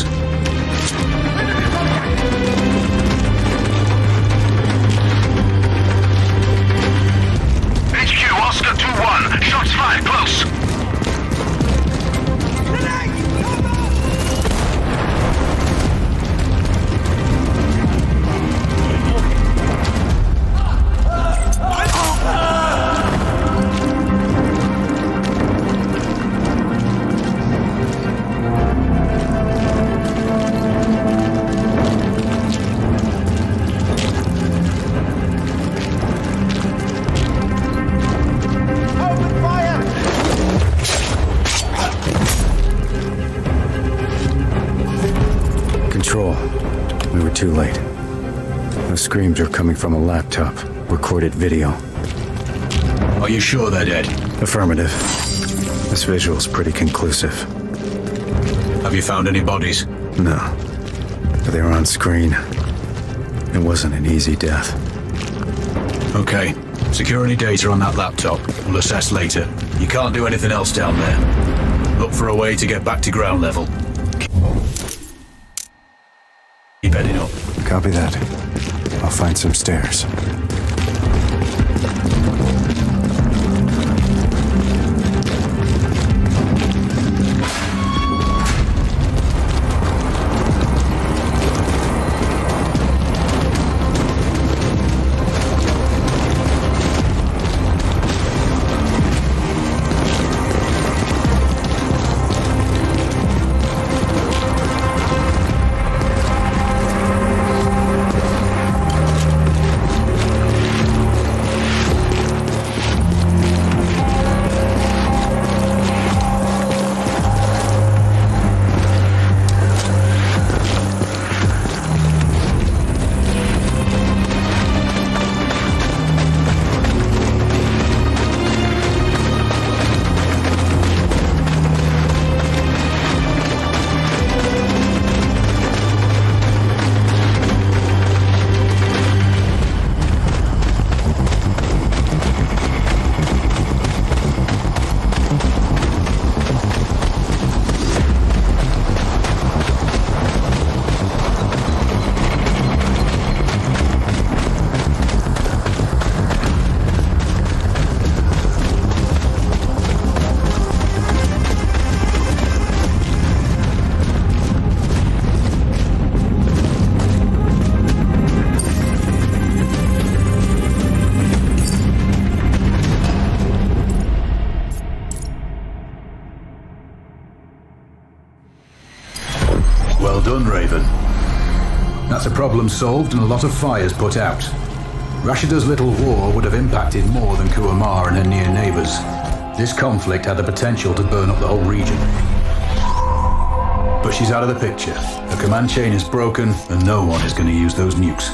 cameras. HQ, Oscar 2-1. Shots fired, close. Control. We were too late. Those screams are coming from a laptop. Recorded video. Are you sure they're dead? Affirmative. This visual's pretty conclusive. Have you found any bodies? No. But they were on screen. It wasn't an easy death. Okay. Secure any data on that laptop. We'll assess later. You can't do anything else down there. Look for a way to get back to ground level. Keep heading up. Copy that. I'll find some stairs. Well done, Raven. That's a problem solved and a lot of fires put out. Rashida's little war would have impacted more than Kuamar and her near neighbors. This conflict had the potential to burn up the whole region. But she's out of the picture. Her command chain is broken and no one is going to use those nukes.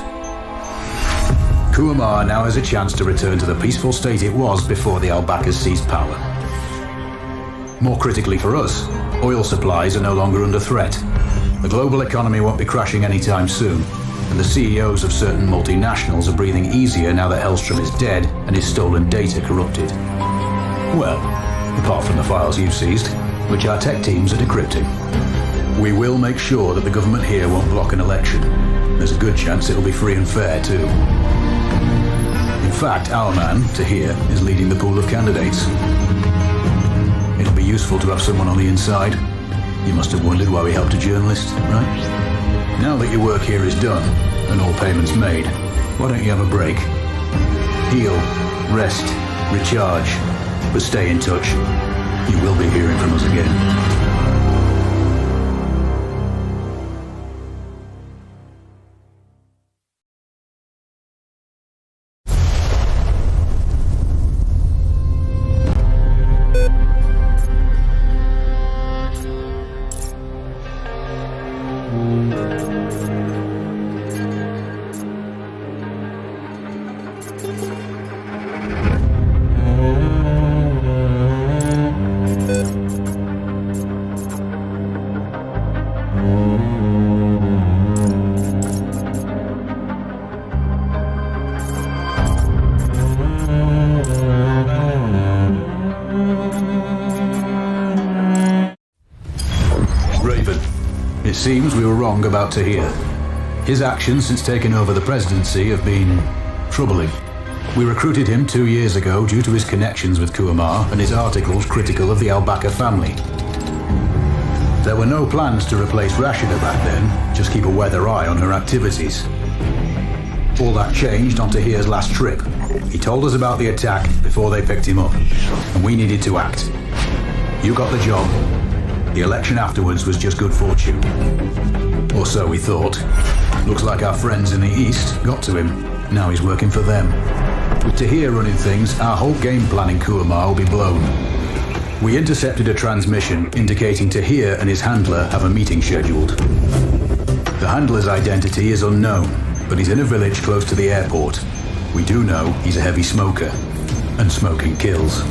Kuamar now has a chance to return to the peaceful state it was before the Al-Bakas seized power. More critically for us, oil supplies are no longer under threat. The global economy won't be crashing anytime soon, and the CEOs of certain multinationals are breathing easier now that Hellstrom is dead and his stolen data corrupted. Well, apart from the files you've seized, which our tech teams are decrypting. We will make sure that the government here won't block an election. There's a good chance it'll be free and fair, too. In fact, our man, Tahir, is leading the pool of candidates. It'll be useful to have someone on the inside. You must have wondered why we helped a journalist, right? Now that your work here is done, and all payments made, why don't you have a break? Heal, rest, recharge, but stay in touch. You will be hearing from us again. It seems we were wrong about Tahir. His actions since taking over the presidency have been troubling. We recruited him 2 years ago due to his connections with Kuamar and his articles critical of the Al-Bakr family. There were no plans to replace Rashida back then, just keep a weather eye on her activities. All that changed on Tahir's last trip. He told us about the attack before they picked him up, and we needed to act. You got the job. The election afterwards was just good fortune. Or so we thought. Looks like our friends in the East got to him. Now he's working for them. With Tahir running things, our whole game plan in Kuamar will be blown. We intercepted a transmission indicating Tahir and his handler have a meeting scheduled. The handler's identity is unknown, but he's in a village close to the airport. We do know he's a heavy smoker, and smoking kills.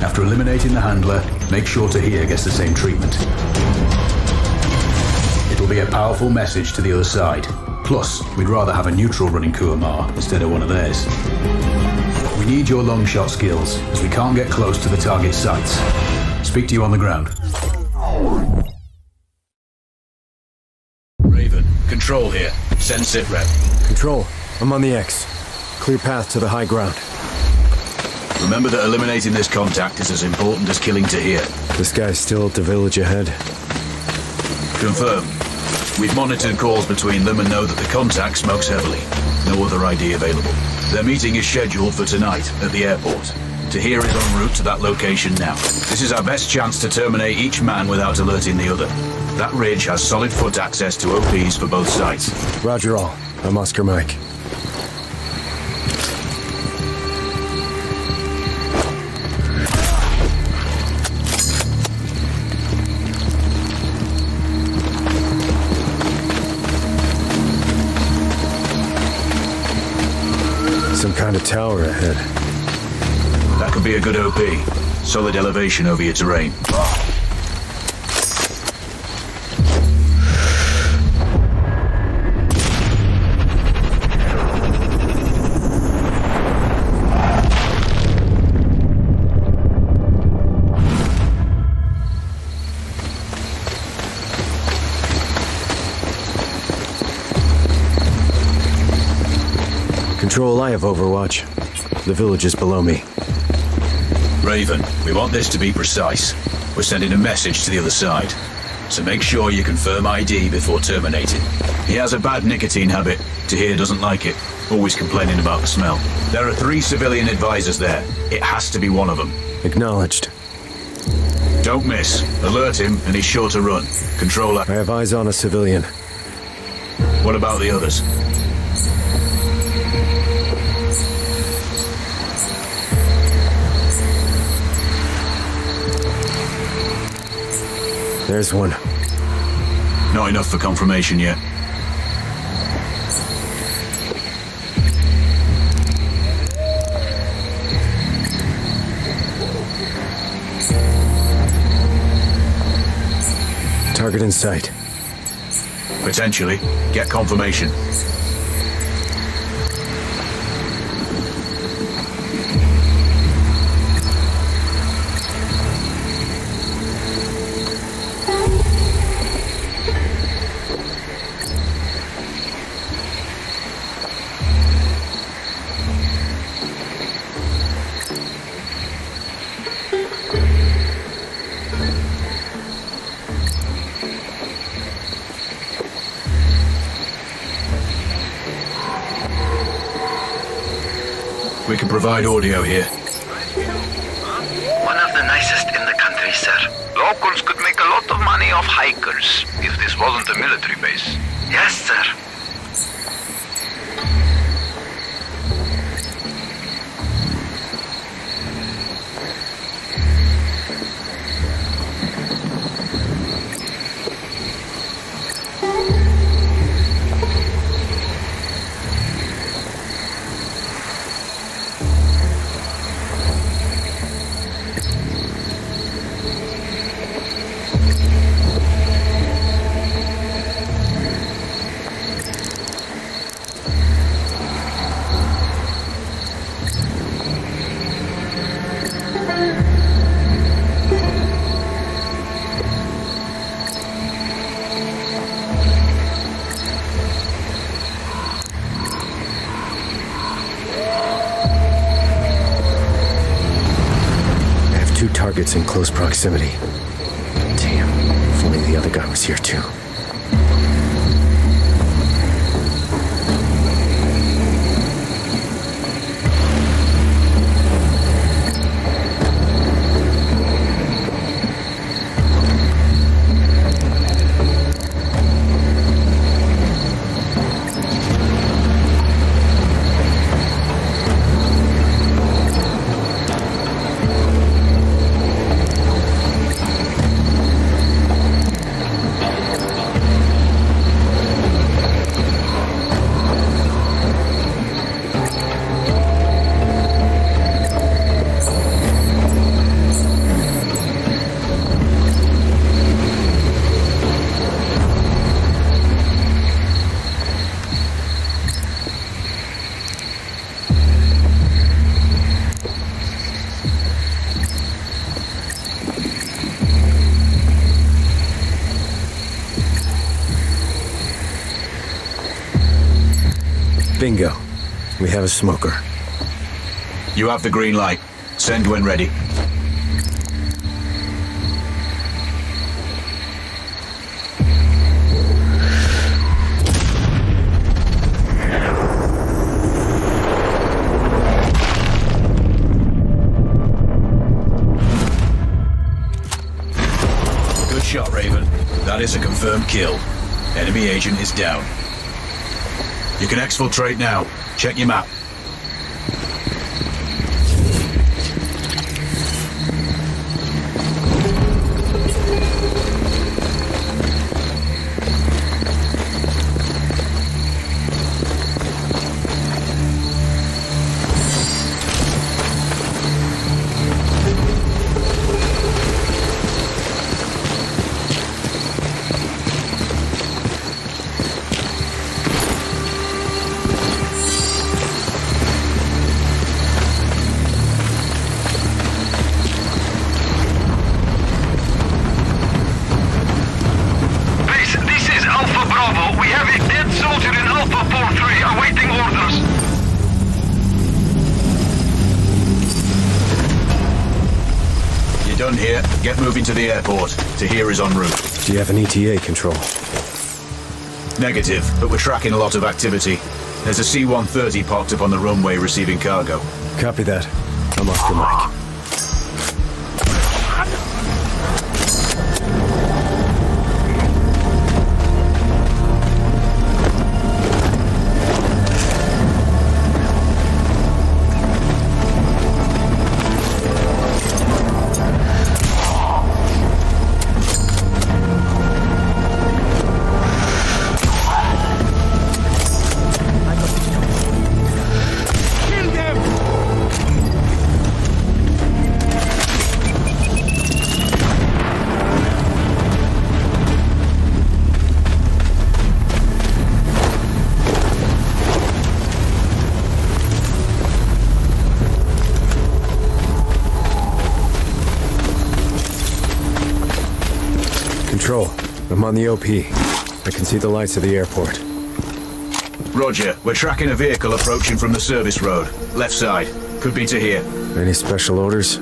After eliminating the handler, make sure Tahir gets the same treatment. It'll be a powerful message to the other side. Plus, we'd rather have a neutral running Kuamar instead of one of theirs. We need your long shot skills, as we can't get close to the target sites. Speak to you on the ground. Raven, control here. Send sitrep. Control, I'm on the X. Clear path to the high ground. Remember that eliminating this contact is as important as killing Tahir. This guy's still at the village ahead. Confirm. We've monitored calls between them and know that the contact smokes heavily. No other ID available. Their meeting is scheduled for tonight at the airport. Tahir is en route to that location now. This is our best chance to terminate each man without alerting the other. That ridge has solid foot access to OPs for both sides. Roger all. I'm Oscar Mike. Some kind of tower ahead. That could be a good OP. Solid elevation over your terrain. Control, I have Overwatch. The village is below me. Raven, we want this to be precise. We're sending a message to the other side. So make sure you confirm ID before terminating. He has a bad nicotine habit. Tahir doesn't like it. Always complaining about the smell. There are 3 civilian advisors there. It has to be one of them. Acknowledged. Don't miss. Alert him and he's sure to run. Controller. I have eyes on a civilian. What about the others? There's one. Not enough for confirmation yet. Target in sight. Potentially. Get confirmation. We can provide audio here. One of the nicest in the country, sir. Locals could make a lot of money off hikers if this wasn't a military base. Yes, sir. targets in close proximity. Damn, if only the other guy was here too. Bingo. We have a smoker. You have the green light. Send when ready. Good shot, Raven. That is a confirmed kill. Enemy agent is down. You can exfiltrate now. Check your map. Done here. Get moving to the airport. Tahir is en route. Do you have an ETA control? Negative, but we're tracking a lot of activity. There's a C-130 parked up on the runway receiving cargo. Copy that. I'm off the mic. Control, I'm on the OP. I can see the lights of the airport. Roger, we're tracking a vehicle approaching from the service road. Left side. Could be to here. Any special orders?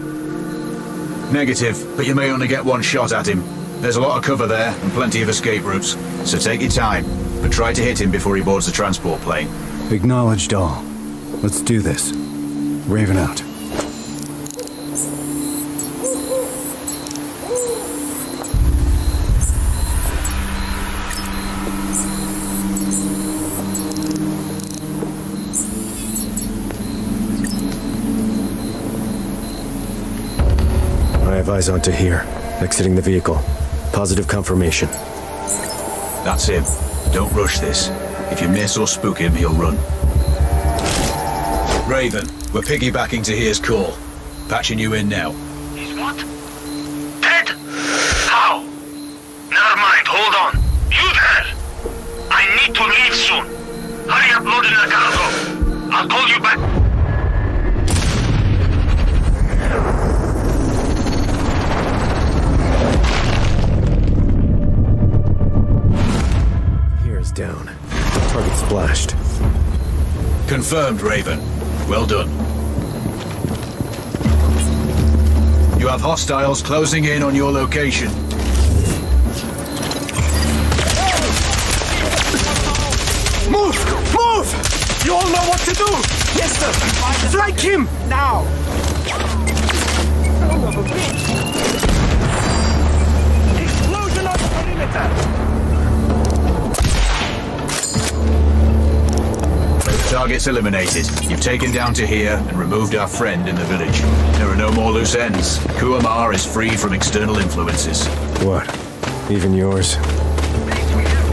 Negative, but you may only get one shot at him. There's a lot of cover there and plenty of escape routes. So take your time, but try to hit him before he boards the transport plane. Acknowledged all. Let's do this. Raven out. I have eyes on Tahir, exiting the vehicle. Positive confirmation. That's him. Don't rush this. If you miss or spook him, he'll run. Raven, we're piggybacking Tahir's call. Patching you in now. He's what? Dead? How? Never mind, hold on. You there? I need to leave soon. Hurry up loading the cargo. I'll call you back. Down. Target splashed. Confirmed, Raven. Well done. You have hostiles closing in on your location. Move! Move! You all know what to do! Yes, sir! Flank him! Now! Explosion on the perimeter! Targets eliminated. You've taken down Tahir and removed our friend in the village. There are no more loose ends. Kuamar is free from external influences. What? Even yours?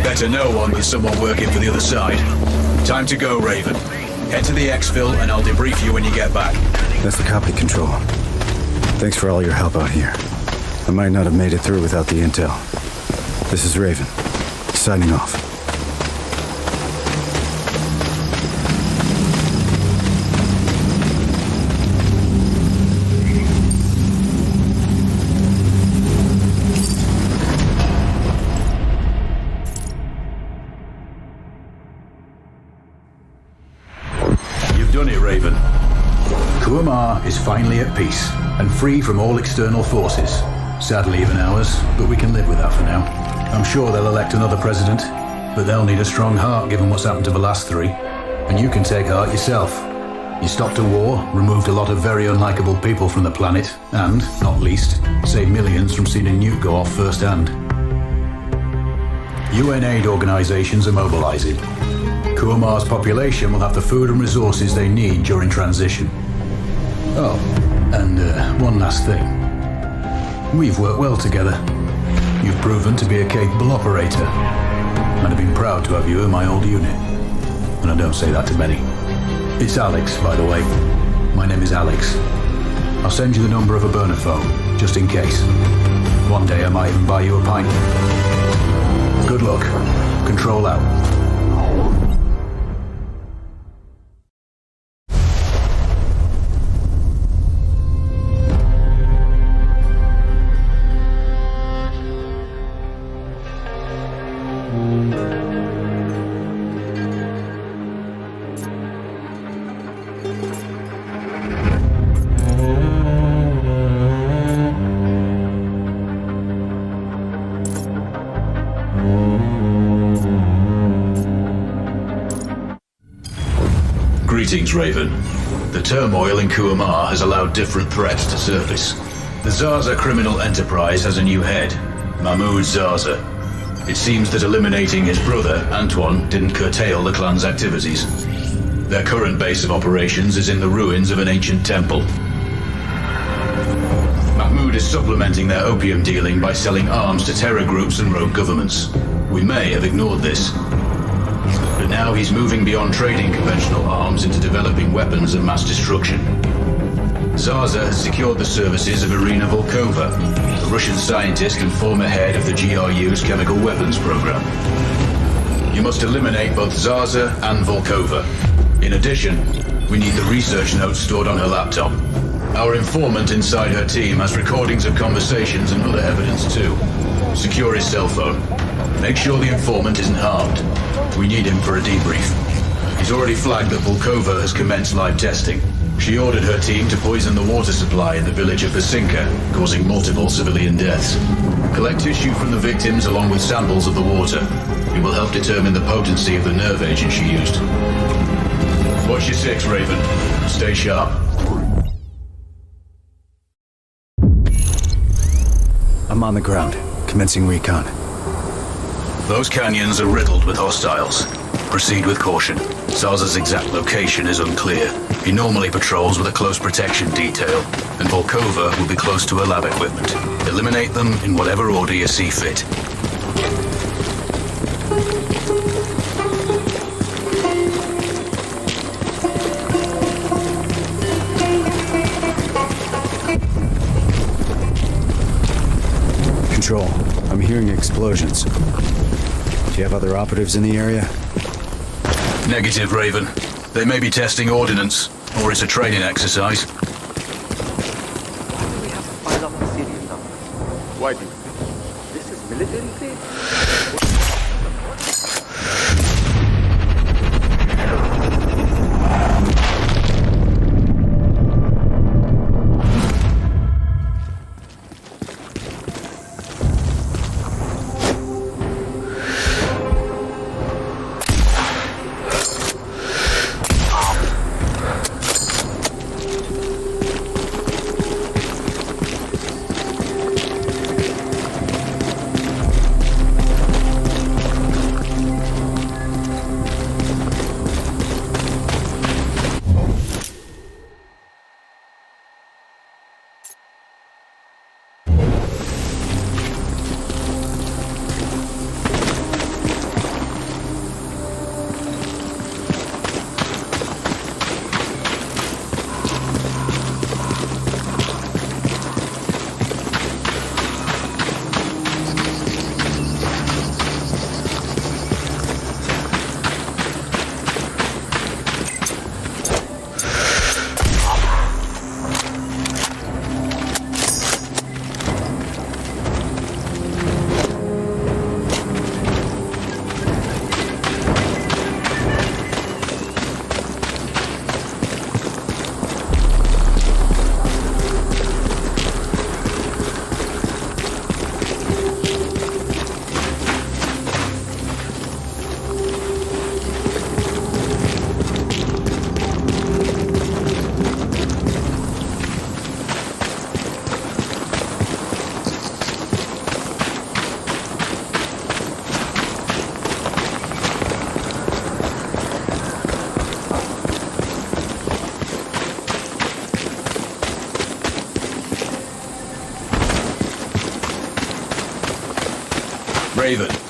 Better no one than someone working for the other side. Time to go, Raven. Head to the exfil and I'll debrief you when you get back. That's the copy, Control. Thanks for all your help out here. I might not have made it through without the intel. This is Raven, signing off. Raven. Kuamar is finally at peace and free from all external forces. Sadly, even ours, but we can live with that for now. I'm sure they'll elect another president, but they'll need a strong heart given what's happened to the last three. And you can take heart yourself. You stopped a war, removed a lot of very unlikable people from the planet, and, not least, saved millions from seeing a nuke go off firsthand. UN aid organizations are mobilizing. Kuamar's population will have the food and resources they need during transition. Oh, and one last thing. We've worked well together. You've proven to be a capable operator, and I've been proud to have you in my old unit. And I don't say that to many. It's Alex, by the way. My name is Alex. I'll send you the number of a burner phone, just in case. One day I might even buy you a pint. Good luck. Control out. Greetings, Raven. The turmoil in Kuamar has allowed different threats to surface. The Zaza criminal enterprise has a new head, Mahmoud Zaza. It seems that eliminating his brother, Antoine, didn't curtail the clan's activities. Their current base of operations is in the ruins of an ancient temple. Mahmoud is supplementing their opium dealing by selling arms to terror groups and rogue governments. We may have ignored this. But now he's moving beyond trading conventional arms into developing weapons of mass destruction. Zaza has secured the services of Irina Volkova, a Russian scientist and former head of the GRU's chemical weapons program. You must eliminate both Zaza and Volkova. In addition, we need the research notes stored on her laptop. Our informant inside her team has recordings of conversations and other evidence too. Secure his cell phone. Make sure the informant isn't harmed. We need him for a debrief. He's already flagged that Volkova has commenced live testing. She ordered her team to poison the water supply in the village of Vasinka, causing multiple civilian deaths. Collect tissue from the victims along with samples of the water. It will help determine the potency of the nerve agent she used. Watch your six, Raven. Stay sharp. I'm on the ground, commencing recon. Those canyons are riddled with hostiles. Proceed with caution. Zaza's exact location is unclear. He normally patrols with a close protection detail, and Volkova will be close to her lab equipment. Eliminate them in whatever order you see fit. Control, I'm hearing explosions. Do you have other operatives in the area? Negative, Raven. They may be testing ordnance, or it's a training exercise. Why do we have to file up a serial number? Why do you think? This is military grade?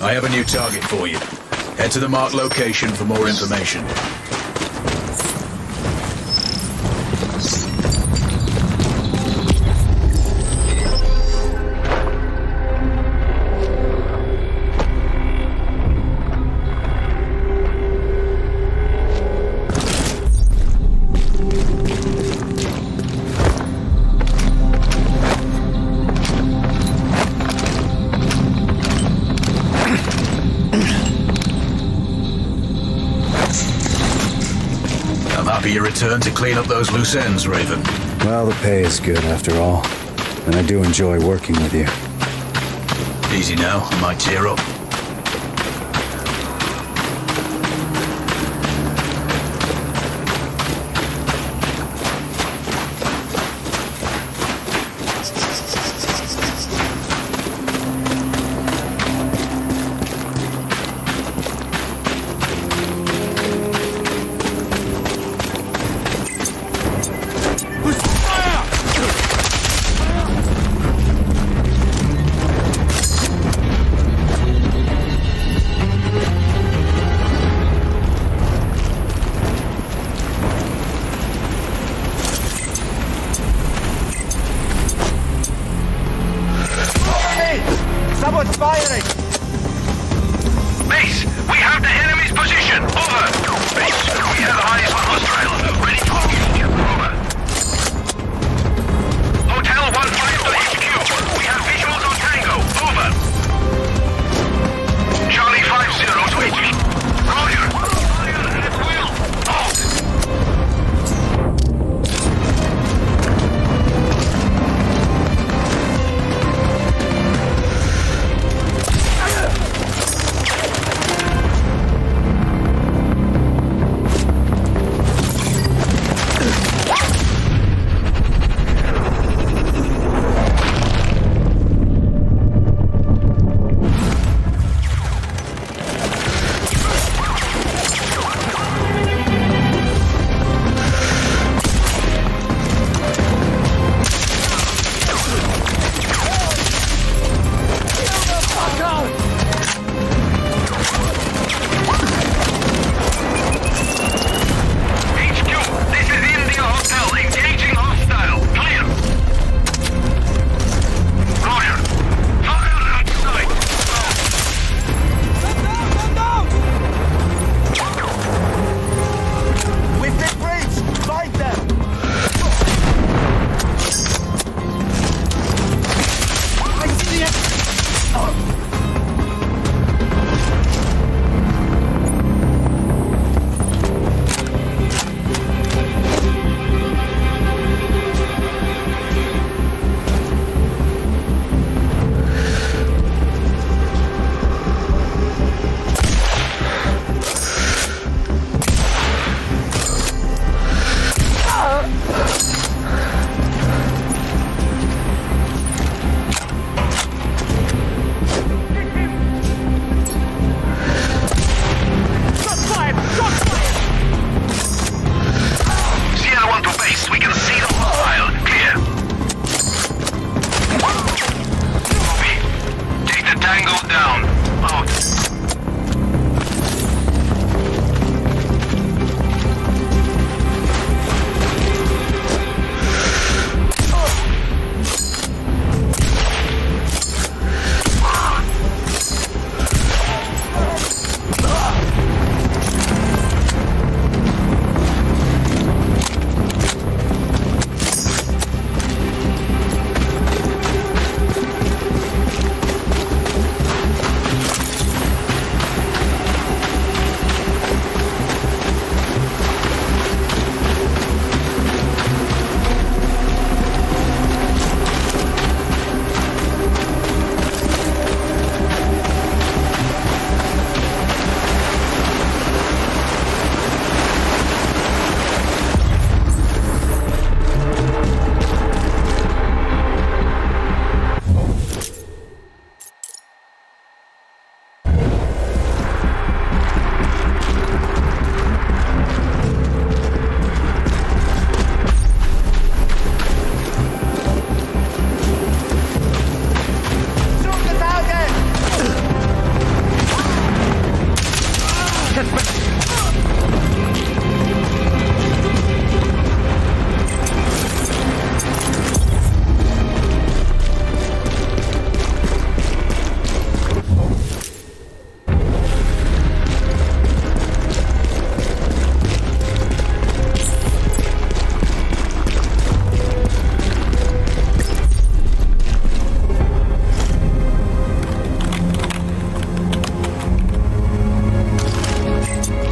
I have a new target for you. Head to the marked location for more information. You return to clean up those loose ends, Raven. Well, the pay is good after all, and I do enjoy working with you. Easy now, I might tear up.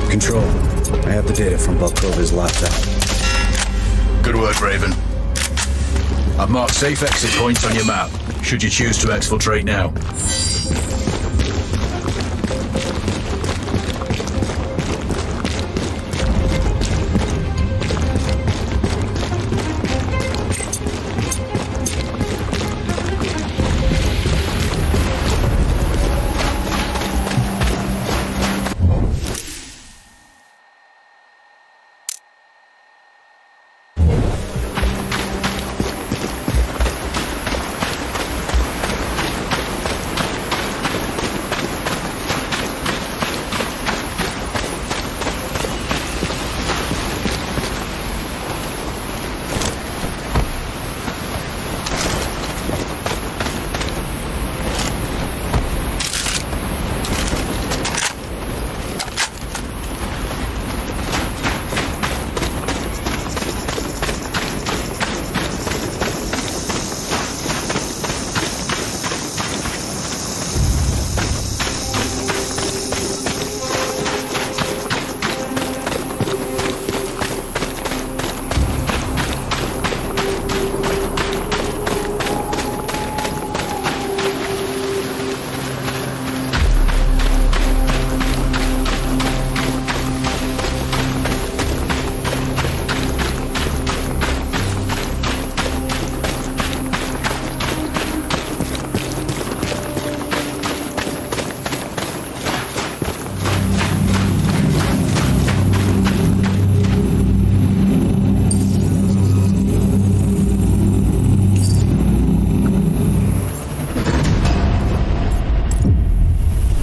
Control. I have the data from Balkova's laptop. Good work, Raven. I've marked safe exit points on your map, should you choose to exfiltrate now.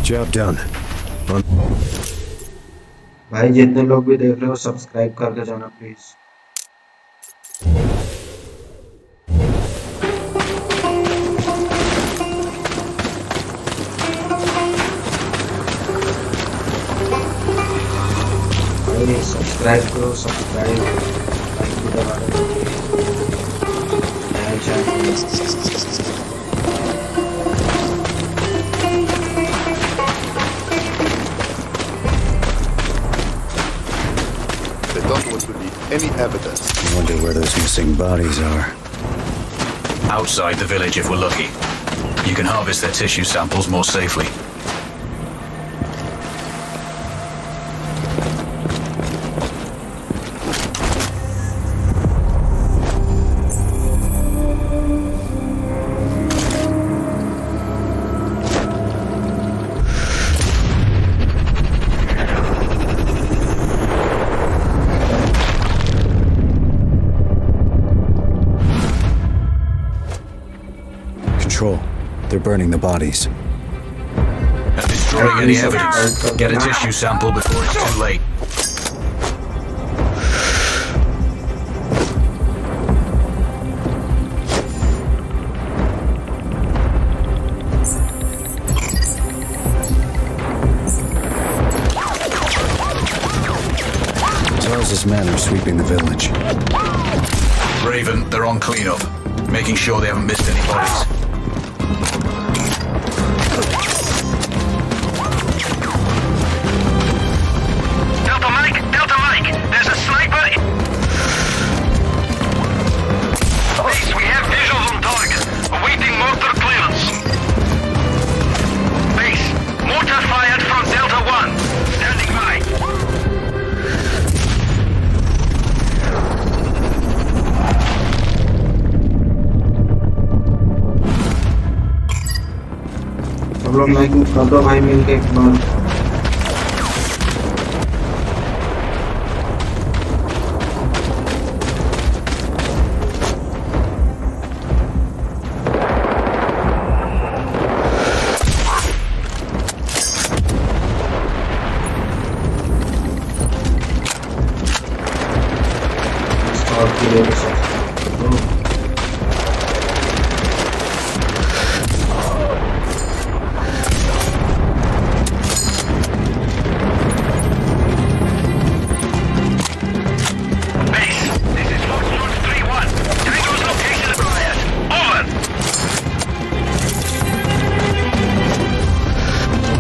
Job done. भाई जितने लोग भी देख रहे हो subscribe करके जाना please. Subscribe करो, सब्सक्राइब लाइक भी दबा दो। नया channel don't want to leave any evidence. I wonder where those missing bodies are. Outside the village if we're lucky. You can harvest their tissue samples more safely. Control. They're burning the bodies. And destroying any evidence. Get a tissue sample before it's too late. Charles's men are sweeping the village. Raven, they're on cleanup, making sure they haven't missed any bodies. Delta Mike, there's a sniper. Base, we have visuals on target, awaiting mortar clearance. Base, mortar fired from Delta 1, standing by. हम लोग like कर दो भाई मिलके एक बार। gidiyoruz.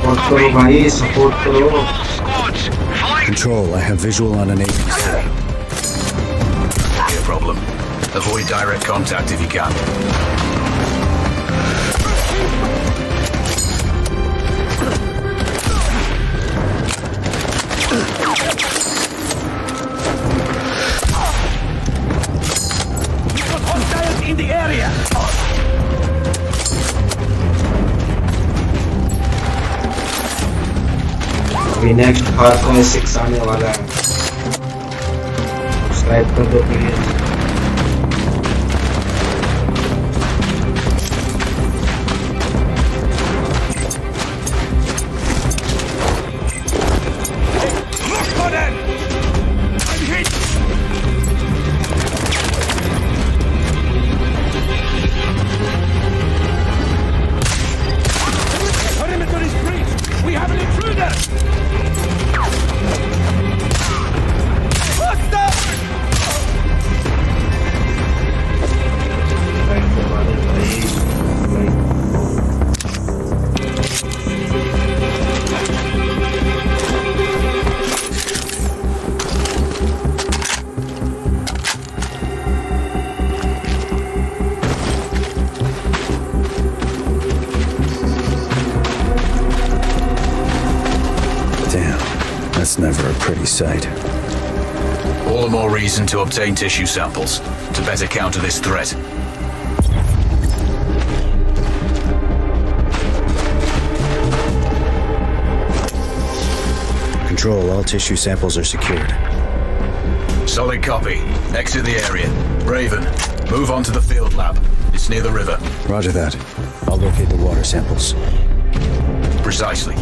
Support करो भाई, support करो. Control, I have visual on an APC. No problem. Avoid direct contact if you can. In the area! अभी नेक्स्ट पार्ट में 6 आने वाला है. सब्सक्राइब कर दो please. That's never a pretty sight. All the more reason to obtain tissue samples to better counter this threat. Control, all tissue samples are secured. Solid copy. Exit the area. Raven, move on to the field lab. It's near the river. Roger that. I'll locate the water samples. Precisely.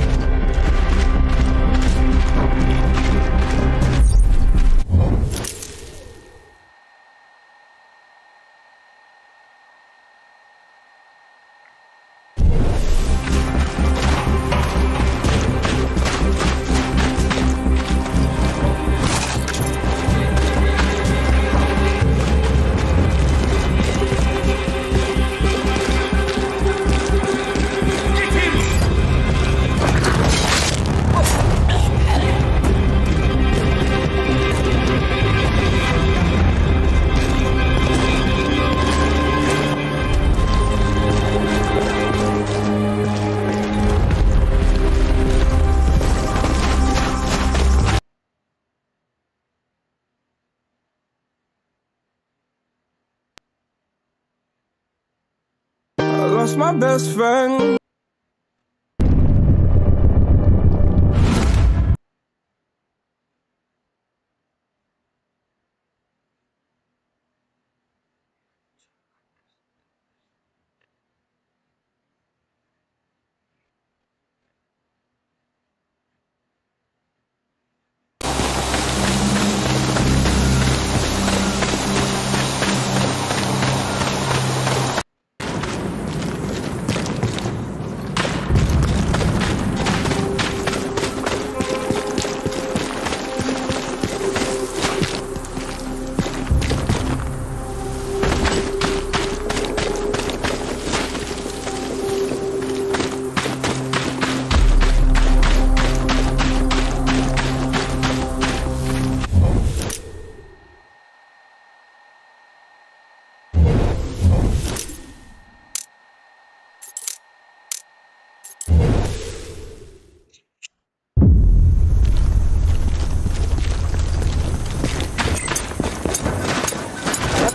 I lost my best friend.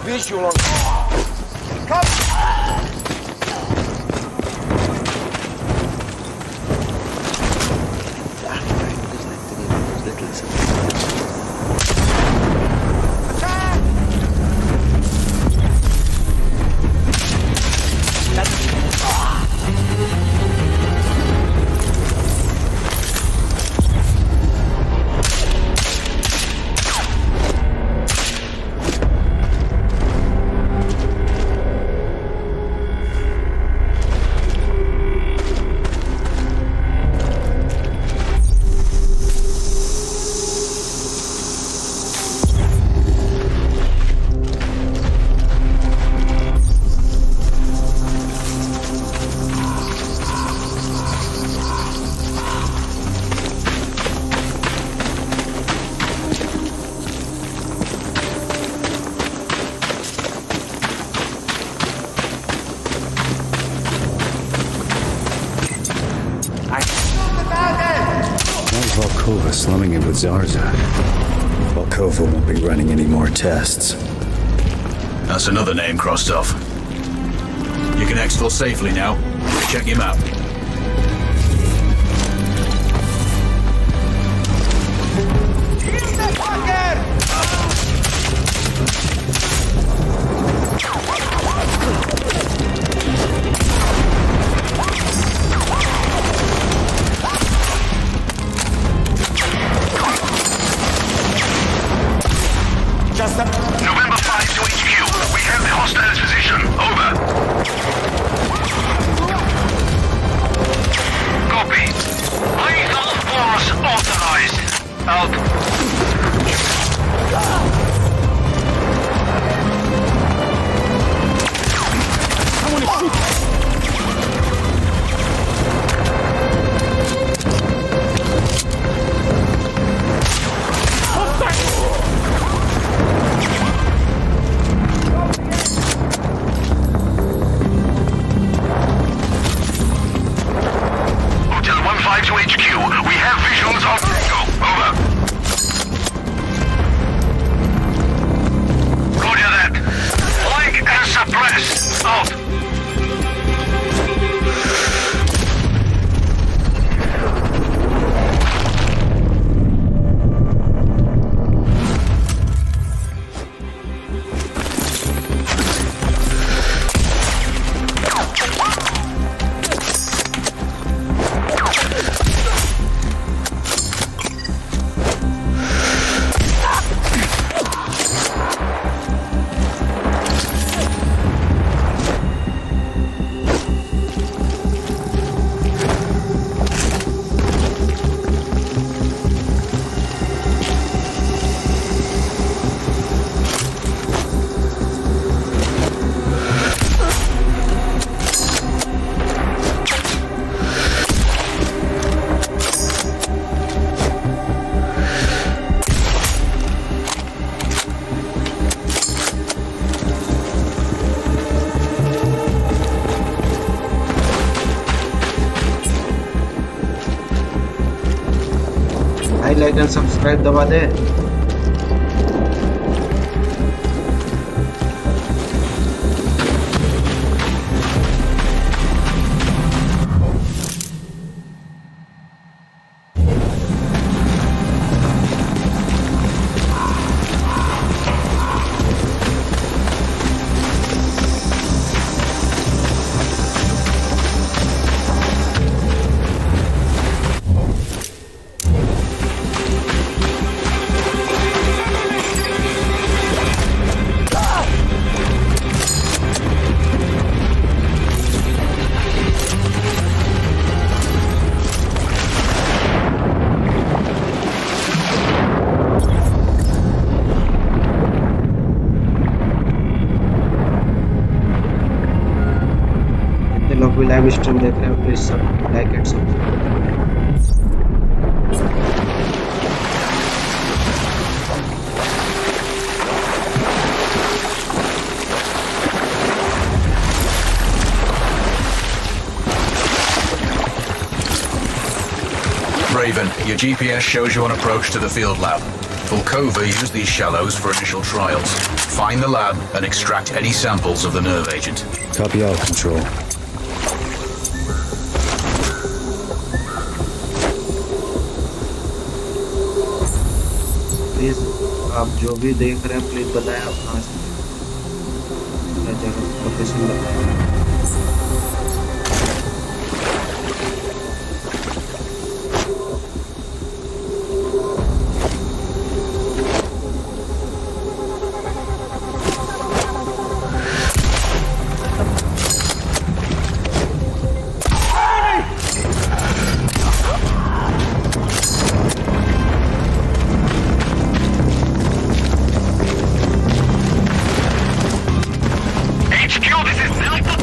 Visual on. Come! Volkova slumming it with Zarza. Volkova won't be running any more tests. That's another name crossed off. You can exfil safely now. Check your map. November 5 to HQ. We have the hostiles' position. Over. Copy. Lethal force authorized. Out. Hotel 1-5 to HQ. We have visuals on Tango. Over. Roger that. Flank and suppress. Out. Like and subscribe दबा दे। लोग भी live stream देख रहे हो please सब like and subscribe. Raven, your GPS shows you on approach to the field lab. Volkova used these shallows for initial trials. Find the lab and extract any samples of the nerve agent. Copy all, Control. Please आप जो भी देख रहे हैं please बताएं आप कहाँ से क्या जगह लोकेशन बताएं। HQ, this is Delta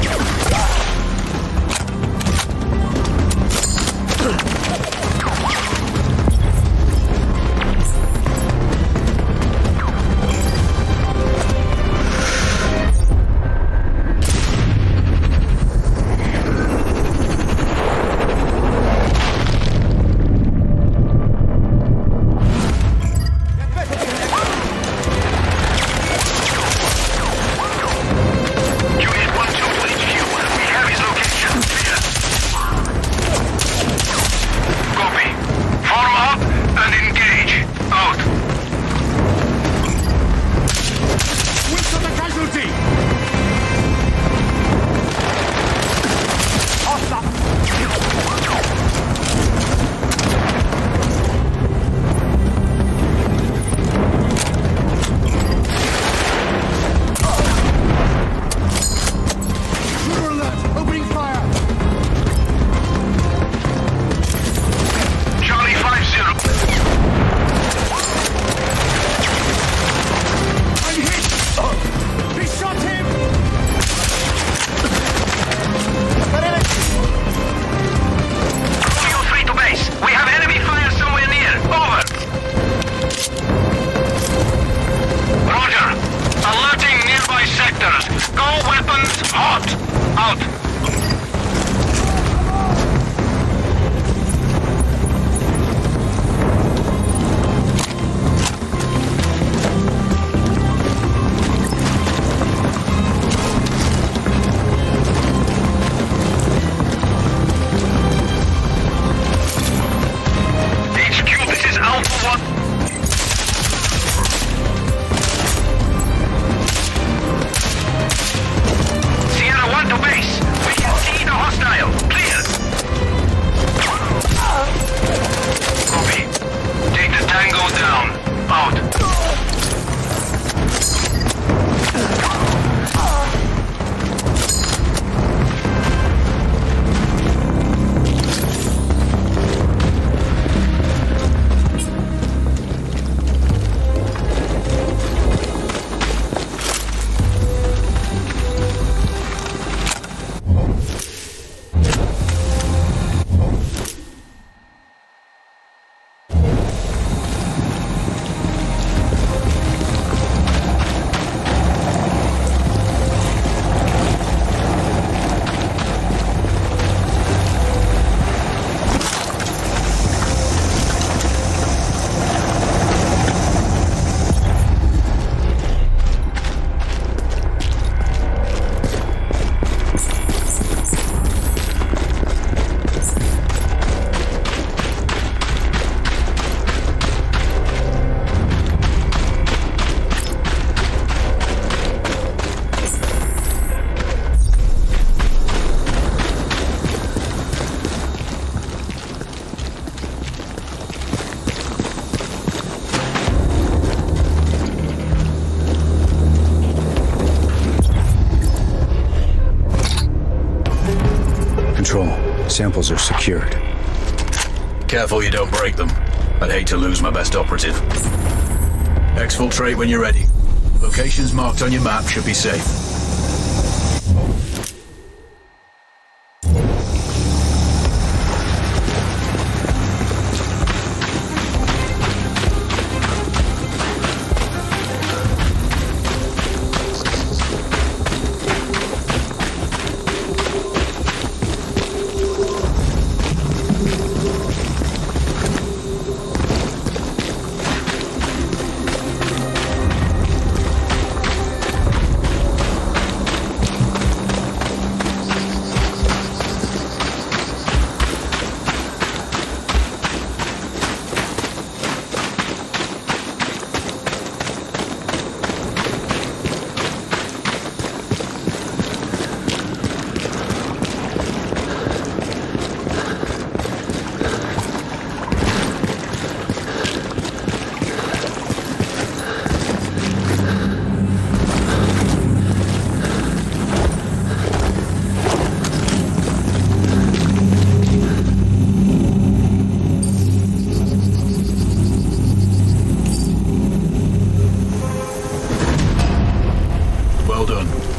1. Sierra 1 to base. We can see the hostile. Clear. Copy. Take the Tango down. Out. Samples are secured. Careful you don't break them. I'd hate to lose my best operative. Exfiltrate when you're ready. Locations marked on your map should be safe.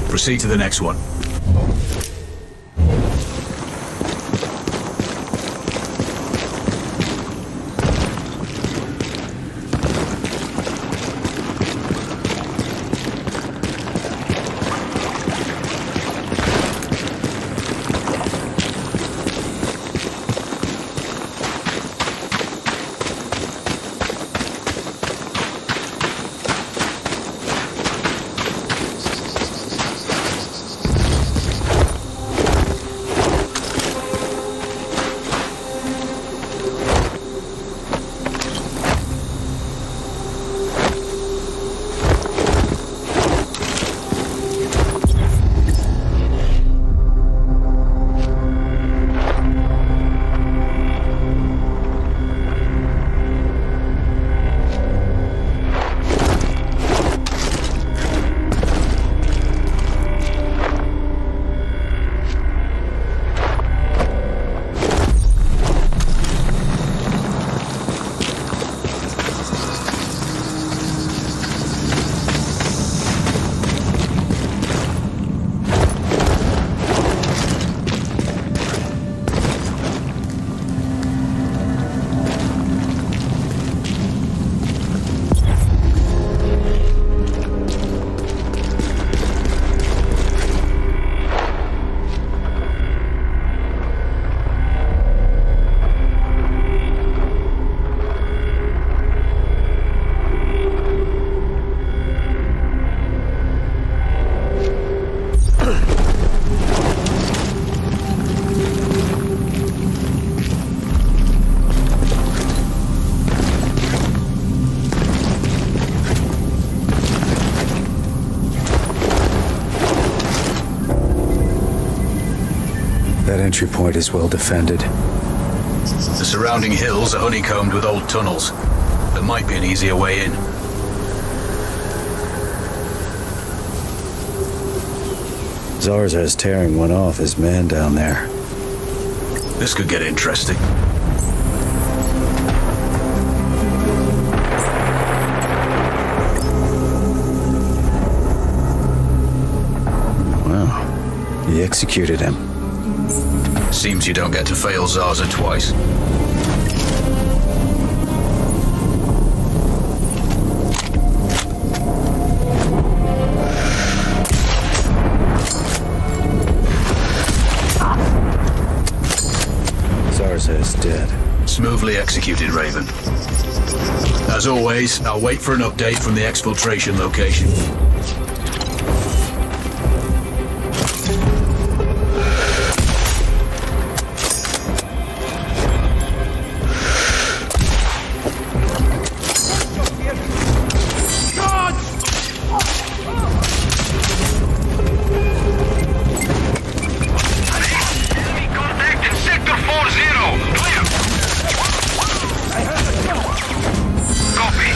Proceed to the next one. entry point is well defended. The surrounding hills are honeycombed with old tunnels. There might be an easier way in. Zarza is tearing one off his man down there. This could get interesting. Wow. He executed him. Seems you don't get to fail Zarza twice. Zarza is dead. Smoothly executed, Raven. As always, I'll wait for an update from the exfiltration location. Enemy contact in Sector 40. Clear. Copy.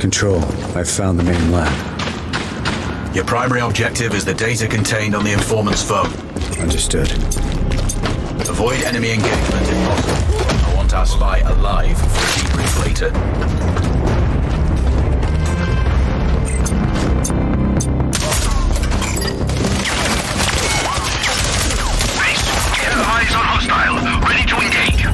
Control, I've found the main lab. Your primary objective is the data contained on the informant's phone. Understood. Avoid enemy engagement if possible. I want our spy alive for a debrief later. Base, we have eyes on hostile. Ready to engage.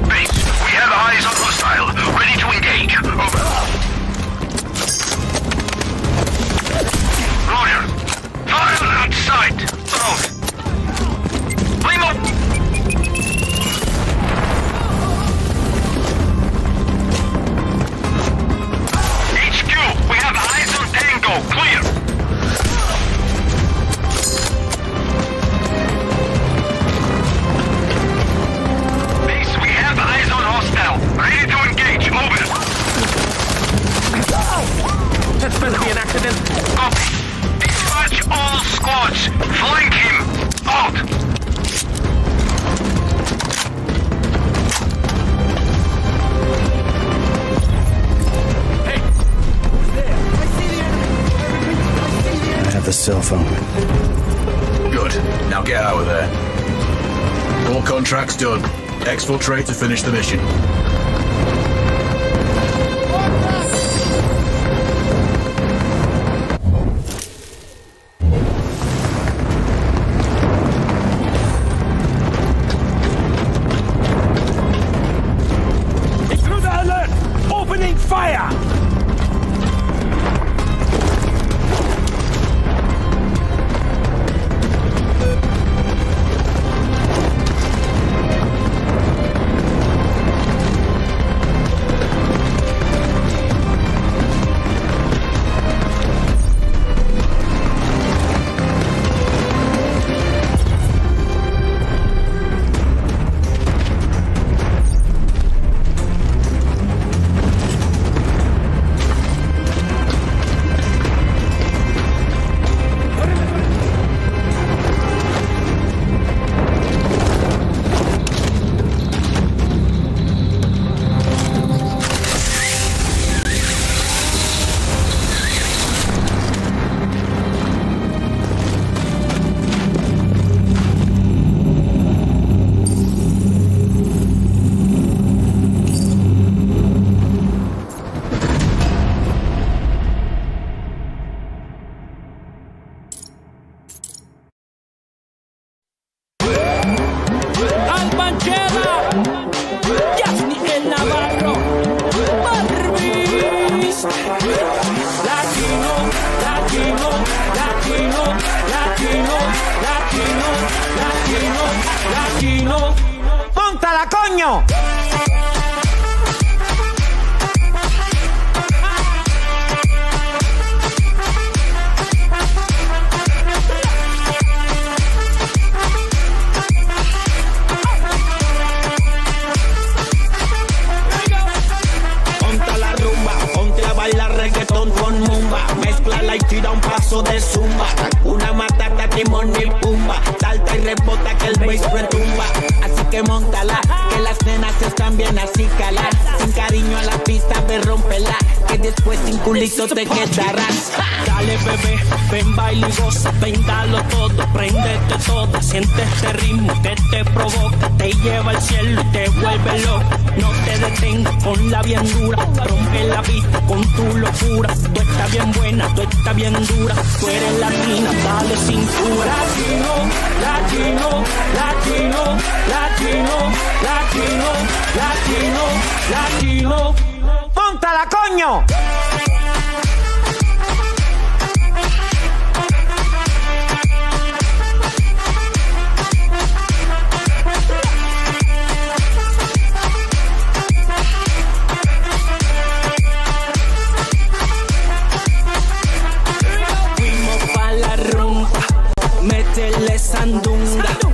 Base, we have eyes on hostile. Ready to engage. Over. Roger. Fire at sight. Out. Primo. HQ, we have eyes on Tango. Clear. Base, we have eyes on hostile. Ready to engage. Over. That's supposed to be an accident. Copy. Dispatch all squads. Flank him. Out. I have the cell phone. Good. Now get out of there. All contracts done. Exfiltrate to finish the mission. Intruder alert! Opening fire! ¡Póntala, coño! Ponte a la rumba, ponte a bailar reggaetón con mumba. Mezclala y tira un paso de zumba. Una matata, timón y pumba. Salta y rebota que el bass retumba. Así que móntala, que las nenas están bien así cala. Sin cariño a la pista, ve rómpela. Que después sin culito te quedarás. Dale bebé, ven baila y goza. Ven dalo todo, préndete toda. Siente este ritmo que te provoca. Te lleva al cielo y te vuelve loco. No te detengas, ponla bien dura. Rompe la pista con tu locura. Tú estás bien buena, tú estás bien dura. Tú eres latina, dale cintura. Latino, latino, latino, latino, latino, latino, latino. ¡Póntala, coño! Fuimos pa' la rumba, métele sandunga.